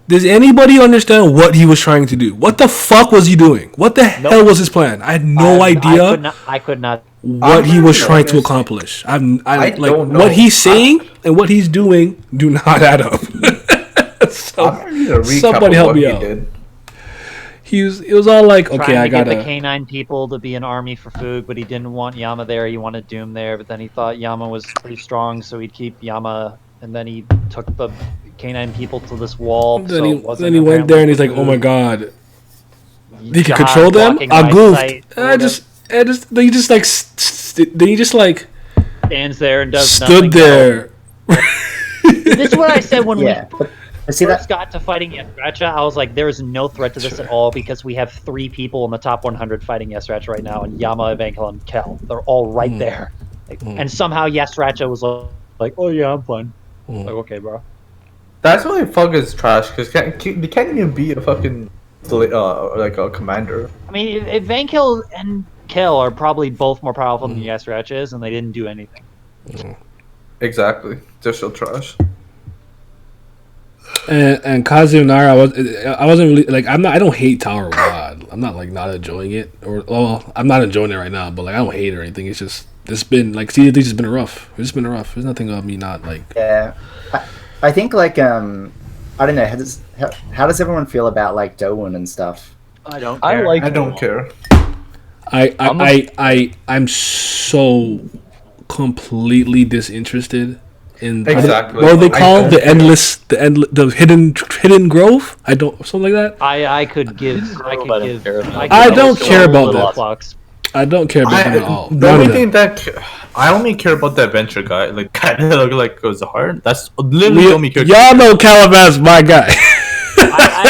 Does anybody understand what he was trying to do? What the fuck was he doing? What the hell was his plan? I had no idea. I could not. What he was trying to accomplish. I don't know. What he's saying and what he's doing do not add up. Somebody help me out. It was all okay, I gotta get the K9 people to be an army for Foog, but he didn't want Yama there. He wanted Doom there, but then he thought Yama was pretty strong, so he'd keep Yama. And then he took the K9 people to this wall. Then he went there and he's oh my god, he can control them. I goofed. Then he just stands there and does stood there. This is what I said when we first got to fighting Yesracha. I was there is no threat to this at all because we have 3 people in the top 100 fighting Yesracha right now, and Yama, Evankel, and Kel. They're all right there. And somehow Yasracha was like, "Oh yeah, I'm fine." Like, okay, bro. That's why fuck is trash because they can't even be a fucking like a commander. I mean, if Vankill and Kel are probably both more powerful than Yasracha is, and they didn't do anything. Exactly, they're still trash. And Kazunara, I wasn't really like I don't hate Tower of God. I'm not like not enjoying it, or well, I'm not enjoying it right now. But like I don't hate it or anything. It's been like season 3 has been rough. It's been rough. There's nothing about me not like. Yeah, I think like I don't know. How does everyone feel about like Doan and stuff? I don't care. I don't care. I'm so completely disinterested in exactly what do they call the hidden grove? I don't something like that. I don't care about that. I don't care about them at all. The only thing that I only care about the adventure guy, like kind of look like goes hard. That's literally the only character. Y'all know Calabash, my guy. I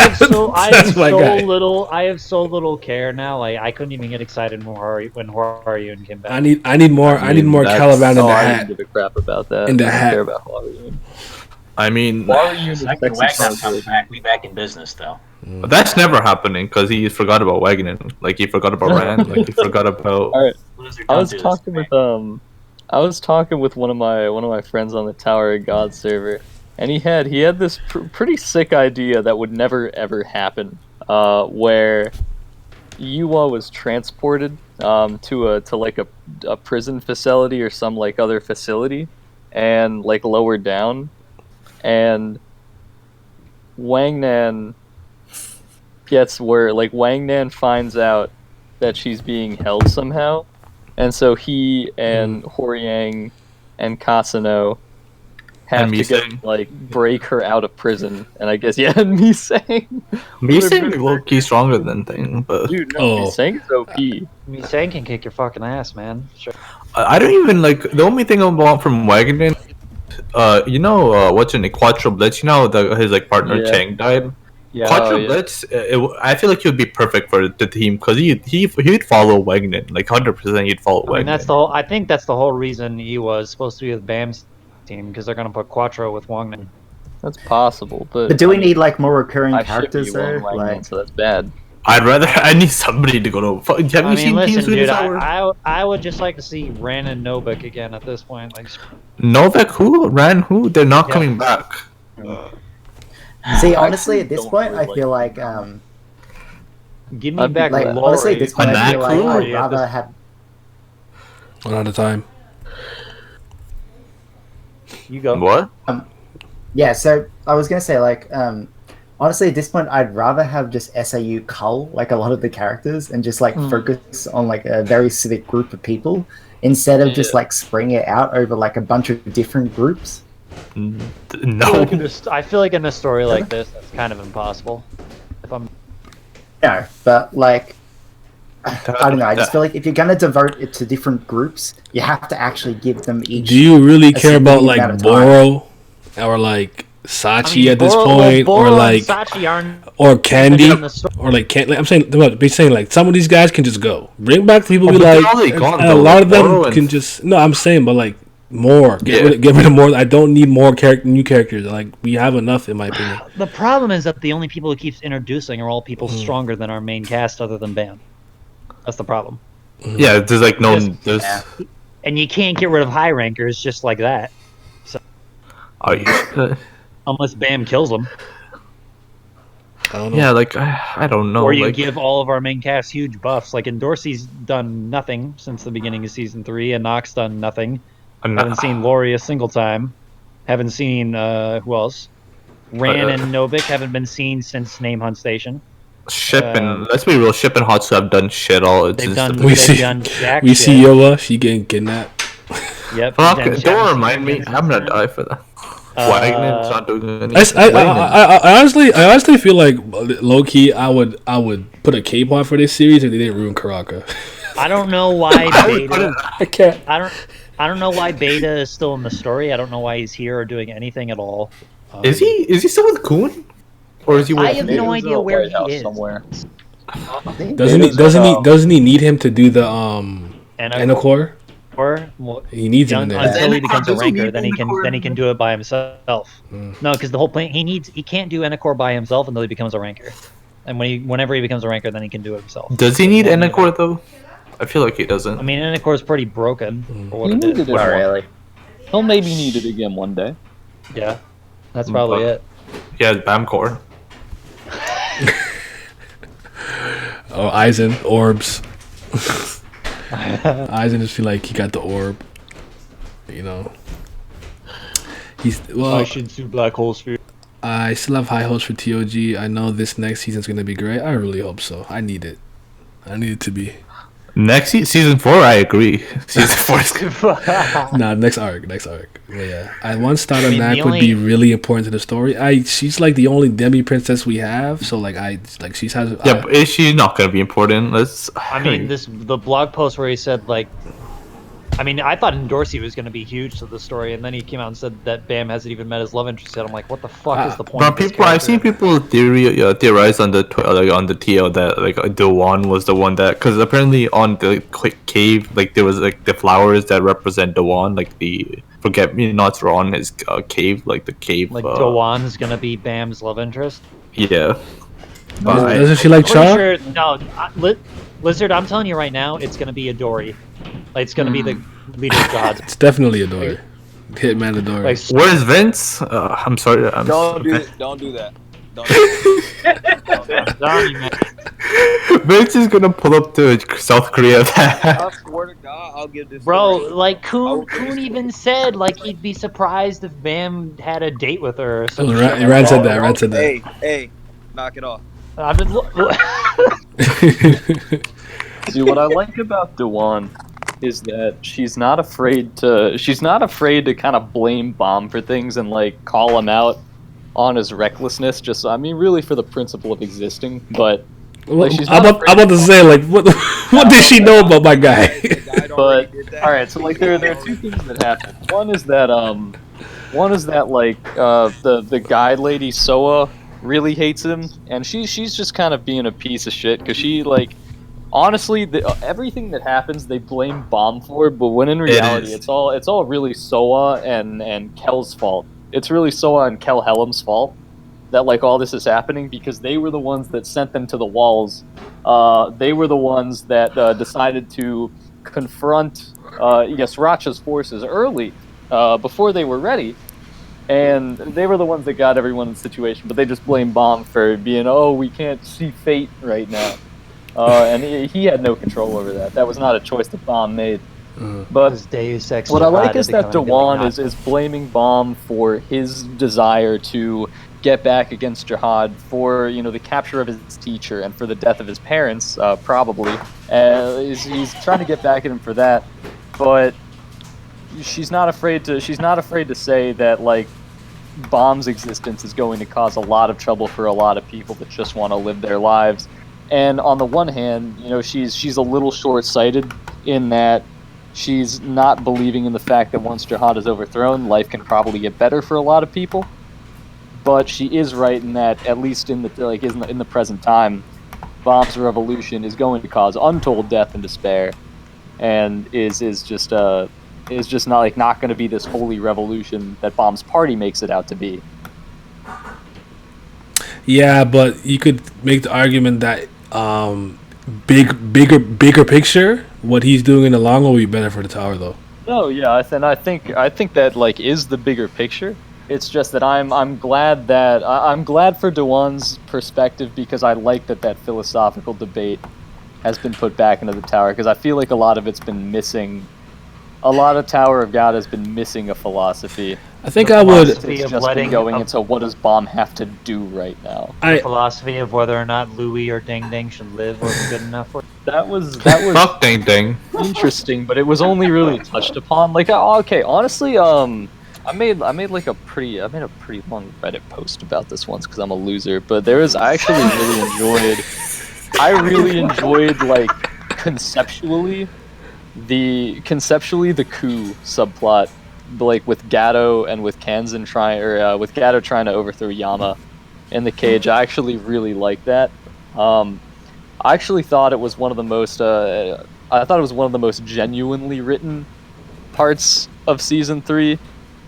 have so little care now. Like I couldn't even get excited when Horyun came back. I need more Caliban in the hat. I don't give a crap about that. In the I don't hat. care about Horyun. I mean, Wagnon's coming back. We back in business though. That's never happening because he forgot about Wagner. Like he forgot about Rand. Like he forgot about. All right. I was talking with one of my friends on the Tower of God server, and he had this pretty sick idea that would never ever happen, where Yuwa was transported to like a prison facility or some like other facility, and like lowered down, and Wangnan gets where like Wangnan finds out that she's being held somehow, and so he and Horyang and Kasano have to go, like break her out of prison, and I guess and Misang. Misang low-key stronger than Thing, but dude, no, Misang is OP. Misang can kick your fucking ass, man. Sure. I don't even like the only thing I want from Wagner. What's in it? Quattro Blitz. You know his like partner Chang died. Yeah. Quattro Blitz. I feel like he would be perfect for the team because he'd follow Wagner like 100%. He'd follow Wagner. I think that's the whole reason he was supposed to be with Bam's team because they're gonna put Quattro with Wangnan. That's possible, but do we need like more recurring characters there? Like, so that's bad. I need somebody to go to. Have you seen Team Swedish Hour? I would just like to see Ran and Novik again at this point. Like Novik who? Ran who? They're not coming back. See, honestly, at this point, I feel like give me back like Lori. honestly, at this point, I feel like I'd rather have one at a time. You go. What? Yeah, so I was gonna say like honestly at this point I'd rather have just SAU cull like a lot of the characters and just like focus on like a very specific group of people instead of just like spreading it out over like a bunch of different groups. No. I feel like in a story like this that's kind of impossible. If I'm No, but like I don't know. I just feel like if you're gonna devote it to different groups, you have to actually give them each. Do you really care about like Boro or like Sachi at this point, or like or Candy, or like Candy? I'm saying, like some of these guys can just go. Bring back people we like, and a lot of them can just. No, I'm saying, but like more. Get rid of more. I don't need more new characters. Like we have enough, in my opinion. The problem is that the only people he keeps introducing are all people stronger than our main cast, other than Bam. That's the problem. Yeah, there's like no. And you can't get rid of high rankers just like that. So, unless Bam kills them. I don't know. Yeah, like I don't know. Or you like, give all of our main cast huge buffs. Like Endorsi's done nothing since the beginning of season 3, and Nox done nothing. Haven't seen Lori a single time. Haven't seen who else? Ran and Novik haven't been seen since Name Hunt Station. Ship and let's be real, Ship and Hatsu have done shit all. We see Yoa, she getting kidnapped. Yep. Fuck, don't remind me. I'm gonna die for that. Wagner's not doing anything. I honestly feel like low key, I would put a K-pop for this series if they didn't ruin Karaka. I don't know why Beta. I can't. I don't know why Beta is still in the story. I don't know why he's here or doing anything at all. Is he still with Kun? Or is he with I have no idea where he is. Somewhere. Doesn't he need him to do the Enocor? Or Core. Well, He needs him in there. until he Zendikar becomes a doesn't ranker. need Then he can do it by himself. No, because the whole point he can't do Enacor by himself until he becomes a ranker. And whenever he becomes a ranker, then he can do it himself. Does he need Enacor though? I feel like he doesn't. I mean, Enacor is pretty broken for what He it needed is. it Not once. really. He'll maybe need it again one day. Yeah, that's probably it. He has Bamcore. Oh, Aizen, orbs. Aizen just feel like he got the orb. You know. He's well. do Black Hole Sphere. I still have high hopes for TOG. I know this next season's gonna be great. I really hope so. I need it. I need it to be. Next season 4, I agree. Season 4 is good. Nah, next arc. But yeah, I once thought I mean, Anak the would be only- really important to the story. She's like the only demi princess we have. So like she's has. Yeah, but is she not gonna be important? I mean, the blog post where he said like, I mean, I thought Dorsey was going to be huge to the story, and then he came out and said that Bam hasn't even met his love interest yet. I'm like, what the fuck is the point? But of this people, I've seen character? people theorize on the on the TL that like Dewan was the one that, because apparently on the cave, like there was like the flowers that represent Dewan, like the Forget Me Not's on his cave, like the cave. Like Dewan is going to be Bam's love interest. Yeah. But Doesn't she like Pretty Char? sure, no, Lizard. I'm telling you right now, it's going to be Adori. Like, it's going to be the leader of gods. It's definitely a Dory. Hitman the Dory. Like, where's Vince? I'm sorry. Don't do that. Don't do that. Don't do that. Vince is gonna pull up to South Korea. I swear to God, I'll give this. Bro, story. like Kuhn even said like he'd be surprised if Bam had a date with her or something. Ran said that. Ran said that. Hey, knock it off. I've been See, what I like about Dewan is that she's not afraid to kind of blame Bomb for things and like call him out on his recklessness. Just, I mean, really for the principle of existing. But like, she's I'm not about to say like what did she know about my guy? But all right, so like there are two things that happen. One is that like the guide lady Soa really hates him, and she's just kind of being a piece of shit because she like honestly everything that happens they blame Bomb for, but when in reality it's all really Soa and Kel's fault. It's really Soa and Kel Helm's fault that like all this is happening because they were the ones that sent them to the walls. They were the ones that decided to confront Yasracha's forces early before they were ready. And they were the ones that got everyone in the situation, but they just blame Bomb for being, oh, we can't see fate right now. And he had no control over that. That was not a choice that Bomb made. But what I like is that Dewan is blaming Bomb for his desire to get back against Jihad, for the capture of his teacher and for the death of his parents, probably. He's trying to get back at him for that, but she's not afraid to say that like Bomb's existence is going to cause a lot of trouble for a lot of people that just want to live their lives. And on the one hand, she's a little short-sighted in that she's not believing in the fact that once Jihad is overthrown, life can probably get better for a lot of people. But she is right in that, at least in the present time, Bomb's revolution is going to cause untold death and despair, and is just not going to be this holy revolution that Bomb's party makes it out to be. Yeah, but you could make the argument that bigger picture, what he's doing in the long run will be better for the tower, though. No, yeah, I think that like is the bigger picture. It's just that I'm glad for Dewan's perspective because I like that philosophical debate has been put back into the tower because I feel like a lot of it's been missing. A lot of Tower of God has been missing a philosophy. I think I would. It's just been going into what does Bomb have to do right now. The philosophy of whether or not Louis or Ding Ding should live wasn't good enough for. That was fuck Ding Ding. Interesting, but it was only really touched upon. Like, okay, honestly, I made a pretty long Reddit post about this once because I'm a loser. But I really enjoyed like conceptually the coup subplot, like with Gato and with Kanzan with Gato trying to overthrow Yama in the cage. I actually really liked that. I actually thought it was one of the most genuinely written parts of season 3,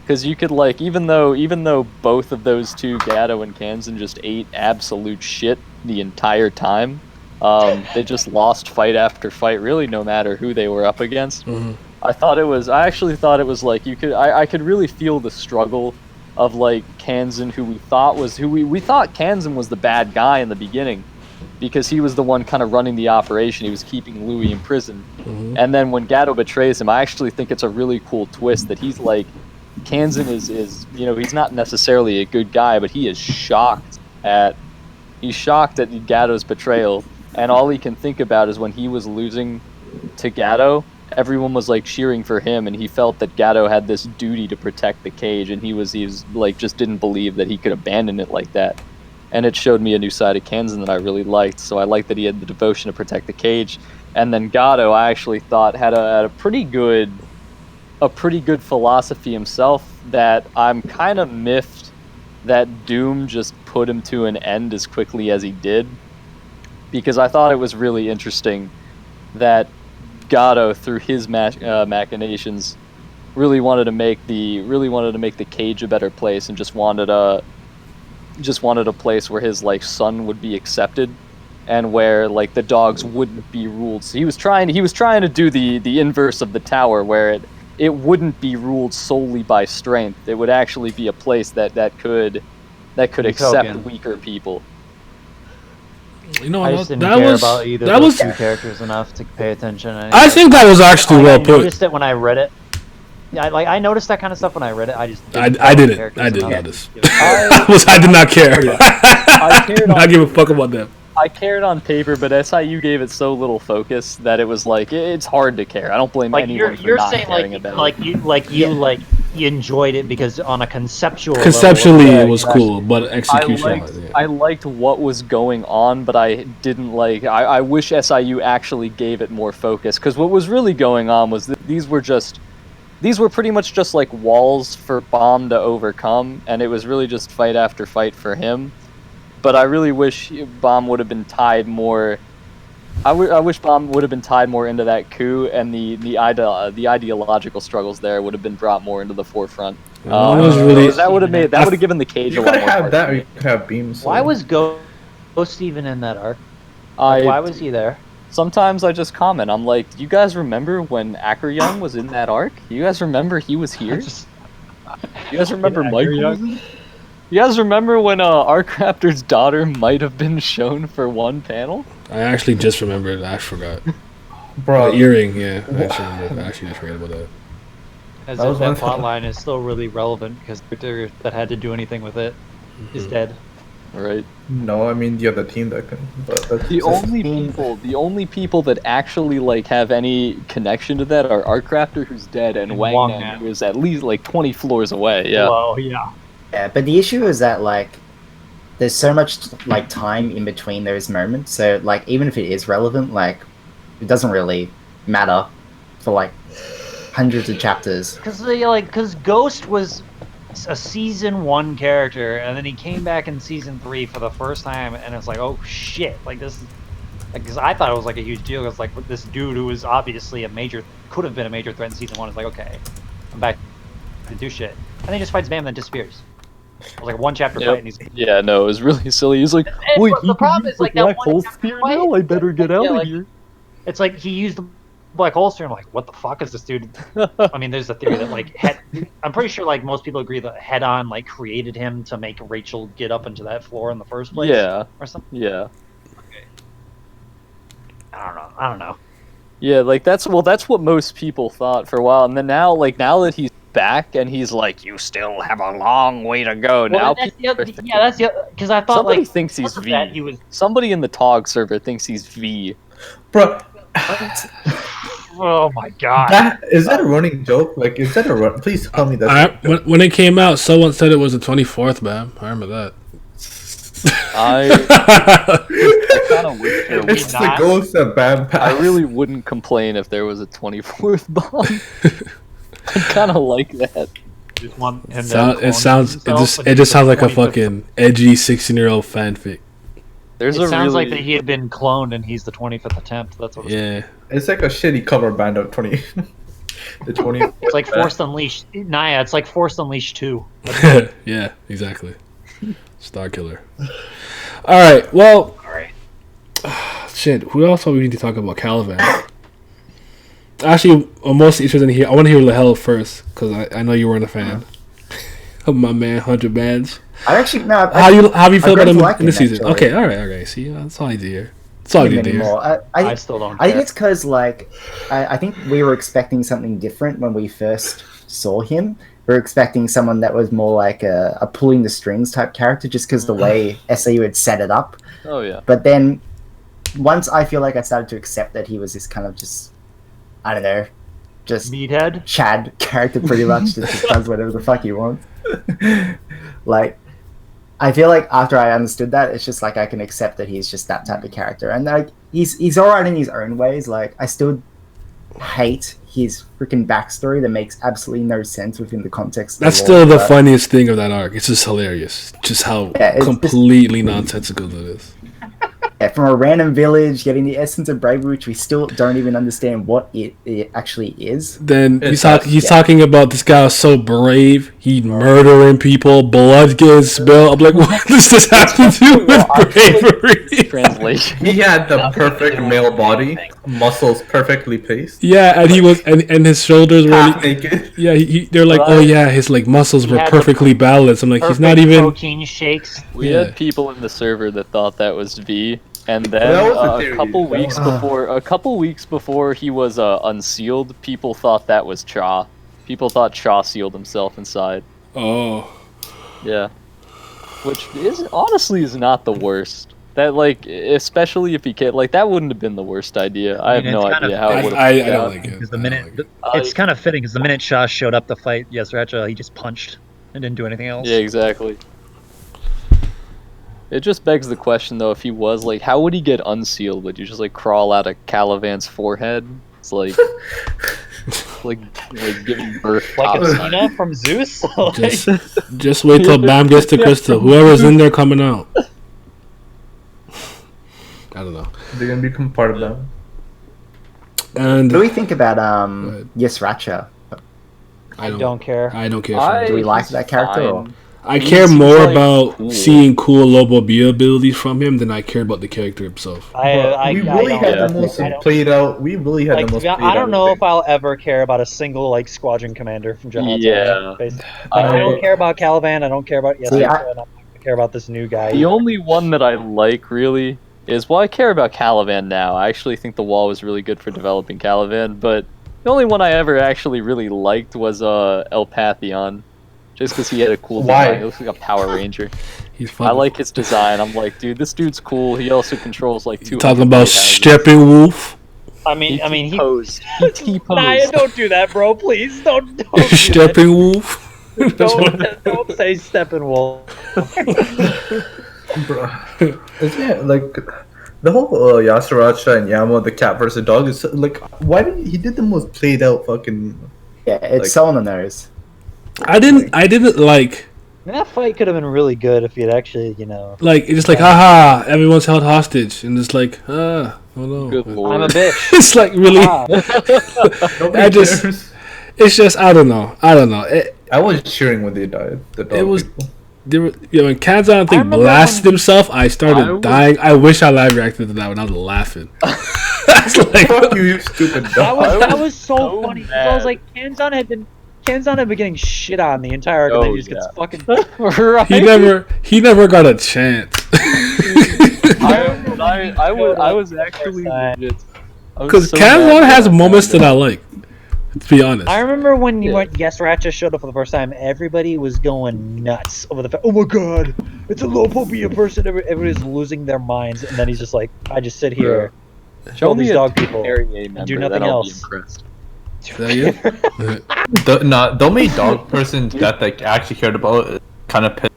because you could like even though both of those two, Gato and Kanzan, just ate absolute shit the entire time. They just lost fight after fight, really, no matter who they were up against. I actually thought it was like I could really feel the struggle of like Kanzan, who we thought Kanzan was the bad guy in the beginning, because he was the one kind of running the operation. He was keeping Louis in prison. And then when Gato betrays him, I actually think it's a really cool twist that he's like, Kanzan is he's not necessarily a good guy, but he is shocked at Gato's betrayal, and all he can think about is when he was losing to Gato, everyone was like cheering for him, and he felt that Gato had this duty to protect the cage, and he was like just didn't believe that he could abandon it like that. And it showed me a new side of Kanzan that I really liked. So I liked that he had the devotion to protect the cage. And then Gato, I actually thought had a pretty good philosophy himself, that I'm kind of miffed that Doom just put him to an end as quickly as he did, because I thought it was really interesting that Gato, through his machinations, really wanted to make the cage a better place, and just wanted a place where his like son would be accepted, and where like the dogs wouldn't be ruled. So he was trying to do the inverse of the tower, where it wouldn't be ruled solely by strength. It would actually be a place that could accept weaker people. You know, I just didn't care about either of those two characters enough to pay attention. I think that was actually well put. I noticed it when I read it. Yeah, I noticed that kind of stuff when I read it. I didn't notice. I did not care. I give a fuck about them. I cared on paper, but SIU gave it so little focus that it was like it's hard to care. I don't blame anyone for not caring about it. You enjoyed it because on a conceptually it was cool, but execution. I liked what was going on, but I didn't like. I wish SIU actually gave it more focus, because what was really going on was that these were pretty much just like walls for Bomb to overcome, and it was really just fight after fight for him. But I really wish Bomb would have been tied more. I wish Bomb would have been tied more into that coup, and the ideological struggles there would have been brought more into the forefront. That would have given the cage a lot more. You could have that, or you could have beams. Why was Ghost even in that arc? Why was he there? Sometimes I just comment. I'm like, do you guys remember when Akryoung was in that arc? You guys remember he was here? You guys remember Mike? You guys remember when Arcraptor's daughter might have been shown for one panel? I actually just remembered. I forgot. Bro, the earring. Yeah, I actually just forgot about that. As if that plot line is still really relevant, because the character that had to do anything with it is dead. Right. No, I mean the other team that can. But the only people that actually like have any connection to that are Arcrafter, who's dead, and Wang Nan, who is at least like 20 floors away. Yeah. Oh yeah. Yeah, but the issue is that like there's so much like time in between those moments, so like even if it is relevant, like it doesn't really matter for like hundreds of chapters. Because Ghost was a season 1 character, and then he came back in season 3 for the first time, and it's like, oh shit, like this is like, because I thought it was like a huge deal. It's like this dude who was obviously could have been a major threat in season 1 is like, okay, I'm back to do shit, and then he just fights Bam and then disappears. It was like one chapter fight, and he's it was really silly. He's like, wait, the problem is like that black hole sphere now. I better get out of here. It's like he used the black hole sphere. I'm like, what the fuck is this dude? I mean, there's a theory that like I'm pretty sure like most people agree that Head-On like created him to make Rachel get up into that floor in the first place. Yeah. Or something. Yeah. Okay. I don't know. Yeah, like that's what most people thought for a while, and then now that he's back and he's like, you still have a long way to go. Well, that's because I thought somebody like thinks he's V. Somebody in the TOG server thinks he's V. Bro. Oh my god. Is that a running joke? Like, is that a run? Please tell me that. When it came out, someone said it was the 24th, man. I remember that. I kind of wish there was. It's the ghost of Bam Pass. I really wouldn't complain if there was a 24th bomb. I kind of like that. It just sounds like a fucking edgy 16-year-old fanfic. It sounds like that he had been cloned and he's the 25th attempt. That's what. Yeah. It's like a shitty cover band of 20. The 20. It's like Force Unleashed. Naya, it's like Force Unleashed 2. Yeah, exactly. Star Killer. All right. Well, shit. Who else are we need to talk about? Caliban. Actually, I'm most interested in here. I want to hear Lahel first because I know you weren't a fan of my man 100 Bands. I actually no. How do you feel about him like in this season? actually. Okay, all right. See, that's all I do here. That's all I do here. I still don't I think care. it's because like I think we were expecting something different when we first saw him. We were expecting someone that was more like a pulling the strings type character, just because the way SAU had set it up. Oh yeah. But then once I feel like I started to accept that he was this kind of just, I don't know, just meathead Chad character, pretty much just does whatever the fuck he wants. Like, I feel like after I understood that, it's just like I can accept that he's just that type of character, and like he's alright in his own ways. Like, I still hate his freaking backstory that makes absolutely no sense within the context. That's of still the but- funniest thing of that arc. It's just hilarious, just how Yeah, it's completely nonsensical it is. Yeah, from a random village, getting the essence of bravery, which we still don't even understand what it actually is. Then he's Yeah. talking about this guy was so brave, he murdering people, blood getting spilled. I'm like, what does this have to do with bravery? Translation. He had the perfect male body, muscles perfectly paced. Yeah, and he was, and his shoulders were. Half naked. Yeah, they're like, oh yeah, his like muscles were had the perfectly balanced. I'm like, he's not Perfect even. protein shakes. We Yeah. had people in the server that thought that was V, and then That was the a theory. couple weeks before he was unsealed, people thought that was Cha. People thought Cha sealed himself inside. Oh. Yeah, which is honestly is not the worst. That like, especially if he can, like that wouldn't have been the worst idea. I have mean, no it's kind idea of- how it I, would have. I don't like it. Because the I don't minute like it. it's kind of fitting because the minute Shah showed up to fight Yesracha, he just punched and didn't do anything else. Yeah, exactly. It just begs the question, though, if he was, like, how would he get unsealed? Would you just, like, crawl out of Calivan's forehead? It's like... like giving birth. Like top Athena from Zeus. Just wait till Bam gets to Crystal. Whoever's in there coming out. I don't know. They're gonna become part of them. And What do we think about Yesracha? I Don't care. I don't care. For Do we him. like that character? Or? I He care seems more like about cool. seeing cool Lobo B abilities from him than I care about the character himself. We really had the most played out. We really had Like, the most. I played don't out know thing. if I'll ever care about a single like squadron commander from Jahan. Yeah. I don't care about Caliban. I don't care about See, Yesracha. and I don't care about this new guy. The only one that I like, really, is... Well, I care about Calivan now. I actually think the wall was really good for developing Calivan, but the only one I ever actually really liked was Elpathion. Just because he had a cool Why? design. He looks like a Power Ranger. He's I fucking like his design. I'm like, dude, this dude's cool. He also controls like two. talking about Stepping Wolf. I mean, he posed. He T-posed. Nah, don't do that, bro. Please don't. Do that. Stepping Wolf. Don't say Steppenwolf. Yeah, like the whole Yasuracha and Yama, the cat versus dog, is like, why did he did the most played out fucking? Yeah, it's Like- so on the nose. I didn't like I mean, that fight could have been really good if he'd actually, it's just like haha, everyone's held hostage and it's like oh no. Good lord. I'm a bitch. It's like really. Nobody I just cares. it's just I don't know. I was cheering when they died. The dog It was- people. There were, when Kanzan I think remember blasted when- himself, I started I was- dying. I wish I live reacted to that when I was laughing. That's like Fuck you, you stupid dog. That was so funny. 'Cause I was mad. like, Kanzan had been getting shit on the entire arc, and then Oh, he just gets yeah. fucking. right? he never got a chance. I was actually legit. Because so Kanzan mad has that moments that happened. I like. To be honest. I remember when Yeah. Yesracha showed up for the first time, everybody was going nuts over the fact, oh my god, it's a Lobo be a person. Everybody's losing their minds, and then he's just like, I just sit here, Show kill me these a dog people, Area and member, do then nothing I'll be else. impressed. Is that you? The only dog person that like actually cared about kind of pissed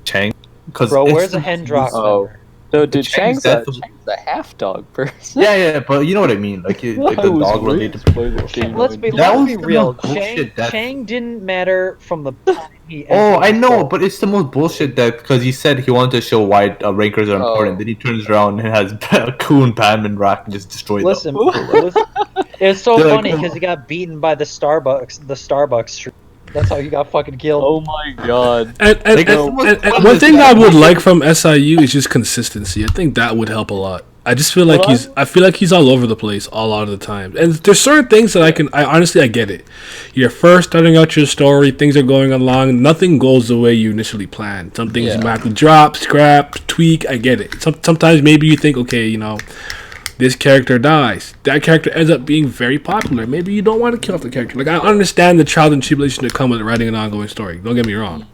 Chang. Cause Bro, it's- where's the Hendrock? Oh. So did Chang's Chang's death- a half dog person? Yeah, but you know what I mean. Like, like the dog related. Let's be That was the real. most bullshit that- Chang didn't matter from the time he. Oh, entered I the know, cult. but it's the most bullshit that because he said he wanted to show why rankers are important. Oh. Then he turns around and has Coon, Pam, and Rack and just destroy Listen, them. It's so They're like, funny because he got beaten by the Starbucks tree. That's how he got fucking killed. Oh my god. And one thing I would like from SIU is just consistency. I think that would help a lot. I just feel like he's all over the place a lot of the time. And there's certain things that I honestly I get it. You're first starting out your story, things are going along, nothing goes the way you initially planned. Some things might have to drop, scrap, tweak, I get it. Sometimes maybe you think, okay, you know, this character dies. That character ends up being very popular. Maybe you don't want to kill off the character. Like, I understand the trials and tribulation that come with writing an ongoing story. Don't get me wrong.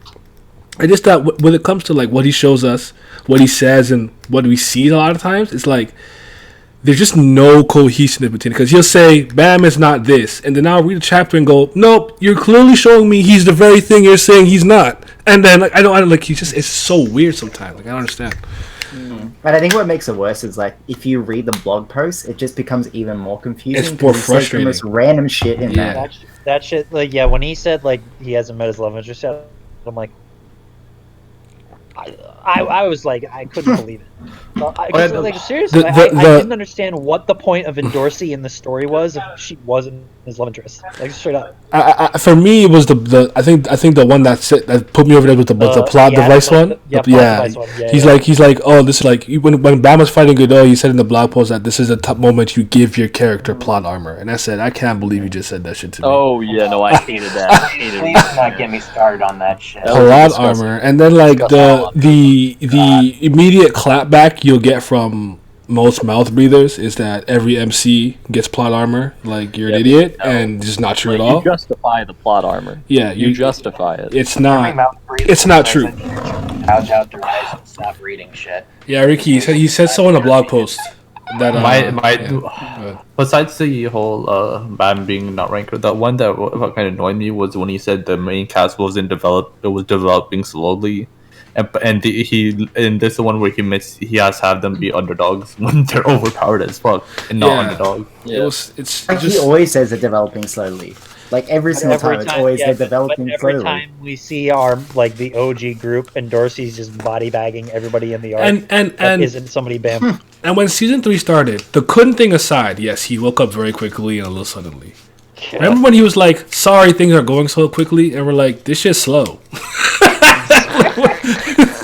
I just thought when it comes to like what he shows us, what he says, and what we see a lot of times, it's like there's just no cohesion in between. Because he'll say, Bam is not this. And then I'll read a chapter and go, nope, you're clearly showing me he's the very thing you're saying he's not. And then like I don't like it's so weird sometimes. Like I don't understand. And I think what makes it worse is like if you read the blog post, it just becomes even more confusing. It's more because he says the frustrating. most random shit in there. That shit, like, yeah, when he said, like, he hasn't met his love interest yet, I'm like, I was like, I couldn't believe it. Like, seriously, I didn't understand what the point of Endorsi in the story was if she wasn't his love interest. Like, straight up. For me, it was I think the one that put me over there was the plot device one. Device one. He's like, oh, this is like when Bam was fighting Godot, he said in the blog post that this is the top moment you give your character plot armor, and I said, I can't believe you just said that shit to me. Oh yeah, no, I hated that. I hated Please not get me started on that shit. Plot armor, and then like the immediate clapback you'll get from most mouth breathers is that every MC gets plot armor. Like you're an idiot, and just not true at all. You justify the plot armor. Yeah, you justify it. It's not. It's not true. Gouge out their eyes and stop reading shit. Yeah, Ricky, he said so in a blog post. That besides the whole Bam being not ranker, the one that kind of annoyed me was when he said the main cast was developing slowly. And this is the one where he has to have them be underdogs when they're overpowered as fuck and not underdogs. Yeah. He always says they're developing slowly. Like every single time, it's always they're developing slowly. Every time we see our the OG group and Dorsey's just body bagging everybody in the arc, and isn't somebody Bam? And when season 3 started, the Kun thing aside, yes, he woke up very quickly and a little suddenly. Yeah. Remember when he was like, "Sorry, things are going so quickly," and we're like, "This shit's slow."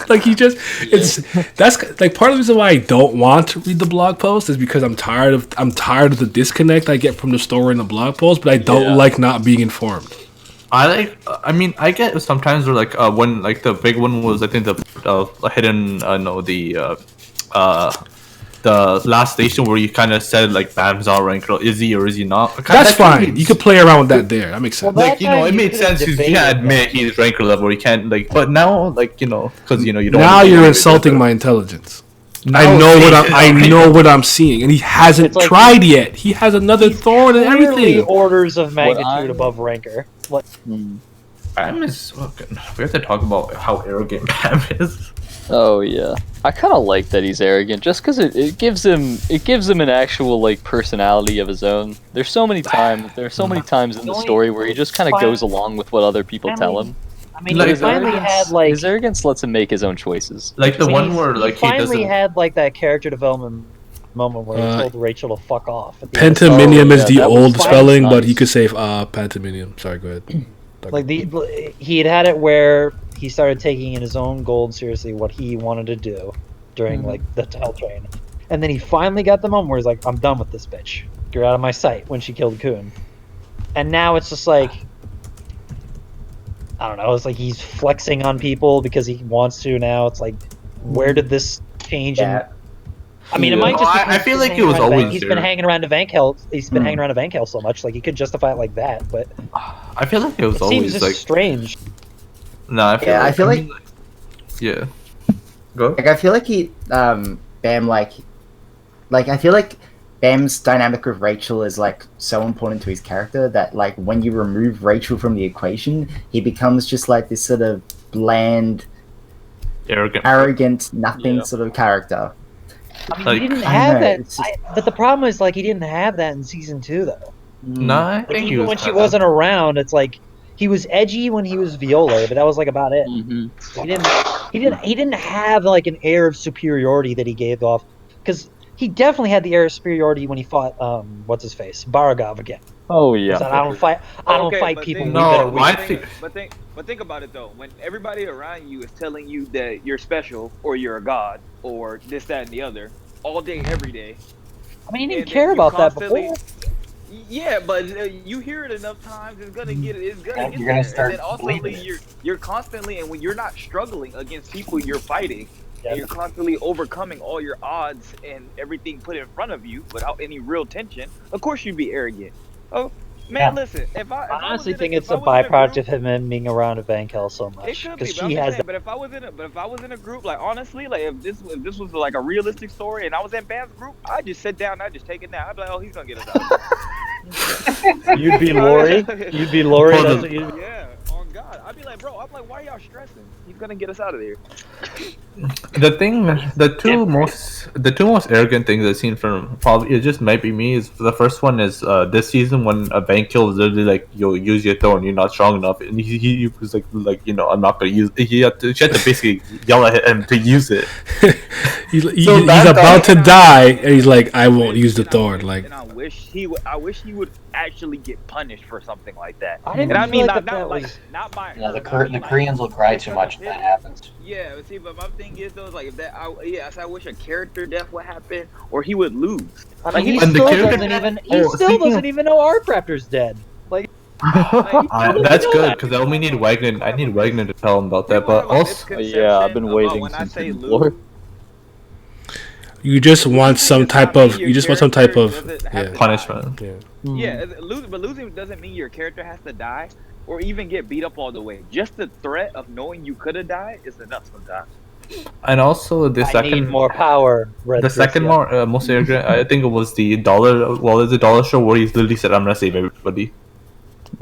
Like that's like part of the reason why I don't want to read the blog post is because I'm tired of the disconnect I get from the story and the blog post, but I don't like not being informed. I get sometimes where like when like the big one was I think the hidden the last station where you kind of said like Bam's all ranked, is he or is he not? That's fine. You could play around with that there. That makes sense. Well, like it made sense because you can't admit he's ranker level. You can't like, but now like because you don't. Now you're insulting my intelligence. I know what I'm seeing, and he hasn't tried yet. He has another thorn and everything. Orders of magnitude above ranker. Bam is fucking. We have to talk about how arrogant Bam is. Oh yeah, I kind of like that he's arrogant, just because it gives him an actual like personality of his own. There's so many times in the story where he just kind of goes along with what other people tell him. I mean, he finally had like his arrogance lets him make his own choices. Like the one where like he finally had like that character development moment where he told Rachel to fuck off. Pentaminium is the old spelling, but he could say Pentaminium. Sorry, go ahead. Like he had it where he started taking in his own gold seriously, what he wanted to do during like the Hell Train, and then he finally got the moment where he's like, "I'm done with this bitch. You're out of my sight." When she killed Kun, and now it's just like, I don't know. It's like he's flexing on people because he wants to. Now it's like, where did this change? I mean, it might just. I feel like it was always. He's been hanging around to Vankel. He's been hanging around to Vankel so much, like he could justify it like that. But I feel like it was always seems like strange. No, I feel like yeah. Go. Like I feel like Bam like I feel like Bam's dynamic with Rachel is like so important to his character that like when you remove Rachel from the equation, he becomes just like this sort of bland, arrogant, nothing sort of character. I mean, he didn't have that. But the problem is like he didn't have that in season 2 though. No, I think even when she wasn't around, it's like. He was edgy when he was Viola, but that was like about it. He didn't have like an air of superiority that he gave off. Because he definitely had the air of superiority when he fought what's his face, Baragov again. Oh He yeah. said, I don't fight but people think- that are No, weak. But think about it though. When everybody around you is telling you that you're special or you're a god or this, that, and the other, all day, every day. I mean, he didn't and care then you about that constantly- before. Yeah, but you hear it enough times, it's gonna get You're there. gonna start and then also believing it. you're constantly, and when you're not struggling against people you're fighting, Yep. and you're constantly overcoming all your odds and everything put in front of you without any real tension. Of course, you'd be arrogant. Oh man, Yeah. listen. If I honestly was in think if it's I a was in a byproduct group- of him being around Evankel so It much could be, because but I'm she just has saying, that. but if I was in a group, like honestly, like if this was like a realistic story and I was in Bam's group, I'd just sit down, I'd just take it down. I'd be like, oh, he's gonna get us out. You'd be Lori. You'd be Lori. Hold That's on. what you'd be. Yeah, on God. I'd be like, bro, I'm like, why are y'all stressing? He's gonna get us out of there. The two most arrogant things I've seen from probably it just might be me is the first one is this season when a Bankill was literally like, "Yo, use your thorn. You're not strong enough," and he was like I'm not gonna use. She had to basically yell at him to use it. He's So that about to guy- die, and he's like, "I won't use the thorn." Like, And I wish he would actually get punished for something like that. I didn't and I feel mean, like not, that not like was- not by Yeah, her, the not the like- Koreans will cry too much if that happens. Yeah, but see, but my thing is though, is like if that, I wish a character death would happen, or he would lose. I Like, mean, he And the still character- doesn't even. He Oh, still speaking doesn't even know Arcraptor's dead. Like, That's good because I only need Wagner. I need Wagner to tell him about that. But also, Yeah, I've been about waiting when I since say season 4. you just want some type of. You just want some type of. Yeah. punishment. Yeah. Yeah, losing doesn't mean your character has to die or even get beat up all the way. Just the threat of knowing you could have died is enough sometimes. And also the I need second more power. Red the second Christian. more most arrogant, I think it was the dollar. Well, it's a dollar show where he's literally said, "I'm gonna save everybody."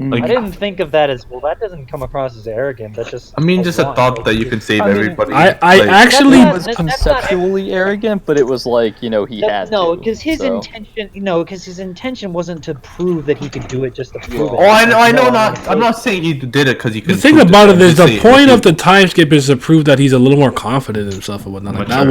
Like, I didn't think of that as well. That doesn't come across as arrogant. That's just. I mean, just a want. thought that you can save I mean, everybody. I Like, actually. It was That's not- conceptually arrogant, but it was like, you know, he had No, to. because his so. intention, because his intention wasn't to prove that he could do it just to prove it. Oh, I know. No, Not. I'm not saying he did it because he. The couldn't thing prove about it I'm is just the saying point if of the time skip is to prove that he's a little more confident in himself and whatnot. Like, that Mature.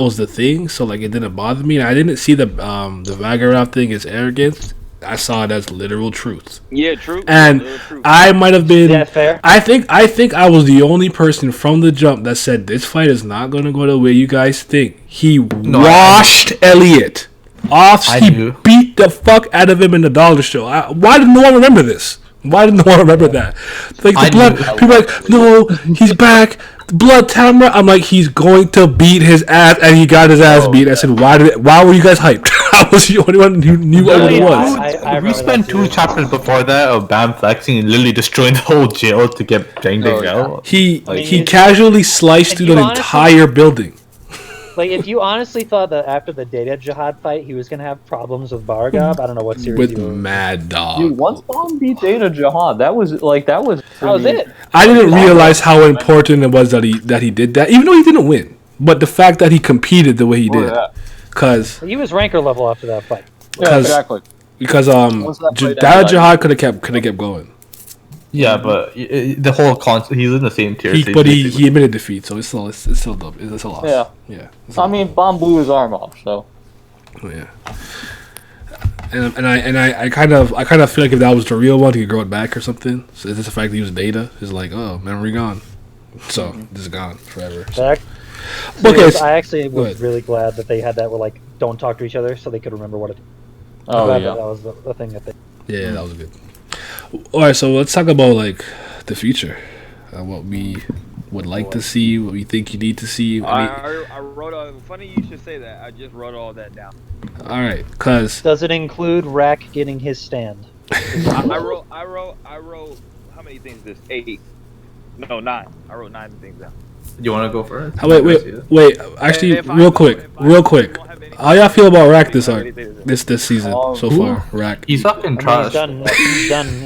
was the thing. So like it didn't bother me. And I didn't see the Vagarov thing as arrogance. I saw it as literal truth. Yeah, true. And True. I might have been. Yeah, fair. I think I was the only person from the jump that said this fight is not going to go the way you guys think. He washed Elliot off. I He knew. beat the fuck out of him in the dollar show. Why did no one remember this? Why did no one remember that? Like the I blood. knew. People are like, no, he's back. The blood Tamra. I'm like, he's going to beat his ass, and he got his ass beat. I said, why were you guys hyped? I was the only one who knew what it was. I we remember spent that 2 too. chapters before that of Bam flexing and literally destroying the whole jail to get Dang Dang yeah. out. He mean, he you- casually sliced and through you the honestly- entire building. Like, if you honestly thought that after the Data Jihad fight, he was gonna have problems with Baragov, I don't know what series With you were. Mad Dog. Dude, once Bomb beat Data Jihad, that was. That was it. I didn't realize how important it was that he did that, even though he didn't win. But the fact that he competed the way he did, yeah. because He was ranker level after that fight. Yeah, exactly. Once that fight Data ended, Jihad could have kept going. Yeah, but the whole concept, he's in the same tier. so But he's he admitted defeat, so it's still dope. It's a loss. Yeah. Yeah. I mean, Bomb blew his arm off, so. Oh, yeah. And I kind of feel like if that was the real one, he could grow it back or something. So it's just the fact that he was Data is like, oh, memory gone, so this is gone forever. So. Back. Okay, I actually go was ahead. really glad that they had that where like don't talk to each other so they could remember what it. Oh, Glad yeah. that was the thing that they. Yeah, that was good. All right, so let's talk about like the future, what we would like to see, what we think you need to see. I wrote all. Funny you should say that. I just wrote all that down. All right, cause Does it include Rack getting his stand? I wrote. How many things? Is this 8? No, 9. I wrote 9 things down. You want to go first? wait. Actually, If I real know- quick. How y'all feel about Rack this arc, this season so far? Rack. He's fucking I mean, trash.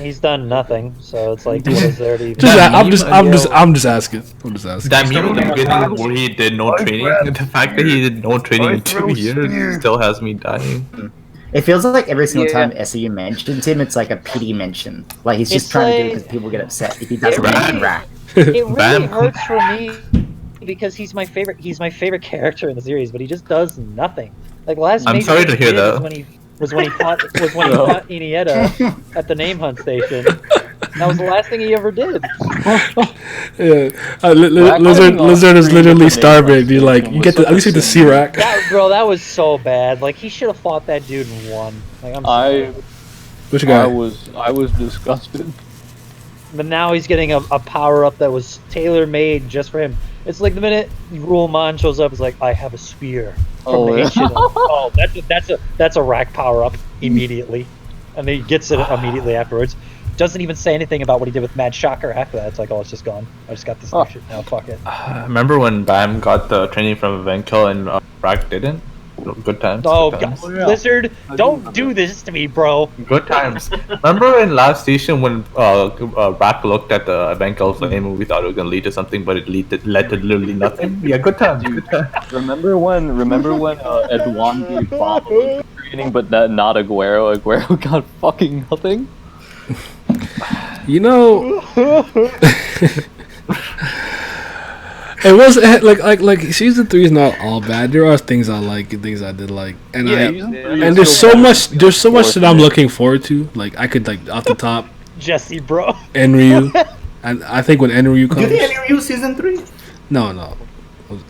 he's done nothing. So it's like, what is there to even? I'm just asking. That meme at the beginning where he did no training, the fact that he did no training in 2 years still has me dying. It feels like every single Yeah. time SEU mentions him, it's like a pity mention. Like he's just It's trying to do it like- because people get upset if he doesn't Yeah, mention Rack. It really Bam. hurts for me. because he's my favorite. He's my favorite character in the series, but he just does nothing. Like last. I'm major sorry thing to he hear did that. was when he fought Iniesta at the name hunt station. That was the last thing he ever did. Yeah, Lizard is literally starving. You like you get to at least get the C-Rack. That was so bad. Like he should have fought that dude and won. Like I'm sorry. Which guy? I was disgusted. But now he's getting a power up that was tailor made just for him. It's like the minute Rulman shows up, it's like I have a spear from the ancient. Oh, that's a rack power up immediately, and then he gets it immediately afterwards. Doesn't even say anything about what he did with Mad Shocker after that. It's like, oh, it's just gone. I just got this new shit now. Fuck it. Remember when Bam got the training from Venkel and Rack didn't? Good times. Oh, good God. times. Lizard, don't do this to me, bro. Good times. Remember in last station when Rack looked at the Venkel flame and we thought it was gonna lead to something, but it led to literally nothing. Yeah, good times. Good times. Remember when Edouard gave Bob a training, but not Aguero? Aguero got fucking nothing. You know, it was like season 3 is not all bad. There are things I like and things I did like, and and there's so much that I'm looking forward to. Like I could like off the top, Jesse, bro. Enryu, and I think when Enryu comes, Do the Enryu season 3? No.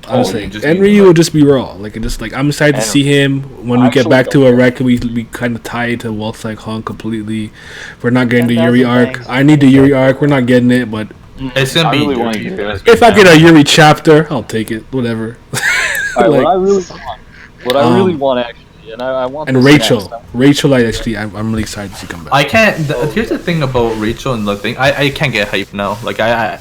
I'm saying Enryu will just be raw. Like it just like I'm excited to see him when we get back to a wreck and we kind of tie it to Waltz like Han completely. We're not getting the Yuri arc. I need the Yuri arc. We're not getting it, but it's gonna be. If I get a Yuri chapter, I'll take it. Whatever. What I really want actually, and I want. And Rachel, I'm really excited to see come back. I can't. Here's the thing about Rachel and the thing. I can't get hype now. Like I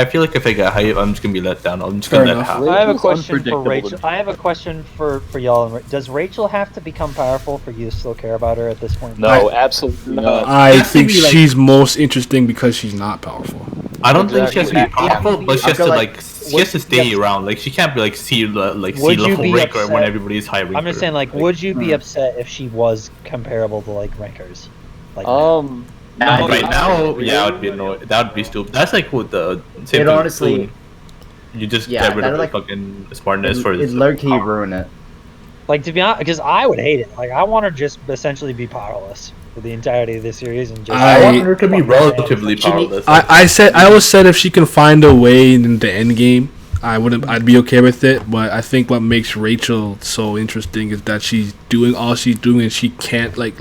feel like if I get hype, I'm just gonna be let down. I'm just gonna let it happen. I have a question for Rachel. I have a question for y'all. Does Rachel have to become powerful for you to still care about her at this point? No, absolutely not. I think she's most interesting because she's not powerful. I don't think she has to be powerful, but she has to she has to stay around. Like she can't be like sea level ranker when everybody's high ranker. I'm just saying, like, would you be upset if she was comparable to like rankers? Like right now, yeah, it would be annoying. That would be stupid. That's like with the same. It honestly, you just get rid of like, fucking smartness for it low key ruin it. Like to be honest, because I would hate it. Like I want her just essentially be powerless for the entirety of this series and just. I want her to be relatively powerless. I always said if she can find a way in the end game, I'd be okay with it. But I think what makes Rachel so interesting is that she's doing all she's doing and she can't like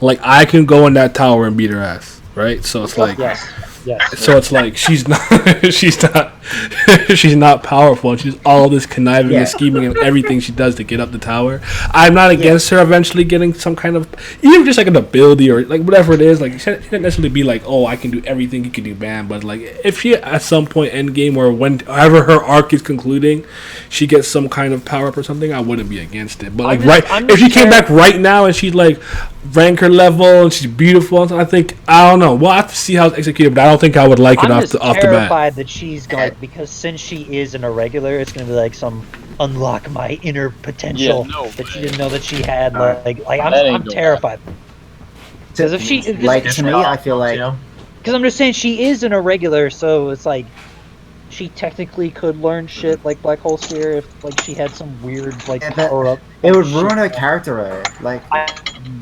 I can go in that tower and beat her ass, right? So it's like. Yes. So it's like she's not powerful. She's all this conniving and scheming and everything she does to get up the tower. I'm not against her eventually getting some kind of even just like an ability or like whatever it is. Like she didn't necessarily be like, oh, I can do everything you can do, bam. But like if she at some point end game or whenever her arc is concluding, she gets some kind of power up or something, I wouldn't be against it. But like if she came back right now and she's like ranker level and she's beautiful, I think I don't know. We'll have to see how it's executed, but I don't think I would like it off the bat. I'm terrified that she's going because since she is an irregular, it's going to be like some unlock my inner potential that she didn't know that she had. I'm terrified. Because if she to me, I feel like because I'm just saying she is an irregular, so it's like she technically could learn shit like Black Hole Sphere if like she had some weird like power up. It would ruin her character. Like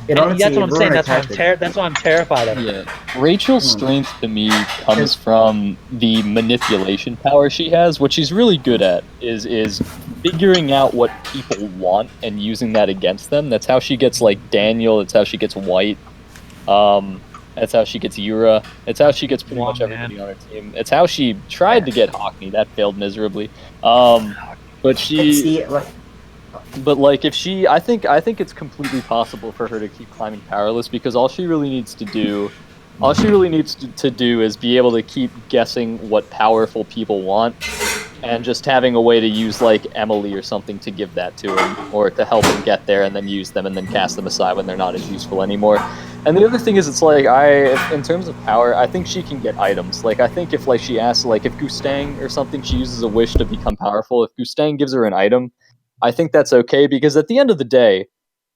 that's what I'm saying. That's why I'm terrified of her. Yeah, Rachel's strength to me comes from the manipulation power she has. What she's really good at is figuring out what people want and using that against them. That's how she gets like Daniel. That's how she gets White. That's how she gets Yura. It's how she gets pretty much everybody on her team. It's how she tried to get Hockney. That failed miserably. But she. But like if she, I think it's completely possible for her to keep climbing powerless because all she really needs to do is be able to keep guessing what powerful people want, and just having a way to use like Emily or something to give that to him or to help him get there, and then use them and then cast them aside when they're not as useful anymore. And the other thing is, it's like in terms of power, I think she can get items. Like I think if like she asks, like if Gustang or something, she uses a wish to become powerful. If Gustang gives her an item, I think that's okay because at the end of the day,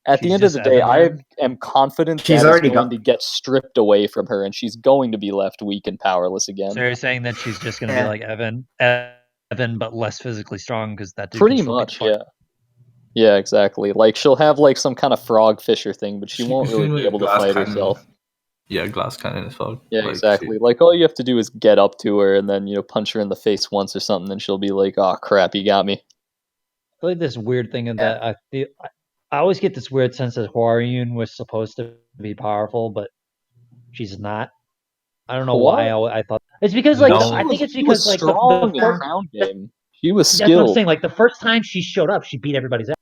I am confident She's that already is going to get stripped away from her, and she's going to be left weak and powerless again. So you're saying that she's just going to be like Evan but less physically strong because that dude Pretty can still much, get fucked. yeah. Yeah, exactly. Like she'll have like some kind of frog fisher thing, but she won't really be able to Glass fight cannon. herself. Yeah, glass cannon as well. Yeah, Like, exactly. Like all you have to do is get up to her and then punch her in the face once or something, and she'll be like, "Oh crap, you got me." I feel like this weird thing of that I always get this weird sense that Hwaryun was supposed to be powerful, but she's not. I don't know why I thought it's because like No. I think it's She was because like strong the in first Crown Game. She was that's what I'm skilled. saying. Like the first time she showed up, she beat everybody's ass.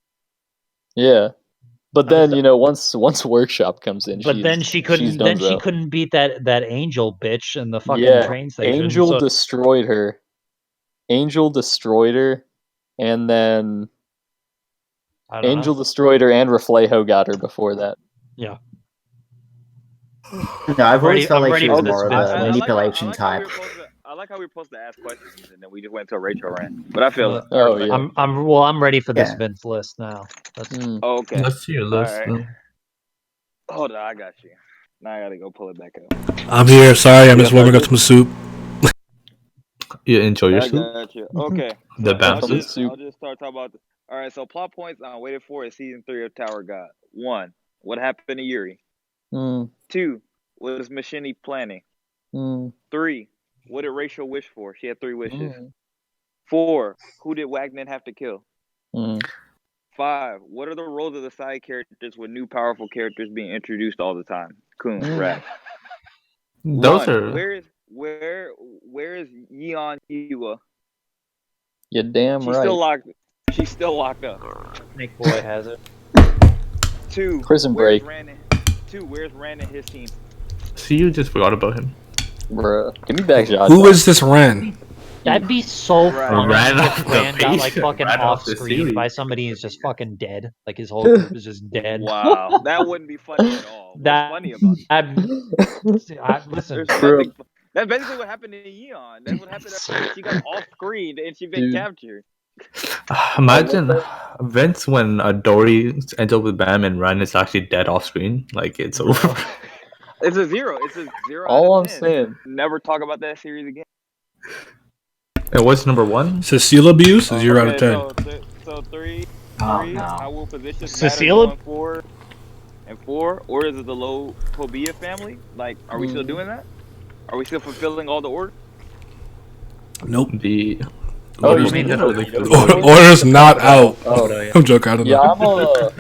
Yeah, but then once Workshop comes in, But then she couldn't. Then she donezo. couldn't beat that Angel bitch in the fucking Yeah, train station. Angel so destroyed her. Angel destroyed her, and then I don't Angel know. destroyed her, and Reflejo got her before that. Yeah. No, I've always felt like she was more of a I manipulation like how we type. were supposed to- I like how we were supposed to ask questions and then we just went to a Rachel rant. But I feel it. Oh yeah. I'm ready for this Yeah. Vince list now. That's Oh, okay. Let's see your list. All right. then. Hold on, I got you. Now I gotta go pull it back up. I'm here. Sorry, I'm just warming up some soup. You enjoy your I soup? got you. Okay. The So best I'll just start talking about. All right. So plot points I'm waiting for is season 3 of Tower God. 1. What happened to Yuri? 2. What is Machini planning? 3. What did Rachel wish for? She had 3 wishes. 4. Who did Wagner have to kill? 5. What are the roles of the side characters with new powerful characters being introduced all the time? Kun, Rat. Those 1. are. Where is Yeon Iwa? You're damn She's right. still locked up. Snake Boy has it. 2. Prison where's Break. Rand 2. Where's Rand and his team? See, you just forgot about him. Bruh. Give me back Zod. Who is this Ren? That'd be so funny Ran if off the Rand got like face, fucking ran off off the screen series. by somebody who's just fucking dead. Like his whole group is just dead. Wow, that wouldn't be funny at all. What's funny about it? Listen, There's nothing. That's basically what happened to Yeon. That's what happened after she got off screen and she been Dude. captured. Imagine Vince when Dory ends up with Bam and Ren is actually dead off screen. Like it's over. It's a 0. It's a 0. All out I'm of 10. saying. Never talk about that series again. And what's number 1? Cecile abuse is 0 out of 10. So 3. Oh, 3. no. How will positions Cecile? matter going forward? And 4. Orders of the low Pobia family. Like, are we still doing that? Are we still fulfilling all the orders? Nope. The Oh, Orders, you mean orders not out. Oh no, yeah. I'm joking. I don't Yeah, know.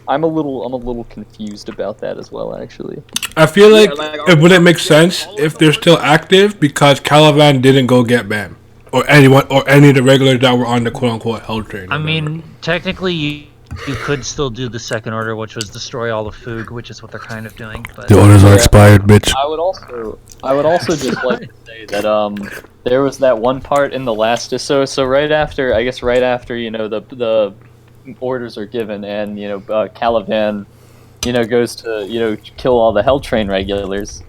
I'm a little confused about that as well, actually. I feel like like, it wouldn't make sense if they're still active because Caliban didn't go get Bam or anyone or any of the regulars that were on the quote unquote hell train. I mean, technically, you could still do the second order, which was destroy all the Foog, which is what they're kind of doing. But the orders are expired, bitch. I would also just like to say that there was that one part in the last so right after the orders are given and Caliban goes to kill all the Hell Train regulars.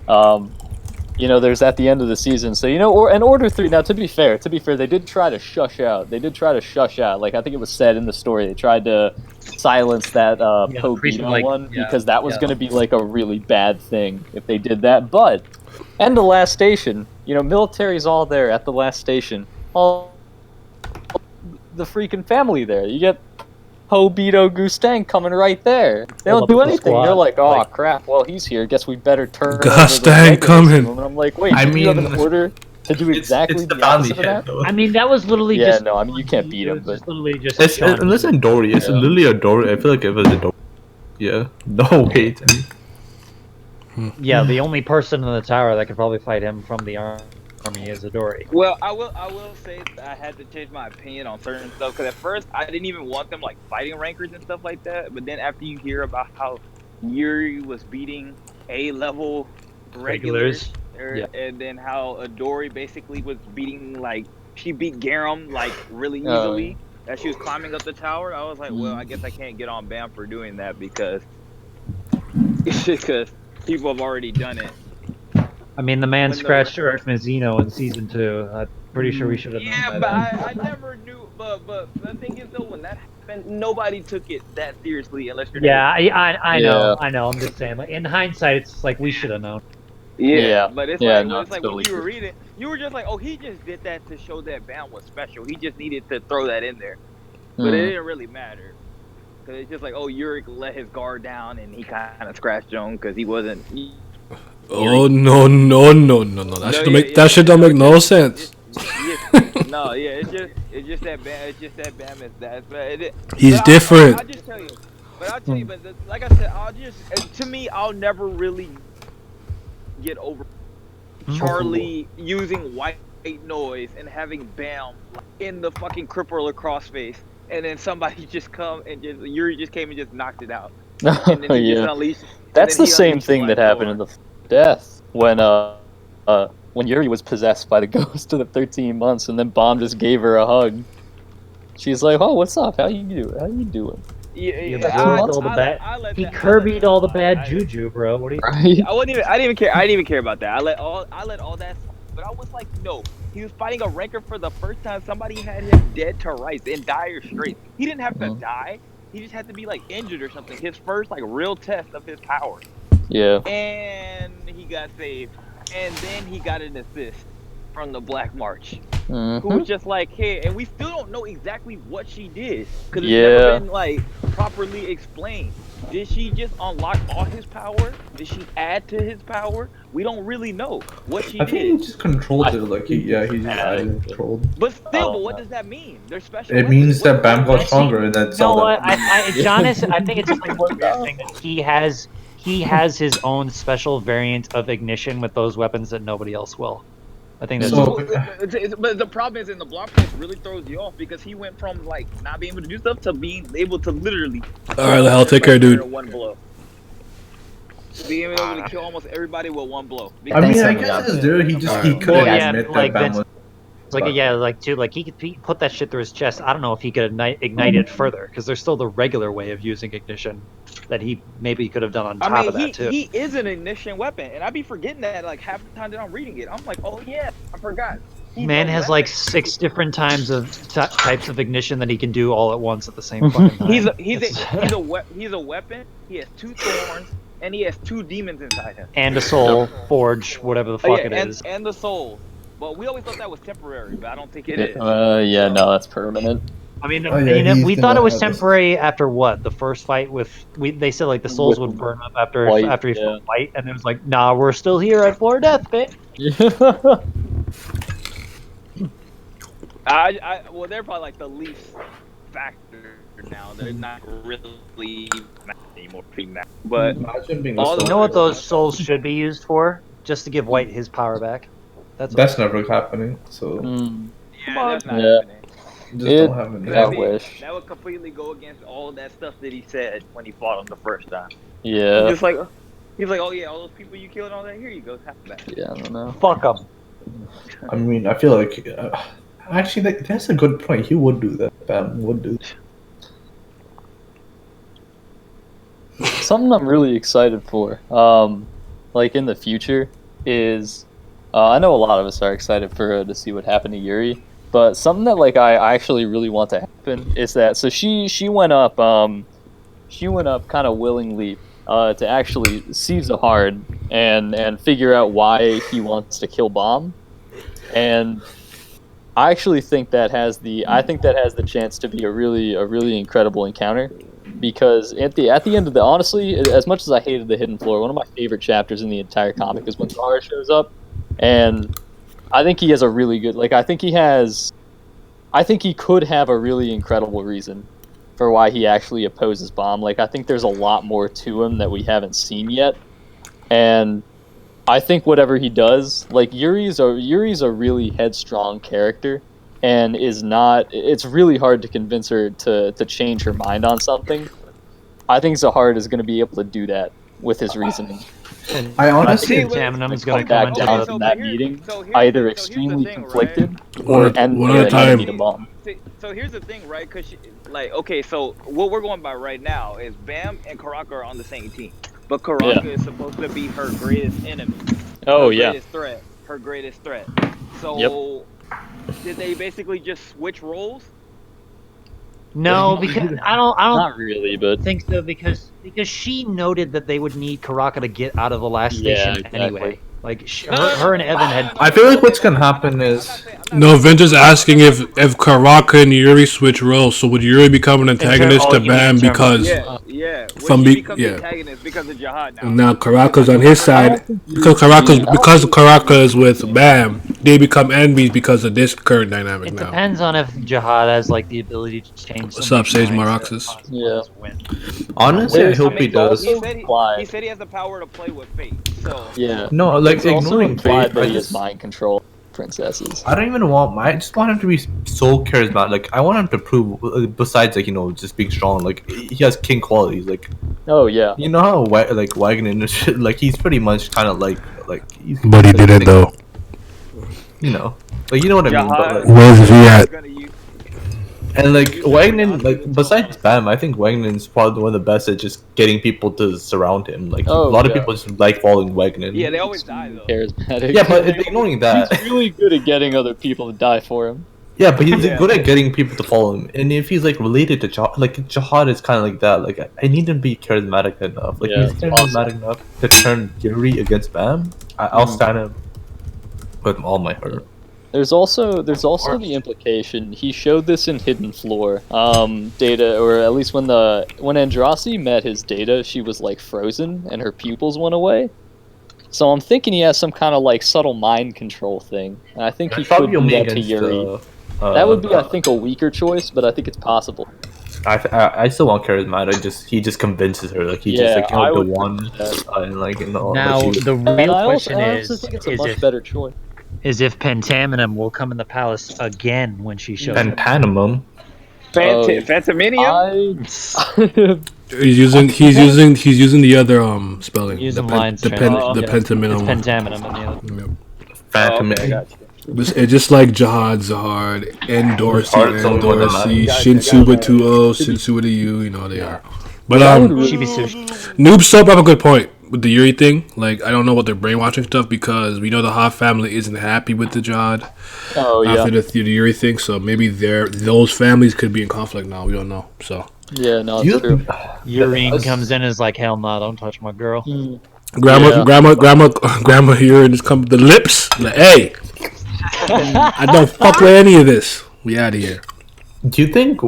There's at the end of the season. So and Order 3. Now to be fair, they did try to shush out. Like I think it was said in the story, they tried to silence that Pobito one because that was going to be like a really bad thing if they did that. But and the last station, military's all there at the last station. All the freaking family there. You get Pobito Gustang coming right there. They don't do anything. They're like, oh crap, well he's here. Guess we better turn. Gustang coming. And I'm like, wait, you have an order to do exactly the opposite of that? I mean, that was literally Yeah, just. no, I mean you can't beat him, but Literally just. listen, Dory. It's literally a Dory. I feel like it was a Dory. Yeah. No wait. Yeah, the only person in the tower that could probably fight him from the army is Adori. Well, I will say that I had to change my opinion on certain stuff because at first I didn't even want them like fighting rankers and stuff like that. But then after you hear about how Yuri was beating A-level regulars, and then how Adori basically was beating she beat Garam really easily as she was climbing up the tower, I was like, well, I guess I can't get on Bam for doing that because people have already done it. I mean, the man scratched Earth Mizzino in season 2. I'm pretty sure we should have known Yeah, that. but I never knew. But the thing is, though, when that happened, nobody took it that seriously unless you're. Yeah, I know. I'm just saying. Like in hindsight, it's just like we should have known. Yeah, but it's yeah, like, no, it's like totally when you were true. reading, you were just like, oh, he just did that to show that Bam was special. He just needed to throw that in there, but it didn't really matter because it's just like, oh, Yurik let his guard down and he kind of scratched Joan because he wasn't. Oh no! That shit don't make no sense. No, yeah, it's just that Bam is that. But He's different. I'll just tell you, but like I said, to me, I'll never really get over Charlie using white noise and having Bam in the fucking crippler crossface, and then somebody just come and Yuri just came and just knocked it out. And then he just unleashed. That's the same thing that happened in the death when Yuri was possessed by the ghost of the 13 months, and then Bomb just gave her a hug. She's like, "Oh, what's up? How you doing?" He Kirby'd all the bad juju, bro. What are you? Right? I didn't even care. I didn't even care about that. I let all that. But I was like, no. He was fighting a ranker for the first time. Somebody had him dead to rights in dire straits. He didn't have to die. He just had to be like injured or something. His first like real test of his power. Yeah. And he got saved. And then he got an assist from the Black March. Who was just like, hey, and we still don't know exactly what she did. Because it's never been like properly explained. Did she just unlock all his power? Did she add to his power? We don't really know what she I did. think he just controlled it. Like he just added and controlled. But still, but what does that mean? They're special. It means that Bam got stronger, and that's You know all. what? Giannis, I think it's just like one weird thing that he has his own special variant of ignition with those weapons that nobody else will. I think that's. But the problem is, in the block post really throws you off because he went from like not being able to do stuff to being able to literally. All right, I'll take care, dude. One blow. Being able to kill almost everybody with one blow. I mean, I guess as dude, he couldn't admit that Bam was. He could put that shit through his chest. I don't know if he could ignite it further because there's still the regular way of using ignition that he maybe could have done on top of that too. He is an ignition weapon, and I be forgetting that like half the time that I'm reading it. I'm like, oh yeah, I forgot. Man has like 6 different types of ignition that he can do all at once at the same fucking time. He's a weapon. He has 2 thorns, and he has 2 demons inside him. And a soul forge, whatever the fuck it is. And the soul. But we always thought that was temporary, but I don't think it is. Yeah, no, that's permanent. I mean, we thought it was temporary after what? The first fight they said like the souls would burn up after he fought White, and it was like, nah, we're still here at Floor Death, bitch. Well, they're probably like the least factor now. They're not really anymore. But you know what those souls should be used for? Just to give White his power back. That's never happening. So yeah, that's not happening. Just don't have it. I wish. That would completely go against all that stuff that he said when he fought him the first time. Yeah. He's like, oh yeah, all those people you killed and all that. Here you go, have it back. Yeah, I don't know. Fuck them. I mean, I feel like actually that's a good point. He would do that. Bam would do that. Something I'm really excited for, like in the future, is I know a lot of us are excited for to see what happened to Yuri, but something that like I actually really want to happen is that she went up kind of willingly to actually see Zahard and figure out why he wants to kill Bomb, and I actually think that has the chance to be a really incredible encounter. Because at the end of honestly, as much as I hated the Hidden Floor, one of my favorite chapters in the entire comic is when Zahar shows up, and I think he has a really good, I think he could have a really incredible reason for why he actually opposes Bomb. I think there's a lot more to him that we haven't seen yet, and I think whatever he does, Yuri's a really headstrong character. And it's really hard to convince her to change her mind on something. I think Zahard is going to be able to do that with his reasoning. I honestly think Tamnum is going to back down from that meeting, either extremely conflicted or need a bomb. So here's the thing, right? Because so what we're going by right now is Bam and Karaka are on the same team, but Karaka is supposed to be her greatest enemy. Oh, Her greatest threat. So. Did they basically just switch roles? No, because I don't Not really, but think so because she noted that they would need Karaka to get out of the last station anyway. Like her and Evan had. I feel like what's gonna happen is No, Vince is asking if Karaka and Yuri switch roles. So would Yuri become an antagonist to Bam because from antagonist because of Jihad now. And now Karaka's on his side because Karaka is with Bam. They become enemies because of this current dynamic It now. depends on if Jihad has like the ability to change. What's up, Sage somebody's Maraxis? Yeah. honestly, I hope he does. He said he has the power to play with fate. So Yeah. No, like It's also ignoring implied fate. that I he has just mind control princesses. I don't even want I just want him to be so charismatic. Like I want him to prove, besides like just being strong. Like he has king qualities. Like Oh yeah. you know how like Wagner and shit. Like he's pretty much kind of like. He's, But he didn't though. You know, like you know what I mean. But, like, Where's he at? and like Wagner, like besides Bam, I think Wagner is probably one of the best at just getting people to surround him. Like a lot of people just like following Wagner. yeah, they always die though. Charismatic. Yeah, but ignoring that. He's really good at getting other people to die for him. Yeah, but he's good at getting people to follow him. And if he's like related to Jihad, like Jihad is kind of like that. Like I need him to be charismatic enough. Like Yeah, he's charismatic enough to turn Yuri against Bam. I'll stand him with all my heart. There's also the implication he showed this in Hidden Floor. Data, or at least when Andrasi met his Data, she was like frozen and her pupils went away. So I'm thinking he has some kind of like subtle mind control thing. And I think he could do that to Yuri. That would be, I think, a weaker choice, but I think it's possible. I still want charismatic. He just convinces her. Like he just like the one and like Now like, the real question I also think it's a much better choice. Is if Pentaminum will come in the palace again when she shows up. Pentanimum. Phantominium? He's using the other spelling. Using the lines the pentaminum. It's Pentaminum in the other. Phantom. It's just like Jihad, Zahard, and Dorsey, Hard, Shinsu with 2 O's, Shinsu with a U, you know how they are. But Shibisu. Noob Soap have a good point with the Yuri thing. Like, I don't know what they're brainwashing stuff because we know the Ha family isn't happy with the Jihad after the Yuri thing. So maybe those families could be in conflict now. We don't know. So yeah, no, it's true. Urine comes in and is like, hell no, don't touch my girl. Grandma here and just come the lips. Like, hey, I don't fuck with any of this. We out of here. Do you think,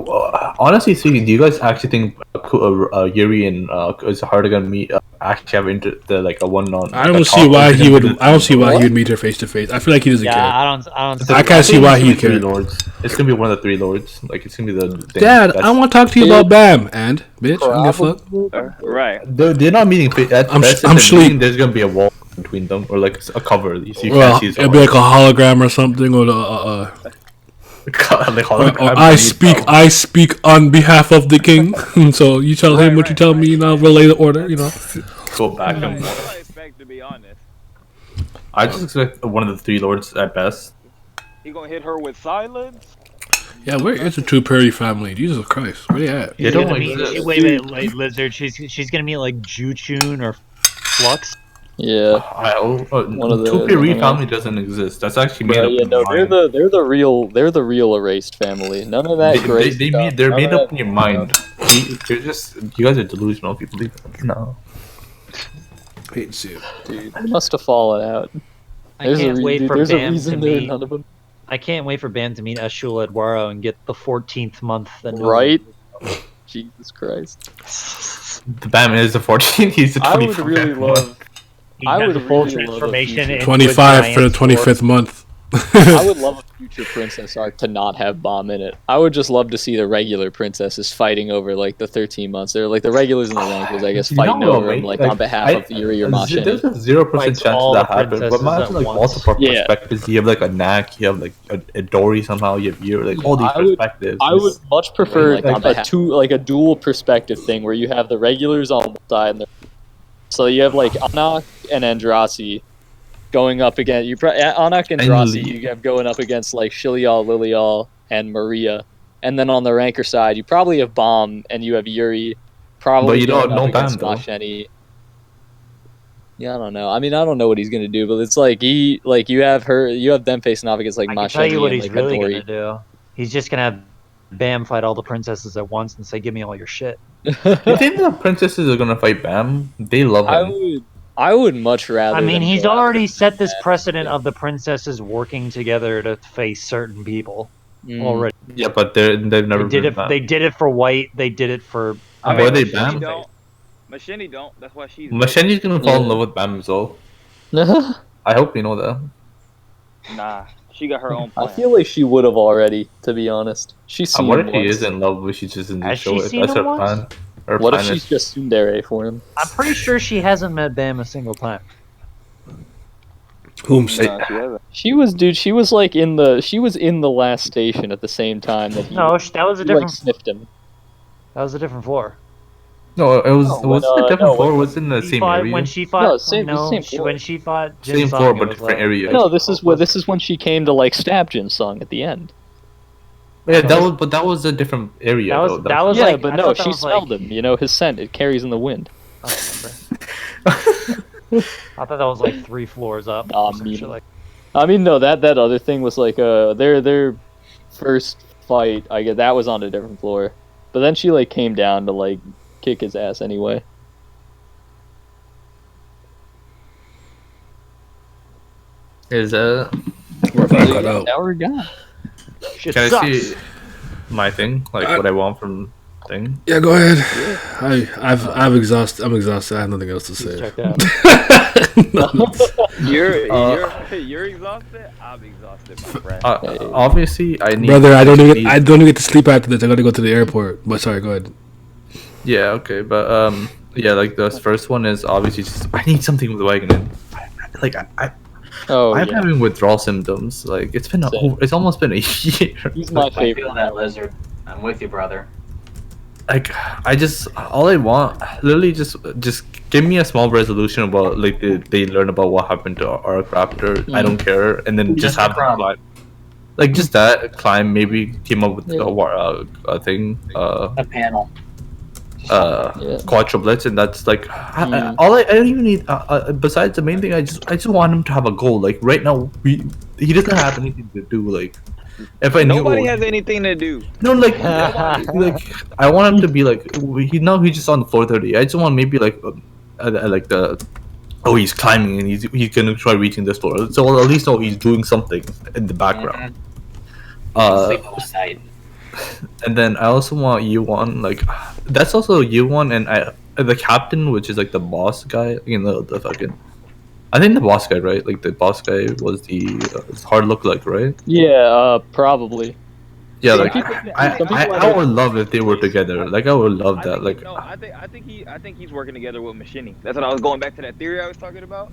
honestly speaking, do you guys actually think Yuri and Zahar are gonna meet? Actually, have a one-on? I don't see why he would. I don't see why he would meet her face to face. I feel like he doesn't care. I don't. I can't see why he'd care. Lords. It's gonna be one of the 3 lords. Like it's gonna be the. Dad, I want to talk to you about Bam. And bitch, I don't give a fuck. Right. They're not meeting. I'm sleep. There's gonna be a wall between them, or like a cover. So you Well, can't see. it'll be like a hologram or something, or the. I speak on behalf of the king. So you tell him what you tell me, and I'll relay the order. You know. Go back and forth. I expect, to be honest. I just expect one of the 3 lords at best. He gonna hit her with silence? Yeah, where is the true Perry family? Jesus Christ, where they at? She's gonna meet, wait, Lizard. She's gonna meet like Juchun or Flux. Yeah, one of the 2 Perry family doesn't exist. That's actually made up. Yeah, no, they're the real erased family. None of that. They're made up in your mind. You guys are delusional if you believe it. No. Hate to see it. Dude, they must have fallen out. I can't wait for Bam to meet. None of them. I can't wait for Bam to meet Ashul Eduardo and get the 14th month. Right? Jesus Christ. The Bam is the 14th. He's the 24th. I would really love. I would full transformation. 25 for the 25th month. I would love a future princess arc to not have Bomb in it. I would just love to see the regular princesses fighting over like the 13 months. They're like the regulars and the rankers, I guess, fighting over them like on behalf of Yuri or Masha. There's a 0% chance that happens. But imagine like multiple perspectives. You have like a Knack, you have like a Dory somehow, you have Yuri, like all these perspectives. I would much prefer like a dual perspective thing where you have the regulars on one side and so you have like Anak and Andrasi going up against Anak and Andrasi. You have going up against like Shilial, Lilial, and Maria, and then on the ranker side, you probably have Bomb and you have Yuri. Probably, but you don't know Bam though. Yeah, I don't know. I mean, I don't know what he's gonna do, but it's like you have them facing off against like Mashani. I can tell you what and, he's like, really Midori. gonna do. He's just gonna have Bam fight all the princesses at once and say, "Give me all your shit." You think the princesses are gonna fight Bam? They love him. I would much rather. I mean, them he's go after already set this that. precedent of the princesses working together to face certain people already. Yeah, but they've never They did been it. banned. They did it for White. They did it for. I mean, were they Machine banned? don't. Machine don't. That's why she's. Machen's gonna fall in Yeah. love with Bam as well. I hope you know that. Nah, she got her own I plan. feel like she would have already, to be honest. She's seen What him if she once. is in love, but she just doesn't Has show she it? seen That's him her once? plan. Her What if plan she's is just tsundere for him? I'm pretty sure she hasn't met Bam a single time. Whomst? She was, dude. She was like in the. She was in the last station at the same time that he. No, that was a he, different. Like, sniffed him. That was a different floor. No, it was. No, was when, it a different no, floor? when- Was it in the She same fought, area? when she fought. No, same- no, same she- floor. when she fought Jin Same Sung, floor, it but was different like- area. No, this is when she came to like stab Jin Sung at the end. Yeah, that was a different area. That was- though. that was yeah, like- but I no, thought that she was smelled like- him. You know, his scent it carries in the wind. I thought that was like 3 floors up. or some shit like. I mean, no, that other thing was like their first fight. I guess that was on a different floor, but then she like came down to like kick his ass anyway. Is We're about to cut out. Now we're gone. Shit Can I sucks. see my thing? Like what I want from thing? Yeah, go ahead. I'm exhausted. I'm exhausted. I have nothing else to say. Checked out. You're exhausted. I'm exhausted, my friend. Obviously, I need. Brother, I don't even get to sleep after this. I gotta go to the airport. But sorry, go ahead. Yeah. Okay. But yeah. Like the first one is obviously just I need something with Wagner. Like I'm having withdrawal symptoms. Like it's been it's almost been a year. He's my I favorite. feel that, Lizard. I'm with you, brother. Like I just all I want literally just give me a small resolution about like they learn about what happened to our Raptor. I don't care, and then just have them climb. Like just that climb. Maybe came up with a thing. A panel. Quadruplets, and that's like all I don't even need. Besides the main thing, I just want him to have a goal. Like right now, he doesn't have anything to do. Like if I knew Nobody has anything to do. no, like I want him to be like he's just on the floor 30. I just want maybe like he's climbing and he's gonna try reaching this floor. So I'll at least know he's doing something in the background. Sleep all night. And then I also want Yuan, like that's also Yuan and the captain, which is like the boss guy. You know the fucking. I think the boss guy, right? Like the boss guy was the hard look like, right? Yeah, probably. Yeah, Some like people- I would love if they were together. Like I would love that. Like No, I think he's working together with Machine. That's what I was going back to that theory I was talking about.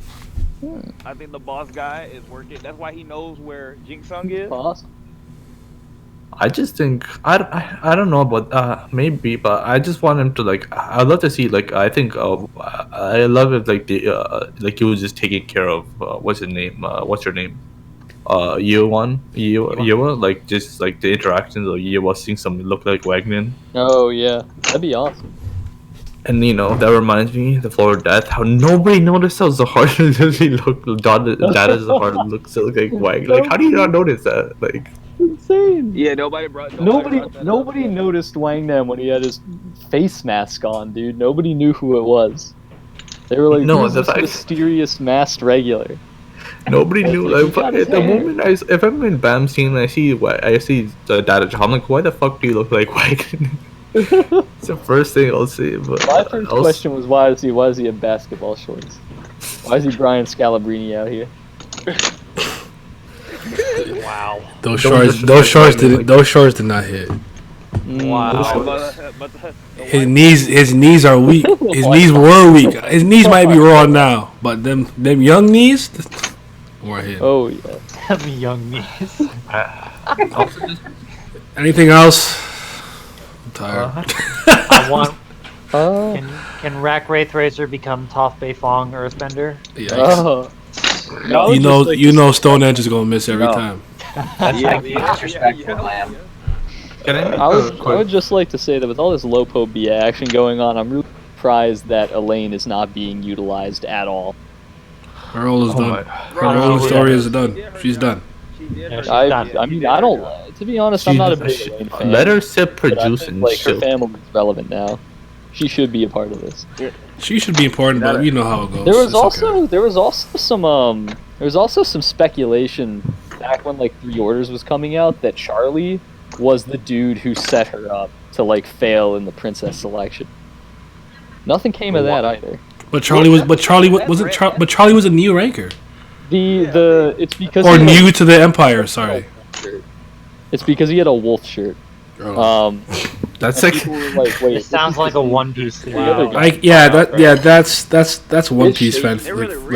I think the boss guy is working. That's why he knows where Jin Sung is. Boss. I just think I don't know about maybe, but I just want him to like. I'd love to see like I think I love if like the like he was just taking care of what's his name? What's your name? Yewa, like just like the interactions of Yewa seeing something look like Wagner. Oh yeah, that'd be awesome. And you know that reminds me, the floor of death. How nobody noticed how Zahar literally looked. Data Zahar looks so like Wagner. Like how do you not notice that? Like insane. Yeah, nobody brought that Nobody up. noticed Wang Nam when he had his face mask on, dude. Nobody knew who it was. They were like, No, who's the this fact- mysterious masked regular? Nobody knew. Like got his at the hair. moment, if I'm in BAM scene, and I see the Data. I'm like, why the fuck do you look like Wagner? It's the first thing I'll say. But My first question was, why is he in basketball shorts? Why is he Brian Scalabrine out here? Wow. Those Don't shorts disrespect did not hit. Wow. His knees are weak. His knees were weak. His knees might be raw now, but them young knees were hit. Oh yeah. Them young knees. Anything else? I'm tired. I want. Can Rack Wraith Racer become Toph Beifong Earthbender? Oh. You know Stone Edge is gonna miss every time. That's like being disrespectful, Lamb. I would just like to say that with all this Lopo BA action going on, I'm really surprised that Elaine is not being utilized at all. Her role is done. Her role story is done. She's done. I mean, I don't. To be honest, I'm not a big Elaine fan. Let her sit but I produce think, and like her shit. family is relevant now. She should be a part of this. She should be important, but you know how it goes. There was It's also okay. there was also some speculation back when like Three Orders was coming out that Charlie was the dude who set her up to like fail in the princess selection. Nothing came of that either. But Charlie was a new ranker. It's because Or he had new to the Empire. Sorry. It's because he had a wolf shirt. That's and like, people were like, wait, It sounds like a One Piece theory. That's One Piece fan.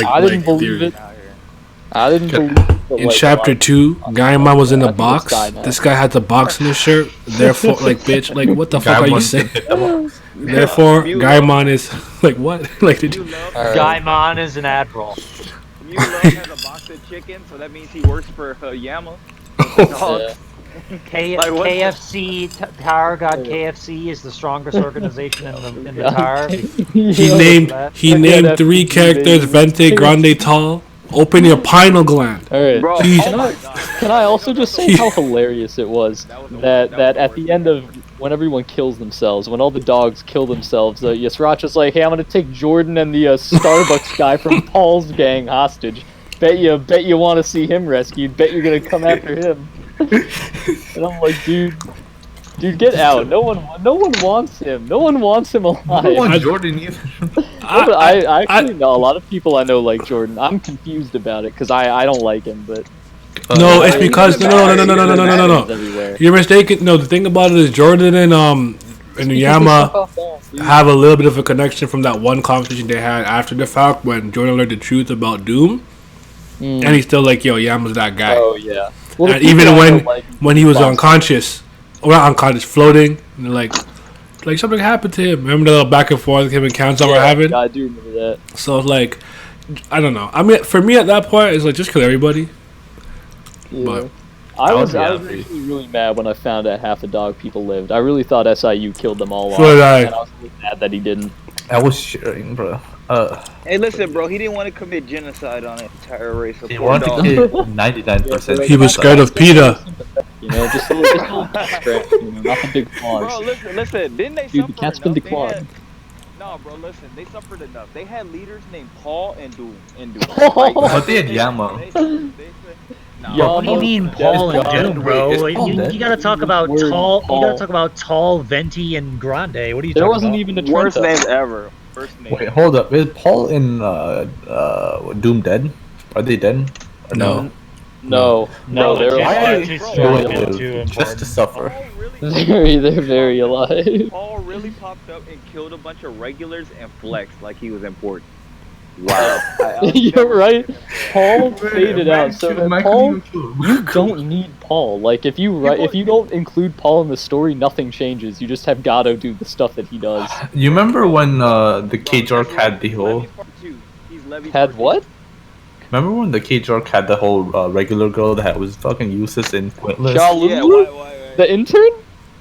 I didn't believe it. I didn't believe it. but, In like, chapter 2, Gaimon was in a I think it's box. Guy now. This guy had the box in his shirt. Therefore, like, bitch, like, what the fuck are you Gaimon saying? hit the box. Therefore, Gaimon is like, what? Like, did you? Gaimon is an admiral. Mew has a box of chicken, so that means he works for Yama. Dog. Like, what the- KFC, Tower God KFC is the strongest organization in the Tower. He named 3 characters: Vente, Grande, Tall. Open your pineal gland. Alright. Bro, Can I also just say how hilarious it was that at the end of when everyone kills themselves, when all the dogs kill themselves, Yasracha's like, hey, I'm gonna take Jordan and the Starbucks guy from Paul's gang hostage. Bet you want to see him rescued. Bet you're gonna come after him. And I'm like, dude, get out. No one wants him. No one wants him alive. I don't want Jordan either. No, but I actually know a lot of people I know like Jordan. I'm confused about it because I don't like him, but No, it's because no. Everywhere. You're mistaken. No, the thing about it is Jordan and Yama have a little bit of a connection from that one conversation they had after the fact when Jordan learned the truth about Doom, and he's still like, yo, Yama's that guy. Oh yeah. Well, and even when he was unconscious, or not unconscious, floating, and like something happened to him. Remember the little back and forth him and Kanza were having? I do remember that. So like, I don't know. I mean, for me at that point, it's like just kill everybody. Yeah. But I was actually really mad when I found out half the dog people lived. I really thought SIU killed them all off. So did I. And I was really mad that he didn't. I was sharing, bro. Hey, listen, bro. He didn't want to commit genocide on an entire race of He poor wanted dogs. to kill 99%. he was scared of PETA. You know, just a little distract, you know, not the big claws. Bro, listen. Didn't they Dude, suffer the cat's been enough? They declawed. had- No, bro, listen. They suffered enough. They had leaders named Paul and Doom. But they had Yama. What do you mean Paul and Doom, bro? You gotta talk about Tall. You gotta talk about Tall, Venti, and Grande. What are you talking about? There wasn't even a Worst Trento. names ever. Worst names. Wait, hold up. Is Paul and Doom dead? Are they dead? Or No. No, they're alive. Just to suffer. They're very alive. Paul really popped up and killed a bunch of regulars and flexed like he was important. Wow. You're right. Paul faded out. So Paul, you don't need Paul. Like if you don't include Paul in the story, nothing changes. You just have Gato do the stuff that he does. You remember when the Cage Arc had the whole... Had what? Remember when the Cage Arc had the whole regular girl that was fucking useless and pointless? Shalulu? The intern?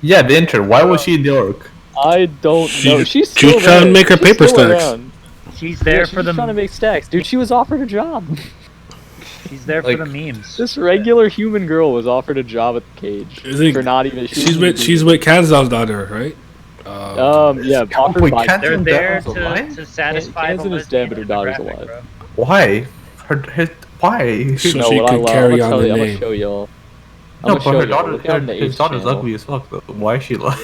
Yeah, the intern. Why was she in the arc? I don't know. She's She was still trying to there. make her She's paper still stacks. around. She's there She's for the. trying to make stacks, dude. She was offered a job. She's there for the memes. This regular human girl was offered a job at the Cage for not even. She's with Kanzal's daughter, right? Yeah, offered by. They're there to satisfy the Kanzan is dead, but her daughter's alive. Why? Why? So No, she what could I'm carry gonna on tell the you, I'm gonna name. show y'all. No, I'm but gonna her show y'all. daughter, Look out in the his Apes daughter's channel. ugly as fuck though. Why is she like?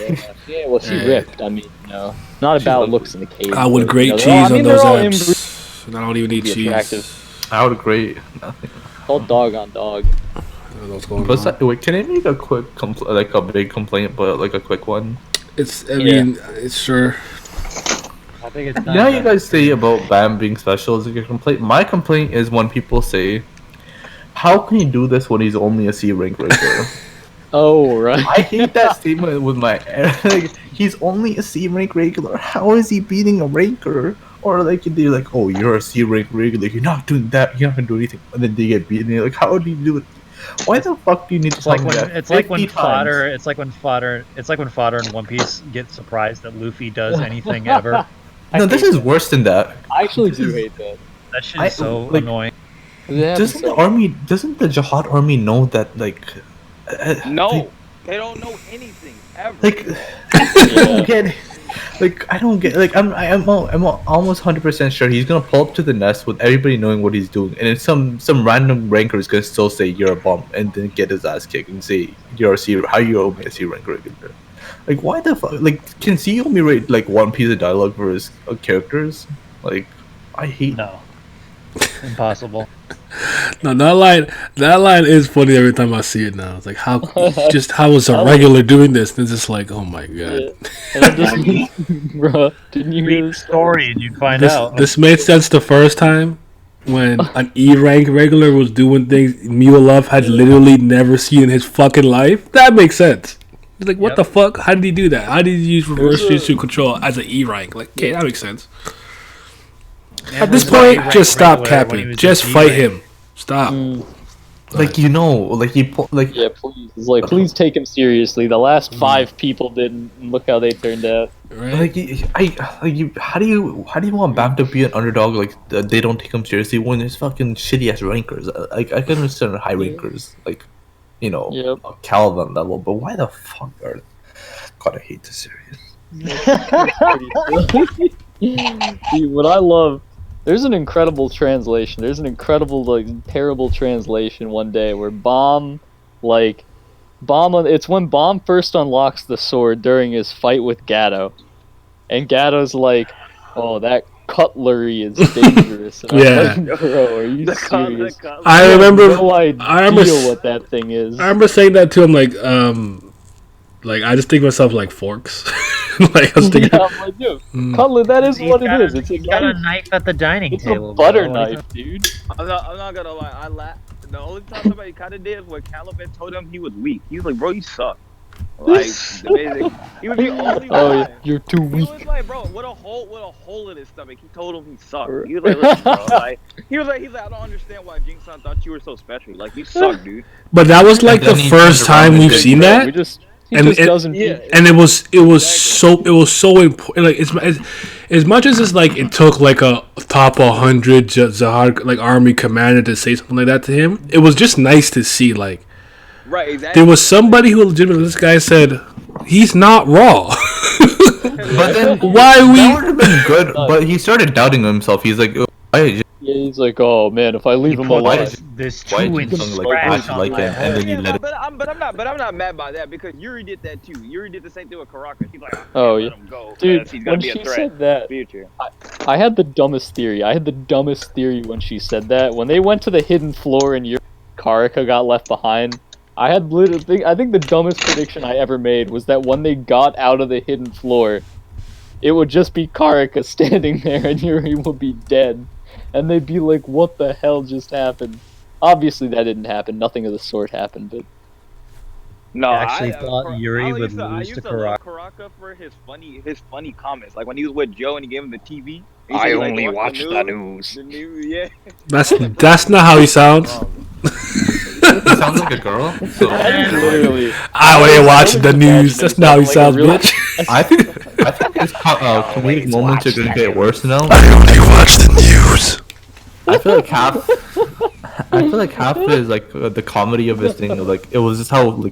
Yeah, well, she Yeah. ripped. I mean, no, not about looks in the cage. I would but, grate you know, cheese they're all- I mean, on they're those all abs. And I don't even need be cheese. attractive. I would grate nothing. All dog on dog. I don't know what's going on. Wait, can I make a quick like a big complaint, but like a quick one? It's. I mean, it's sure. I think it's. You know how you guys say about Bam being special is a good complaint? My complaint is when people say, how can he do this when he's only a C rank regular? Oh, right. I hate that statement with my like, he's only a C rank regular. How is he beating a ranker? Or like they're like, oh, you're a C rank regular, you're not doing that, you're not gonna do anything, and then they get beaten. You're like, how do you do it? Why the fuck do you need to It's like tell me when that? it's like when 50 times? fodder. It's like when fodder. It's like when fodder in One Piece gets surprised that Luffy does anything ever. No, this is worse than that. I actually do hate that. That shit is so like, annoying. Doesn't the Jihad army know that like? No, they don't know anything ever. Like, I don't get it. Like I don't get like I'm almost 100% sure he's gonna pull up to the nest with everybody knowing what he's doing, and then some random ranker is gonna still say you're a bum and then get his ass kicked and say you're a C, how you owe me a C rank regular. Like why the fuck? Like can C only rate like one piece of dialogue for his characters? Like I hate. No. Impossible. No, that line is funny every time I see it now. It's like how is a regular doing this? And it's just like, oh my god. Bro, didn't you hear Read the story and you'd find this, out. This made sense the first time when an E rank regular was doing things Mulov had literally never seen in his fucking life. That makes sense. It's like, what the fuck? How did he do that? How did he use reverse Jutsu control as an E rank? Like, okay, that makes sense. At this point, just stop capping. Just fight him. Stop. Like like he like yeah, please. It's like please take him seriously. The last 5 people didn't. Look how they turned out. Like how do you want Bam to be an underdog? Like they don't take him seriously when there's fucking shitty ass rankers. Like I can understand high rankers, like Calvin level, but why the fuck are they? God, I hate this series. Dude, what I love. There's an incredible translation. There's an incredible, terrible translation one day where it's when Bomb first unlocks the sword during his fight with Gato. And Gato's like, oh, that cutlery is dangerous. And yeah. I'm like, bro, are you serious? I remember no idea what that thing is. I remember saying that to him, like I just think of myself like forks. Like I was thinking, I'm like, dude, cutlery, that is what it is. It's He's got a knife at the dining table. A butter knife, dude. I'm not gonna lie. I laughed. The only time somebody kind of did was Caliban told him he was weak. He was like, "Bro, you suck." Like, amazing. He was the only one. Yeah, you're too weak. He was like, "Bro, what a hole in his stomach." He told him he sucked. He was like, "Listen, bro, like," he's like, "I don't understand why Jing-san thought you were so special. Like, you suck, dude." But that was like the first time we've seen that. And it was so important. Like as much as it's like it took like a top 100 Zahar like army commander to say something like that to him. It was just nice to see like right, exactly. There was somebody who legitimately, this guy said he's not raw. But then why that would have been good. But he started doubting himself. He's like, yeah, he's like, oh man, if I leave him alone, this why did you like him, and then you let it. But I'm not mad by that because Yuri did that too. Yuri did the same thing with Karaka. He's like, oh let yeah, him go, dude. he's When be a she threat said that, future. I had the dumbest theory. When she said that. When they went to the hidden floor and Yuri Karaka got left behind, I think the dumbest prediction I ever made was that when they got out of the hidden floor, it would just be Karaka standing there and Yuri would be dead. And they'd be like, what the hell just happened? Obviously that didn't happen. Nothing of the sort happened, but... No, I actually thought Yuri would lose to Karaka. Karaka for his funny comments. Like when he was with Joe and he gave him the TV. I only watch the news. The news, yeah. That's not how he sounds. He sounds like a girl. So. Literally. I only watch the news. That's not how he sounds, bitch. I think his comedic moments are gonna get worse now. I only watch the news. I feel like half is like the comedy of his thing. Like it was just how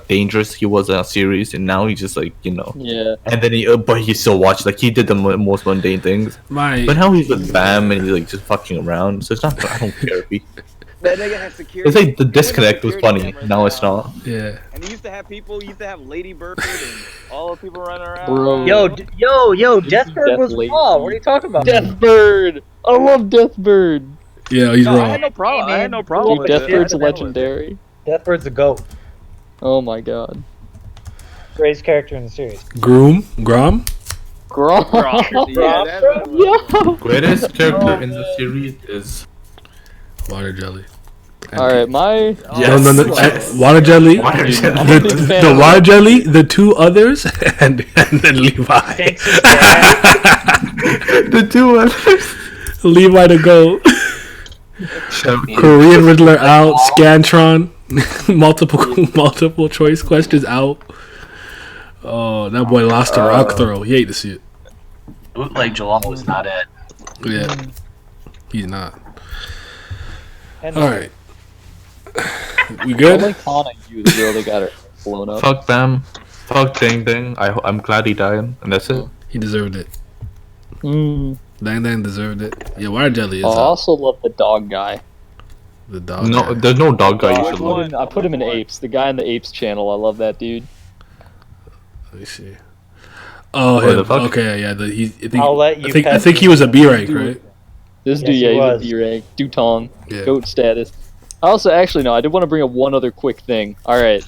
dangerous he was in a series, and now he's just like Yeah. And then but he still watched like he did the most mundane things. Right. But now he's with Bam and he's like just fucking around. So it's not. I don't care if he. That nigga has security. It's like the disconnect was funny. Now it's not. Yeah. And he used to have Lady Bird and all the people running around. Bro. Yo, Deathbird was raw. What are you talking about? Deathbird! I love Deathbird! Yeah, he's I wrong. had no problem. Dude, Deathbird's legendary. Deathbird's a goat. Oh my god. Greatest character in the series. Grom? Grom? Yeah. Greatest character in the series is Water Jelly. Alright, my... Yes. No, Water Jelly. The Water Jelly, the two others, and then Levi. The two others. Levi to go. Korean Riddler out. Scantron. multiple choice questions out. Oh, that boy lost a rock throw. He hate to see it. Bootleg Jalal was not it. Yeah. He's not. Alright. We good? Only Kana used really got her blown up. Fuck Bam. Fuck Dang Dang. I'm glad he died, and that's it. He deserved it. Mm. Dang Dang deserved it. Yeah, Water Jelly is I up. also love the dog guy. The dog. No, guy. there's no dog guy. You should love. I put him in Apes. The guy in the Apes channel. I love that dude. Let me see. Oh, What the him. fuck? Okay, yeah. I'll let you I pet think he was a B rank, right? This Yes, dude, he yeah, was. he's a B-rank. Dutong. Yeah. Goat status. I also, actually, no, I did want to bring up one other quick thing. Alright.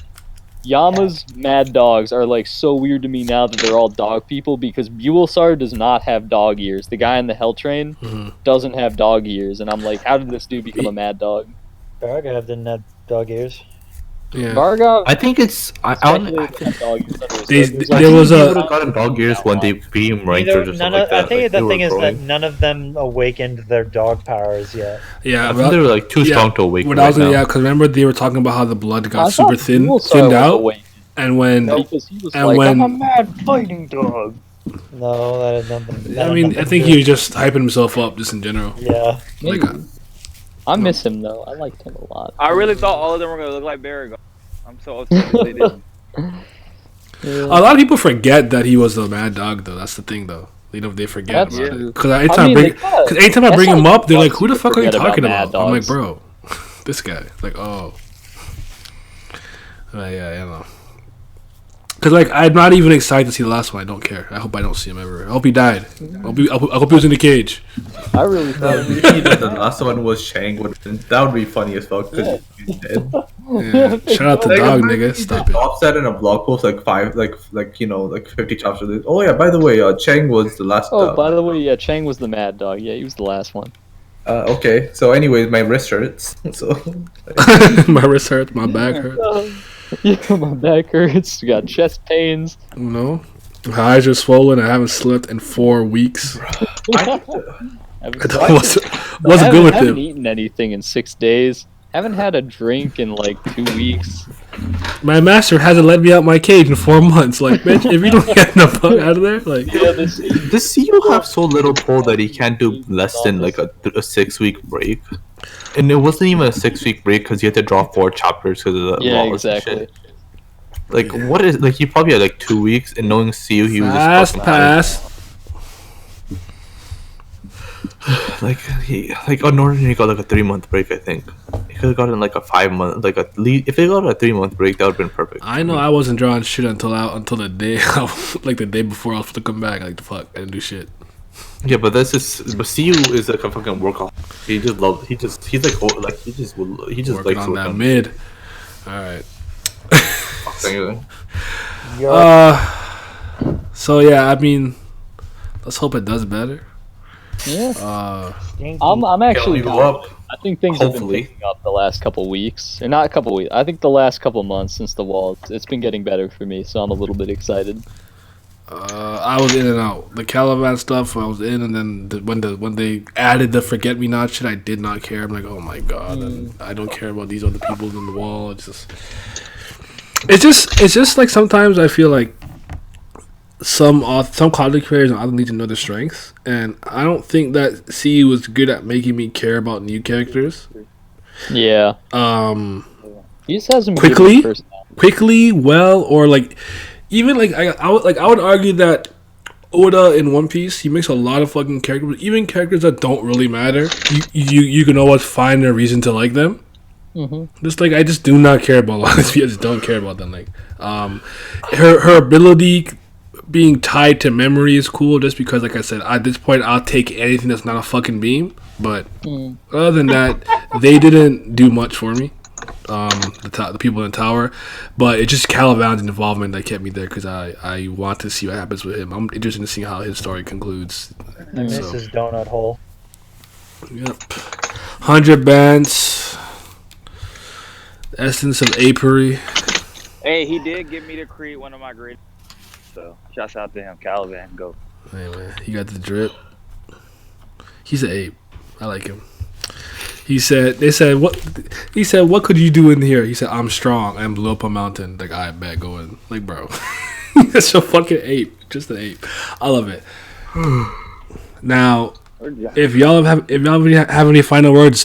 Yama's mad dogs are, like, so weird to me now that they're all dog people because Buellsar does not have dog ears. The guy in the Hell Train doesn't have dog ears. And I'm like, how did this dude become a mad dog? Baragav didn't have dog ears. Yeah. Vargov. I think it's. I There was a. would have gotten dog ears when they beam rankers or something like that. I think like, the they thing were is that growing. none of them awakened their dog powers yet. Yeah, I think they were like too strong to awaken. When I was right now. yeah, because remember they were talking about how the blood got I super thought thinned was out, awake. and when Because he was and like, when I'm a mad fighting dog. No, that had nothing. I mean, I think he was just hyping himself up just in general. Yeah. Like, Maybe. I miss him though. I liked him a lot. I really thought all of them were gonna look like Baragon. I'm so upset that they didn't. a lot of people forget that he was the mad dog, though. That's the thing, though. You know, they forget That's about true. it. Because I anytime I bring him up, they're like, once "Who the you fuck are you forget about talking mad about?" I'm like, dogs. "Bro, this guy." Like, oh, yeah, I don't know. Because like, I'm not even excited to see the last one. I don't care. I hope I don't see him ever. I hope he died. I hope he was in the cage. I really thought the last one was Chang. That would be funny as fuck because he's dead. Yeah. Shout out to Like, Dog, imagine nigga. he Stop just it. drops that in a blog post like 50 chapters. Oh yeah, by the way, Chang was the last. Oh, by the way, yeah, Chang was the mad dog. Yeah, he was the last one. Okay, so anyways, my wrist hurts. So My wrist hurts. My back hurts. Yeah, my back hurts. Got chest pains. No. My eyes are swollen. I haven't slept in 4 weeks. wasn't good with haven't him. eaten anything in 6 days. Haven't had a drink in like 2 weeks. My master hasn't let me out my cage in 4 months. Like, bitch, if you don't get the fuck out of there, like, does CEO have so little pull that he can't do less than like a 6-week break? And it wasn't even a 6-week break because he had to draw 4 chapters because of the Yeah, laws and exactly. shit. Like, what is like? He probably had like 2 weeks, and knowing CEO, he was fast just fucking pass. like ordinarily he got like a 3-month break. I think he could have gotten like a 5-month, like at least if he got a 3-month break, that would have been perfect. I know I wasn't drawing shit until the day, like the day before I was supposed to come back. Like, the fuck, I didn't do shit. Yeah, but but CU is like a fucking workaholic. He's like he just Working likes on that working. mid. All right. Anyway. So yeah, I mean, let's hope it does better. Yeah. I'm actually. It'll go up. I think things Hopefully. have been picking up the last couple weeks, or not a couple weeks. I think the last couple months since the wall, it's been getting better for me. So I'm a little bit excited. I was in and out. The Caliban stuff, I was in, and then when they added the Forget Me Not shit, I did not care. I'm like, oh my god, and I don't care about these other people in the wall. It's just like sometimes I feel like some content creators and others need to know their strengths, and I don't think that CU was good at making me care about new characters. Yeah. He just hasn't been quickly, given personality. well, or like even like I would argue that Oda in One Piece, he makes a lot of fucking characters, but even characters that don't really matter, you can always find a reason to like them. Mm-hmm. Just like I just do not care about a lot of these people. I just don't care about them. Like, her ability being tied to memory is cool. Just because, like I said, at this point, I'll take anything that's not a fucking beam. But other than that, they didn't do much for me. The people in the tower, but it's just Caliban's involvement that kept me there because I want to see what happens with him. I'm interested in seeing how his story concludes. I miss his donut hole. Yep. 100 bands. Essence of Apiary. Hey, he did get me to create one of my great. So, shouts out to him, Caliban. Go. Hey man, he got the drip. He's an ape. I like him. They said, what could you do in here? He said, I'm strong and blew up a mountain. Like, I bet, go in. Like, bro. That's a fucking ape. Just an ape. I love it. Now, if y'all have any final words